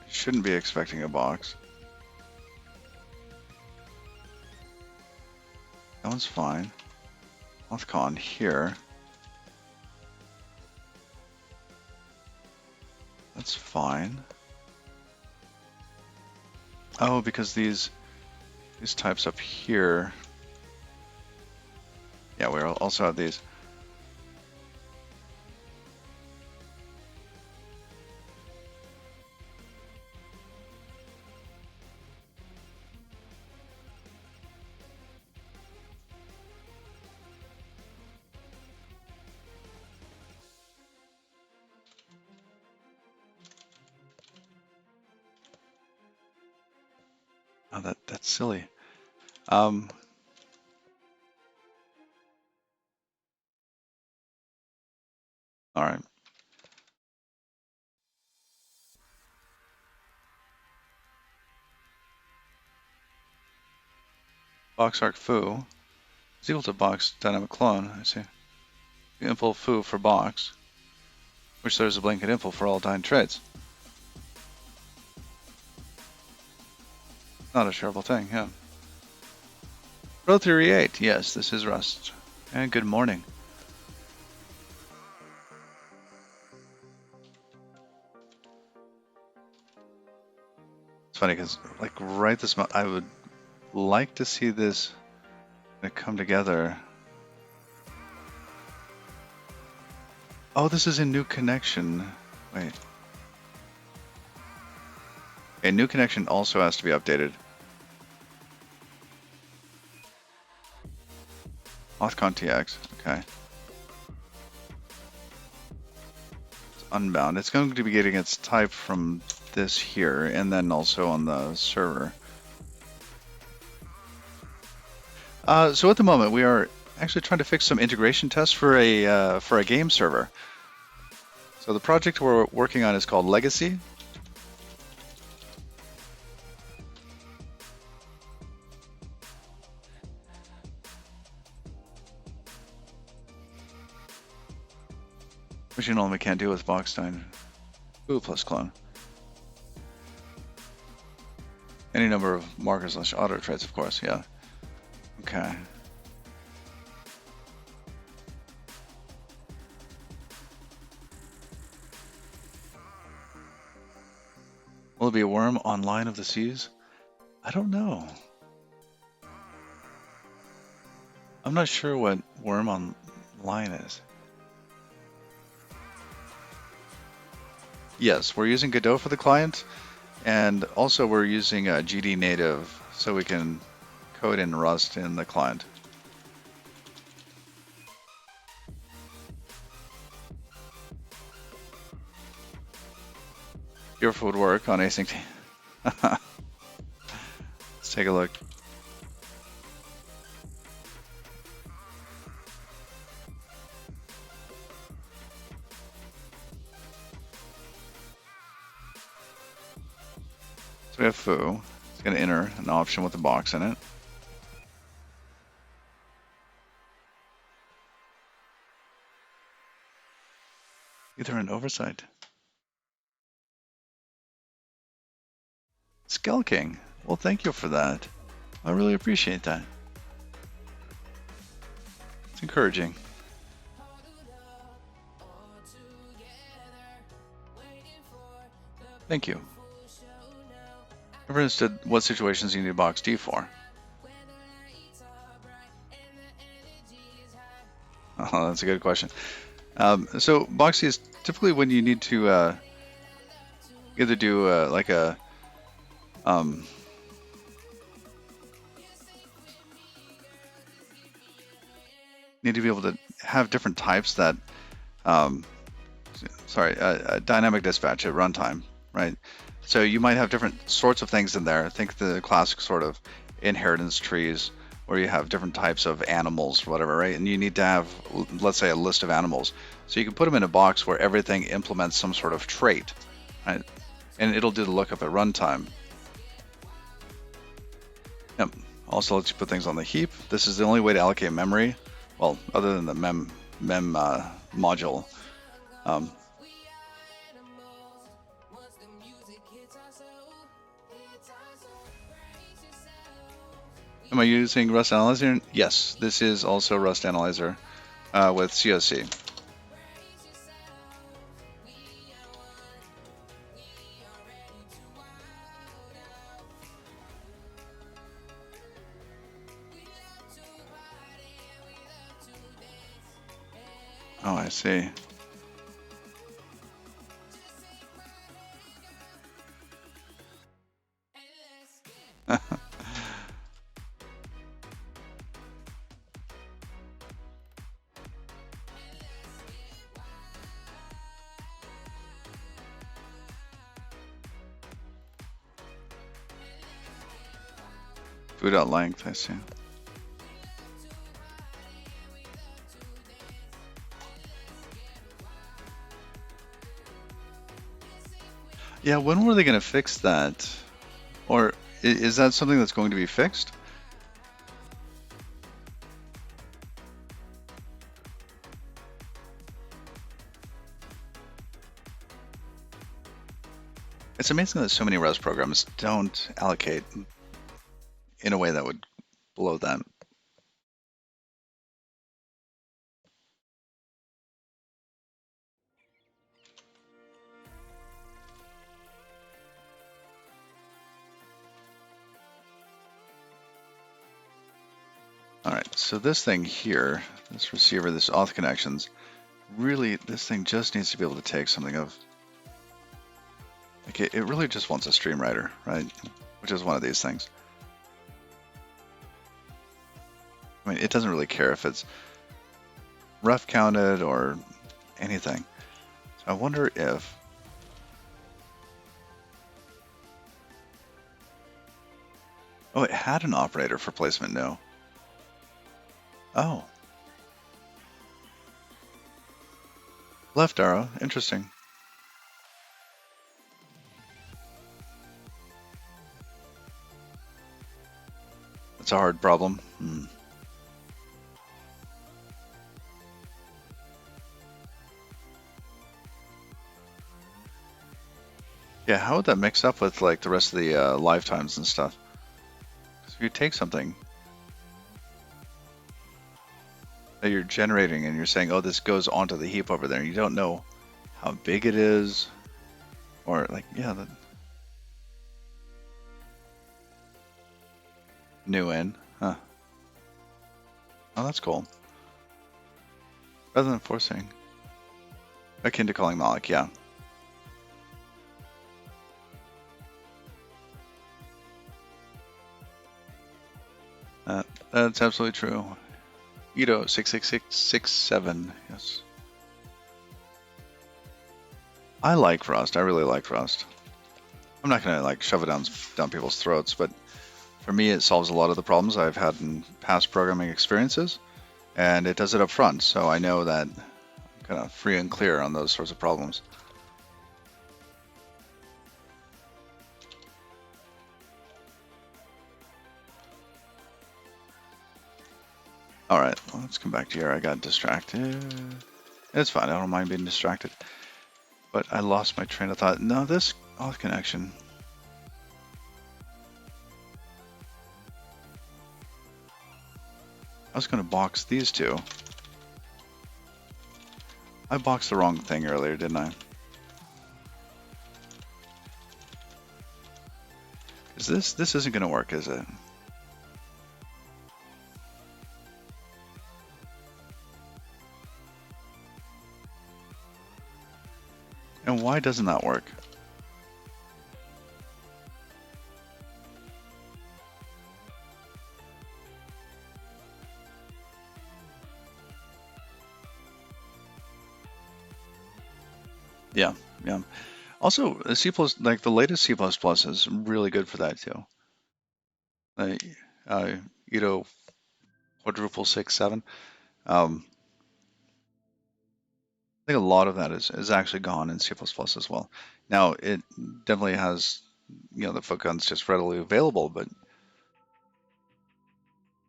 It shouldn't be expecting a box. That one's fine. Authcon here. That's fine. Oh, because these types up here. Yeah, we also have these. Oh, that's silly. All right. Box arc foo is equal to box dynamic clone. I see. Info foo for box, which there's a blanket info for all dyne traits. Not a shareable thing, yeah. Row 38, yes, this is Rust. And good morning. It's funny because, like, right this month, I would like to see this come together. Oh, this is a new connection. Wait. A new connection also has to be updated. Authcon TX, okay. It's unbound. It's going to be getting its type from this here, and then also on the server. So at the moment, we are actually trying to fix some integration tests for a game server. So the project we're working on is called Legacy. Which you normally can't do with Boxstein. Foo plus clone. Any number of markers / auto traits, of course, yeah. Okay. Will it be a worm on Line of the Seas? I don't know. I'm not sure what worm on Line is. Yes, we're using Godot for the client, and also we're using GD native so we can code in Rust in the client. Your would work on async. Let's take a look. So we have foo. It's going to enter an option with a box in it. Either an oversight. Skelking. Well, thank you for that. I really appreciate that. It's encouraging. Thank you. Never understood what situations you need box D for. Oh, that's a good question. So box D is typically when you need to either do like a need to be able to have different types that dynamic dispatch at runtime, right? So you might have different sorts of things in there. Think the classic sort of inheritance trees where you have different types of animals, whatever, right? And you need to have, let's say, a list of animals. So you can put them in a box where everything implements some sort of trait, right? And it'll do the lookup at runtime. Yep. Also lets you put things on the heap. This is the only way to allocate memory. Well, other than the mem module. Am I using Rust Analyzer? Yes, this is also Rust Analyzer with COC. Oh, I see. Godot length, I see. Yeah, when were they going to fix that? Or is that something that's going to be fixed? It's amazing that so many Rust programs don't allocate in a way that would blow that. All right, so this thing here, this receiver, this auth connections, really, this thing just needs to be able to take something of, like it really just wants a stream writer, right? Which is one of these things. I mean, it doesn't really care if it's rough counted or anything. So I wonder if, oh, it had an operator for placement, no. Oh, left arrow, interesting. That's a hard problem. Yeah, how would that mix up with like the rest of the lifetimes and stuff? Because if you take something that you're generating and you're saying, oh, this goes onto the heap over there, and you don't know how big it is, or like, yeah, the new in, huh? Oh, that's cool. Rather than forcing, akin to calling malloc, yeah. That's absolutely true. Godot 66667, yes. I like Rust. I really like Rust. I'm not gonna like shove it down people's throats, but for me, it solves a lot of the problems I've had in past programming experiences, and it does it up front, so I know that I'm kind of free and clear on those sorts of problems. All right, well, let's come back to here. I got distracted. It's fine. I don't mind being distracted, but I lost my train of thought. No, this auth connection. I was going to box these two. I boxed the wrong thing earlier, didn't I? Is this isn't going to work, is it? And why doesn't that work? Yeah, yeah. Also, C++, like the latest C++ is really good for that too. Like, you know, quadruple 6.7. I think a lot of that is actually gone in C++ as well. Now, it definitely has, the foot gun's just readily available, but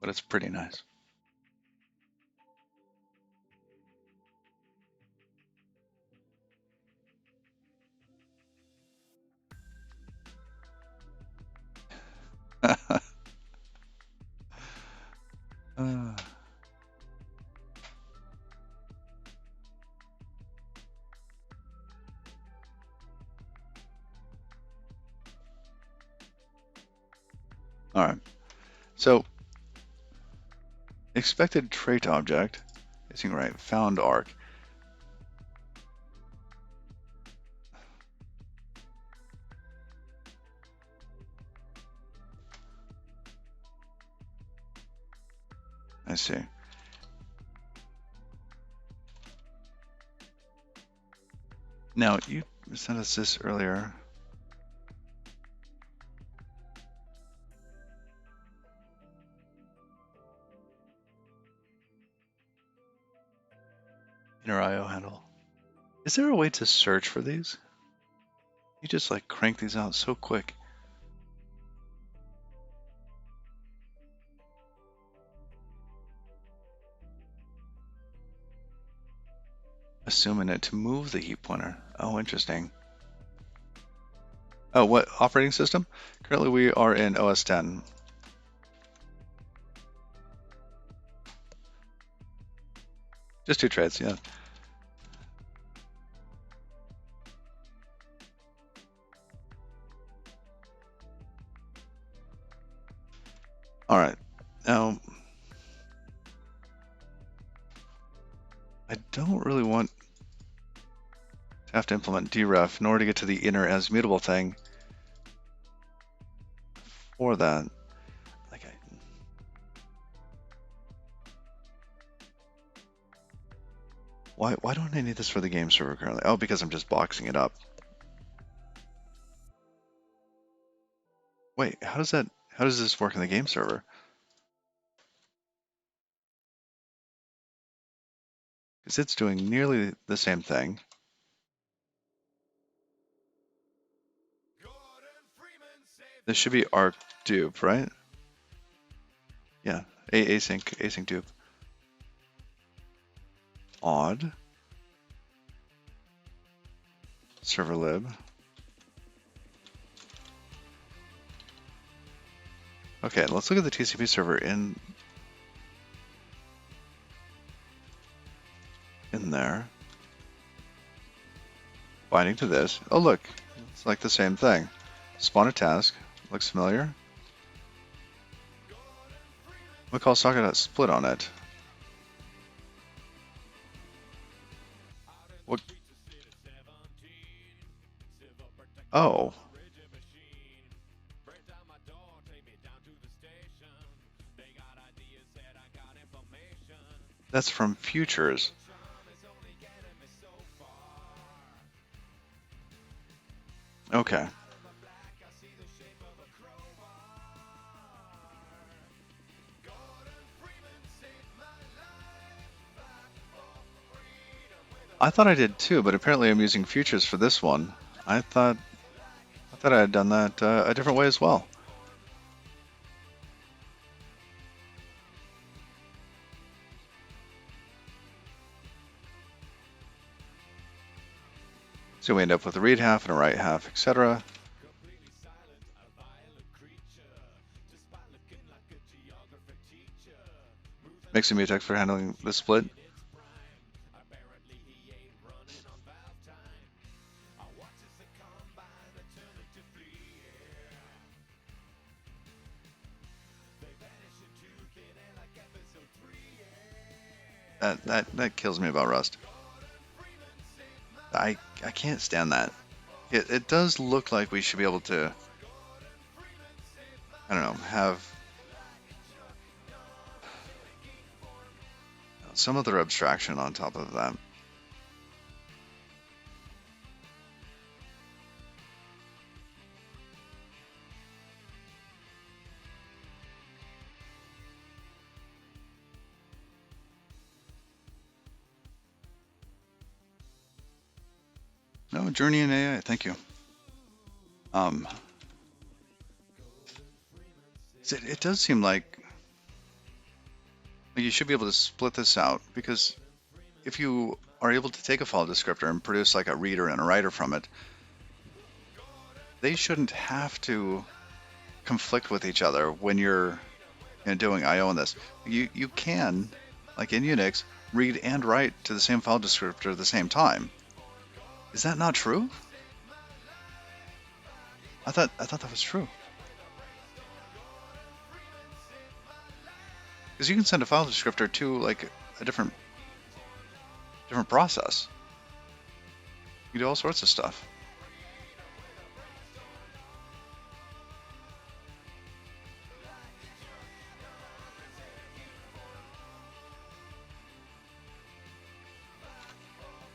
it's pretty nice. Uh, all right. So, expected trait object, guessing right, found arc. I see. Now, you sent us this earlier. Inner IO handle. Is there a way to search for these? You just like crank these out so quick. Assuming it to move the heat pointer. Oh, interesting. Oh, what operating system? Currently we are in OS 10. Just 2 trades, yeah. All right. Now, I don't really want to have to implement deref in order to get to the inner as mutable thing for that. Like, why don't I need this for the game server currently? Oh, because I'm just boxing it up. Wait, how does this work in the game server? Because it's doing nearly the same thing. This should be arc dupe, right? Yeah, async dupe. Odd. Server lib. Okay, let's look at the TCP server in there. Binding to this. Oh look, it's like the same thing. Spawn a task. Looks familiar. We call socket.split on it. What? Oh. That's from futures. Okay. I thought I did too, but apparently I'm using futures for this one. I thought I had done that a different way as well. So we end up with a read half and a write half, etc. Mixing mutex for handling the split. That kills me about Rust. I can't stand that. It does look like we should be able to, I don't know, have some other abstraction on top of that. No, Journey in AI, thank you. It does seem like you should be able to split this out, because if you are able to take a file descriptor and produce like a reader and a writer from it, they shouldn't have to conflict with each other when you're doing I/O in this. You can, like in Unix, read and write to the same file descriptor at the same time. Is that not true? I thought that was true. Because you can send a file descriptor to like a different process. You can do all sorts of stuff.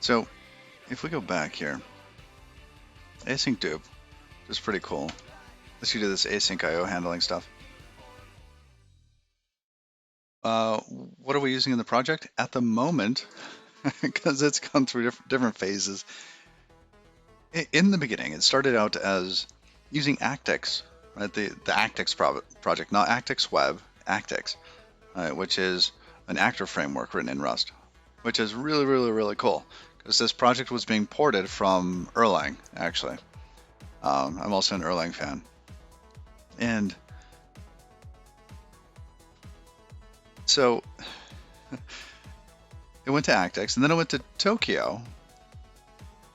So if we go back here, async dupe is pretty cool. Let's do this async IO handling stuff. What are we using in the project at the moment? Because it's gone through different phases. In the beginning, it started out as using Actix, right? The Actix project, not Actix Web, Actix, which is an actor framework written in Rust, which is really, really, really cool because this project was being ported from Erlang, actually. I'm also an Erlang fan. And so it went to Actix, and then it went to Tokyo.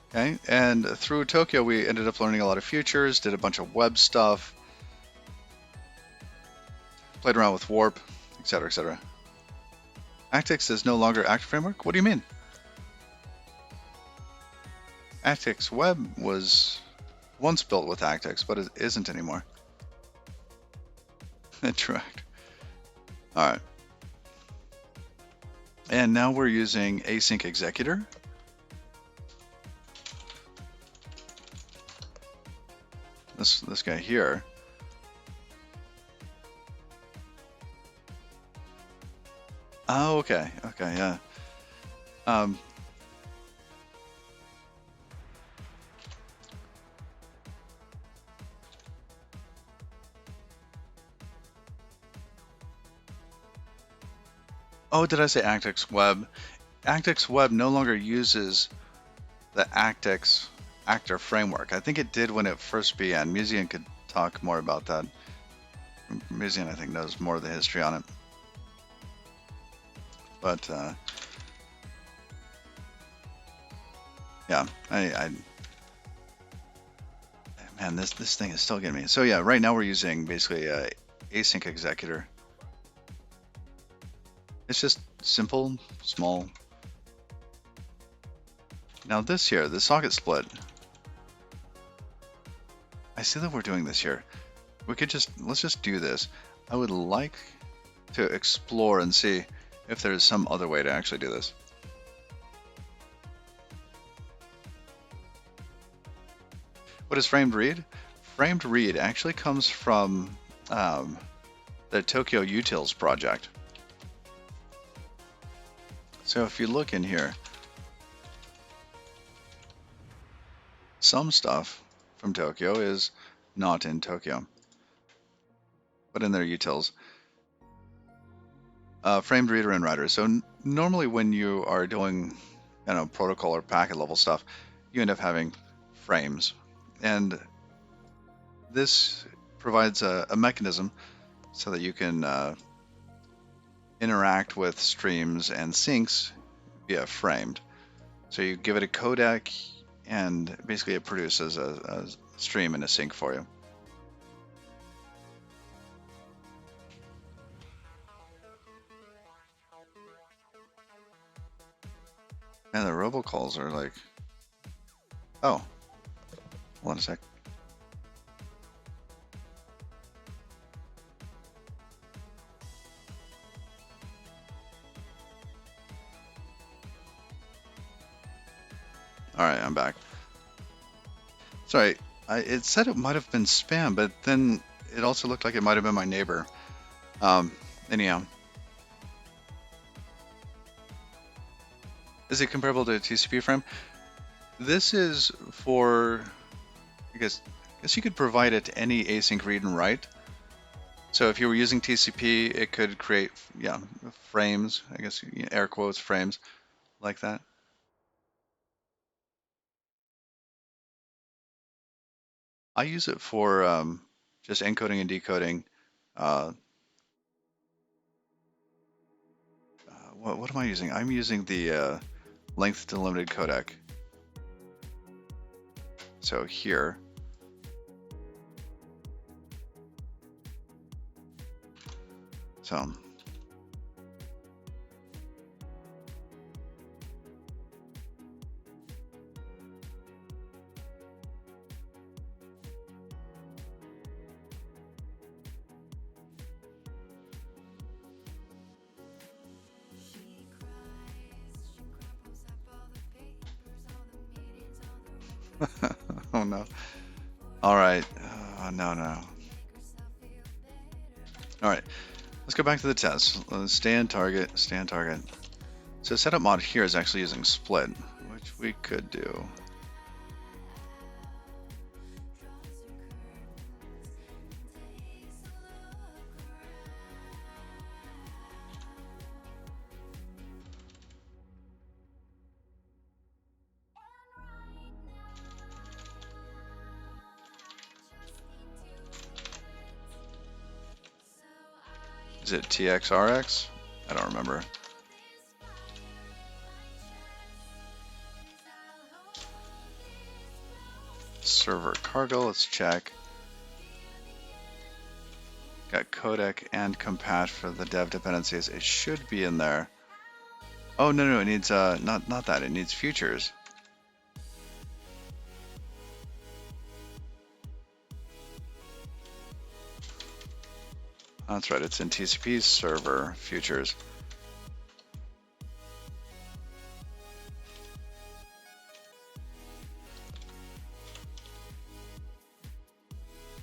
Okay, and through Tokyo, we ended up learning a lot of features, did a bunch of web stuff, played around with Warp, etc., etc. Actix is no longer Actor Framework? What do you mean? Actix Web was once built with Actix, but it isn't anymore. Interact. All right. And now we're using async executor. This guy here. Oh, okay. Okay, yeah. Oh, did I say Actix Web? Actix Web no longer uses the Actix actor framework. I think it did when it first began. Musean could talk more about that. Musean, I think, knows more of the history on it. But yeah, man, this thing is still getting me. So yeah, right now we're using basically async executor. It's just simple, small. Now this here, the socket split. I see that we're doing this here. Let's just do this. I would like to explore and see if there's some other way to actually do this. What is framed read? Framed read actually comes from the Tokyo Utils project. So if you look in here, some stuff from Tokyo is not in Tokyo, but in their utils. Framed reader and writer. So normally when you are doing, protocol or packet level stuff, you end up having frames, and this provides a mechanism so that you can interact with streams and syncs via framed. So you give it a codec, and basically it produces a stream and a sync for you. And the robocalls are like, oh, hold on a sec. All right, I'm back. Sorry, it said it might have been spam, but then it also looked like it might have been my neighbor. Anyhow. Is it comparable to a TCP frame? This is for, I guess you could provide it to any async read and write. So if you were using TCP, it could create, frames, I guess, air quotes, frames like that. I use it for just encoding and decoding. What am I using? I'm using the length delimited codec. So here, so Oh no. All right. No, no. All right. Let's go back to the test. Let's stay on target. Stay on target. So setup mod here is actually using split, which we could do. Is it TXRX? I don't remember. Server cargo, let's check. Got codec and compat for the dev dependencies. It should be in there. Oh no, it needs not that. It needs futures. That's right. It's in TCP server futures.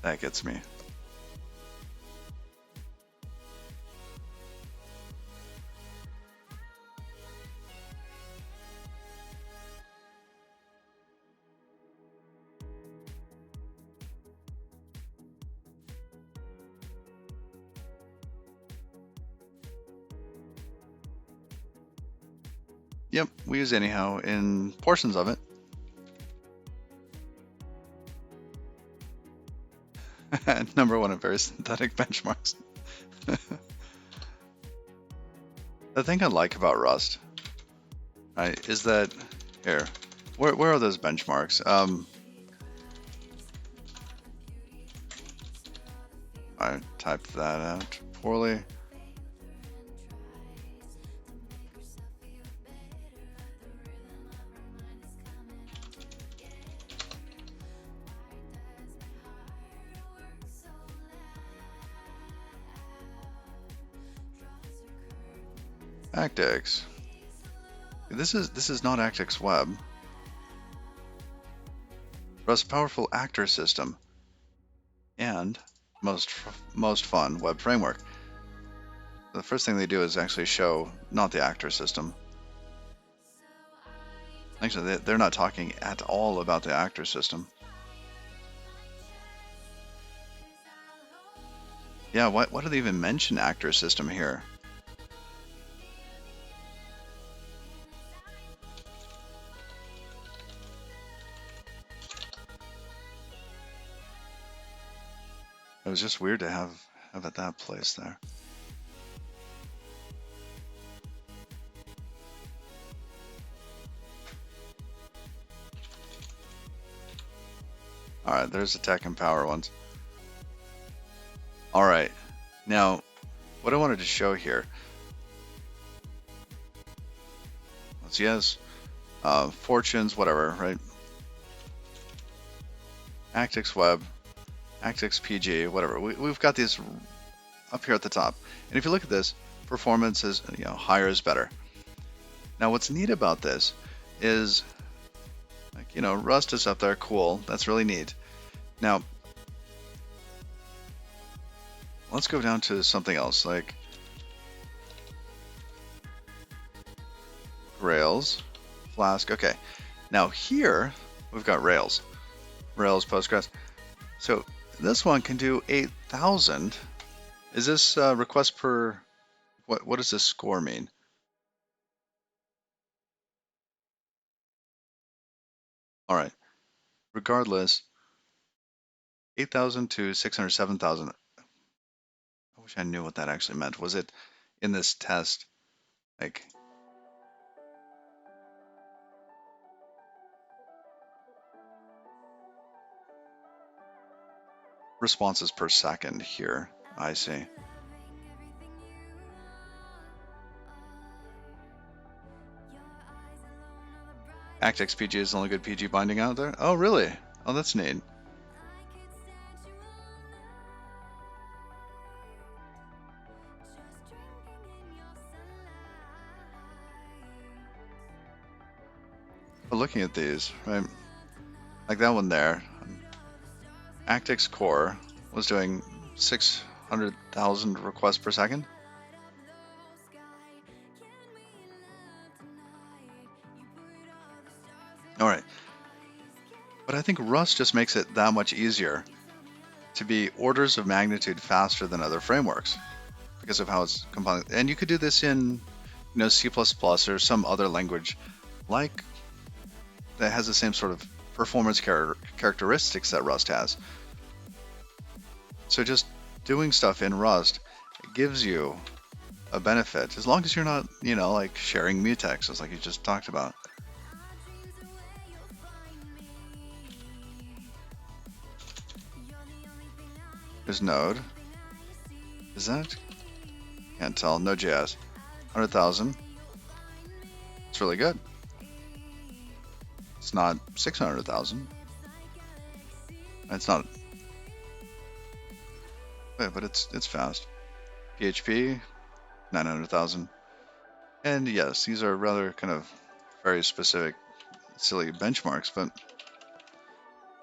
That gets me. Yep, we use anyhow in portions of it. Number one of very synthetic benchmarks. The thing I like about Rust, right, is that here, where are those benchmarks? I typed that out poorly. ActX. This is not ActX Web. Rust powerful actor system and most fun web framework. The first thing they do is actually show not the actor system. Actually, they're not talking at all about the actor system. Yeah, why do they even mention actor system here? It was just weird to have it that place there. All right, there's the tech and power ones. All right, now what I wanted to show here. Let's yes, fortunes, whatever, right? ActX Web, ActX PG, whatever. We've got these up here at the top, and if you look at this, performance is higher is better. Now, what's neat about this is, like, Rust is up there, cool. That's really neat. Now, let's go down to something else, like Rails, Flask. Okay, now here we've got Rails, Postgres. So this one can do 8,000. Is this request per? What does this score mean? All right. Regardless, 8,000 to 607,000. I wish I knew what that actually meant. Was it in this test, like responses per second here? I see. ActX PG is the only good PG binding out there. Oh, really? Oh, that's neat. But looking at these, right? Like that one there. Actix Core was doing 600,000 requests per second. All right. But I think Rust just makes it that much easier to be orders of magnitude faster than other frameworks because of how it's compiling. And you could do this in, C++ or some other language like that has the same sort of performance characteristics that Rust has. So just doing stuff in Rust gives you a benefit as long as you're not, like sharing mutexes like you just talked about. There's Node. Is that? Can't tell. Node.js. 100,000. It's really good. It's not 600,000. It's not. But it's fast. PHP, 900,000. And yes, these are rather kind of very specific, silly benchmarks, but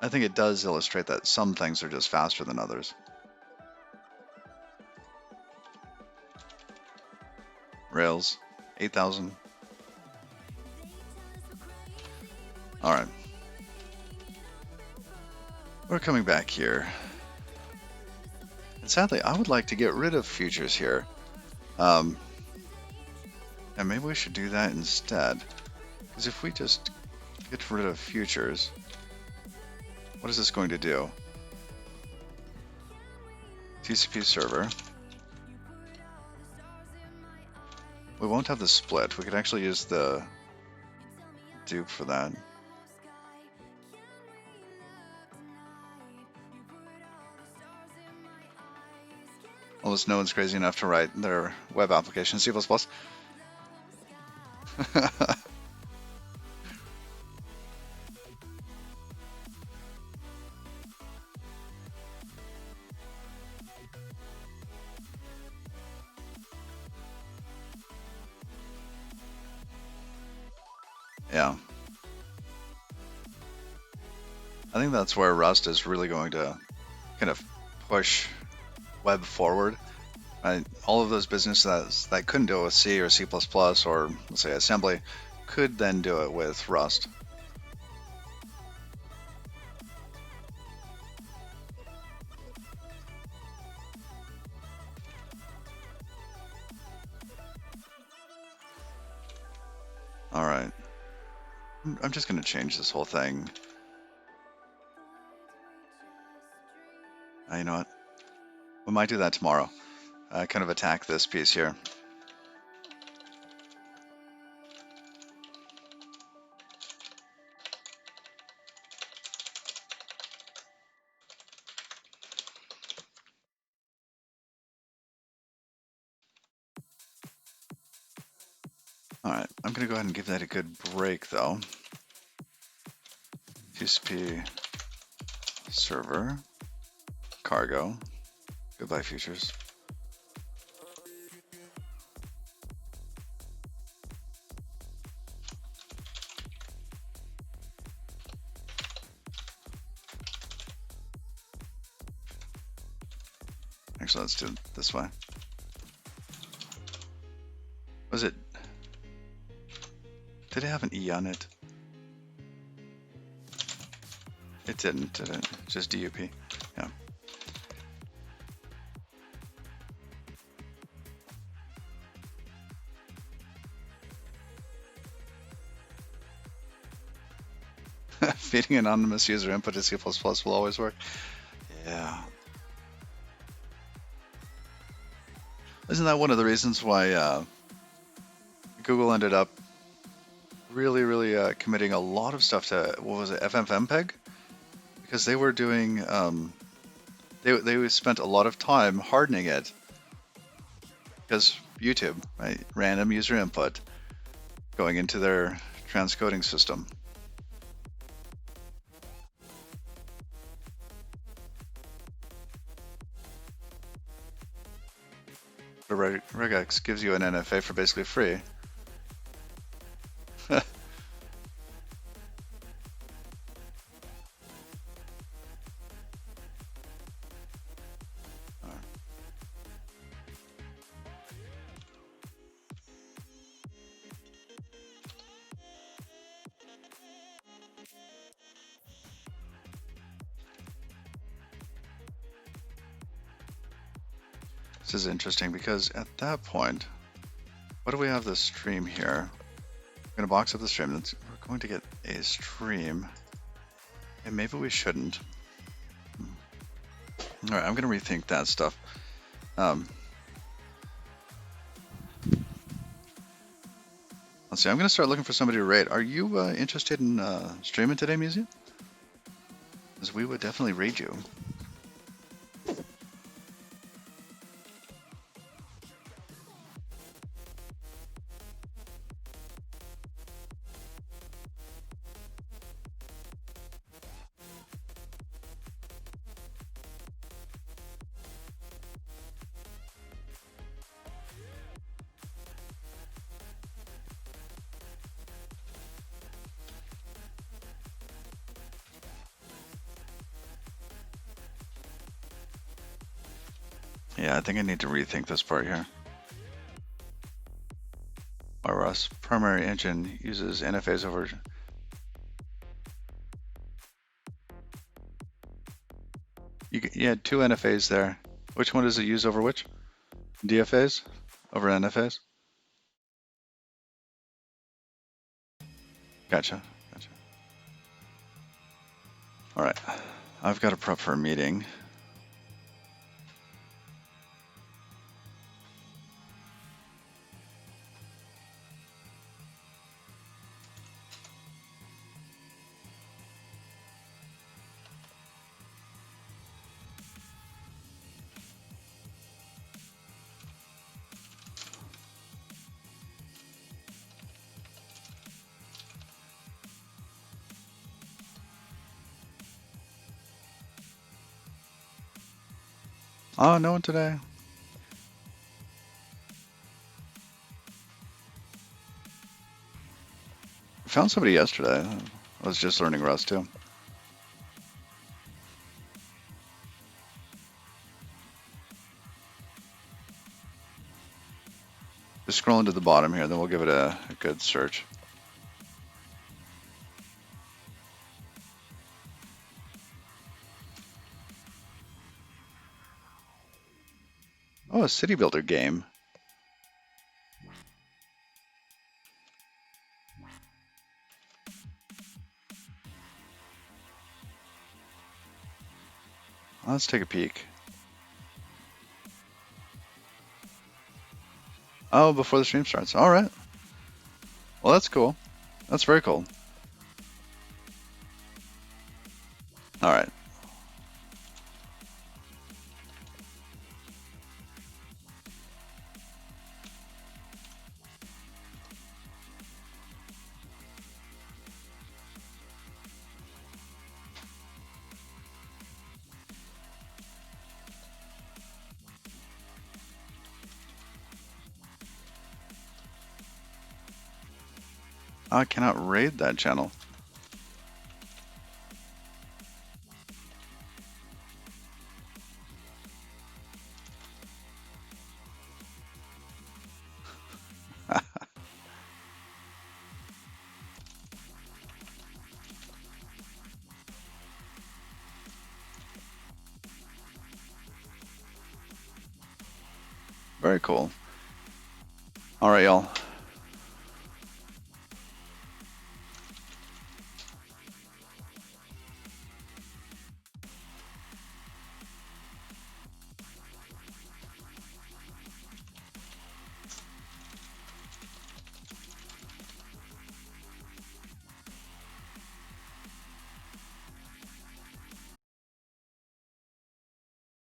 I think it does illustrate that some things are just faster than others. Rails, 8,000. All right. We're coming back here. And sadly, I would like to get rid of futures here. And maybe we should do that instead. Because if we just get rid of futures, what is this going to do? TCP server. We won't have the split. We could actually use the dupe for that. Almost no one's crazy enough to write their web application in C++. Yeah. I think that's where Rust is really going to kind of push web forward. All of those businesses that couldn't do it with C or C++ or, let's say, assembly could then do it with Rust. All right. I'm just going to change this whole thing. You know what? We might do that tomorrow. Kind of attack this piece here. All right, I'm going to go ahead and give that a good break, though. TCP server, cargo, goodbye futures. Actually, let's do it this way. Was it? Did it have an E on it? It didn't, did it? Just DUP. Yeah. Feeding anonymous user input to C++ will always work. Yeah. Isn't that one of the reasons why Google ended up really committing a lot of stuff to, what was it, FFmpeg? Because they were doing, they spent a lot of time hardening it. Because YouTube, right, random user input going into their transcoding system. The regex gives you an NFA for basically free. box is interesting because at that point, what do we have the stream here? We're going to box up the stream. We're going to get a stream. And maybe we shouldn't. All right, I'm going to rethink that stuff. Let's see, I'm going to start looking for somebody to raid. Are you interested in streaming today, Museum? Because we would definitely raid you. Yeah, I think I need to rethink this part here. Our Rust primary engine uses NFAs over. You had two NFAs there. Which one does it use over which? DFAs over NFAs? Gotcha. All right, I've got to prep for a meeting. Oh, no one today. I found somebody yesterday. I was just learning Rust too. Just scrolling to the bottom here, then we'll give it a good search. Oh, a city builder game. Let's take a peek. Oh, before the stream starts. All right. Well, that's cool. That's very cool. All right. I cannot raid that channel. Very cool. All right, y'all.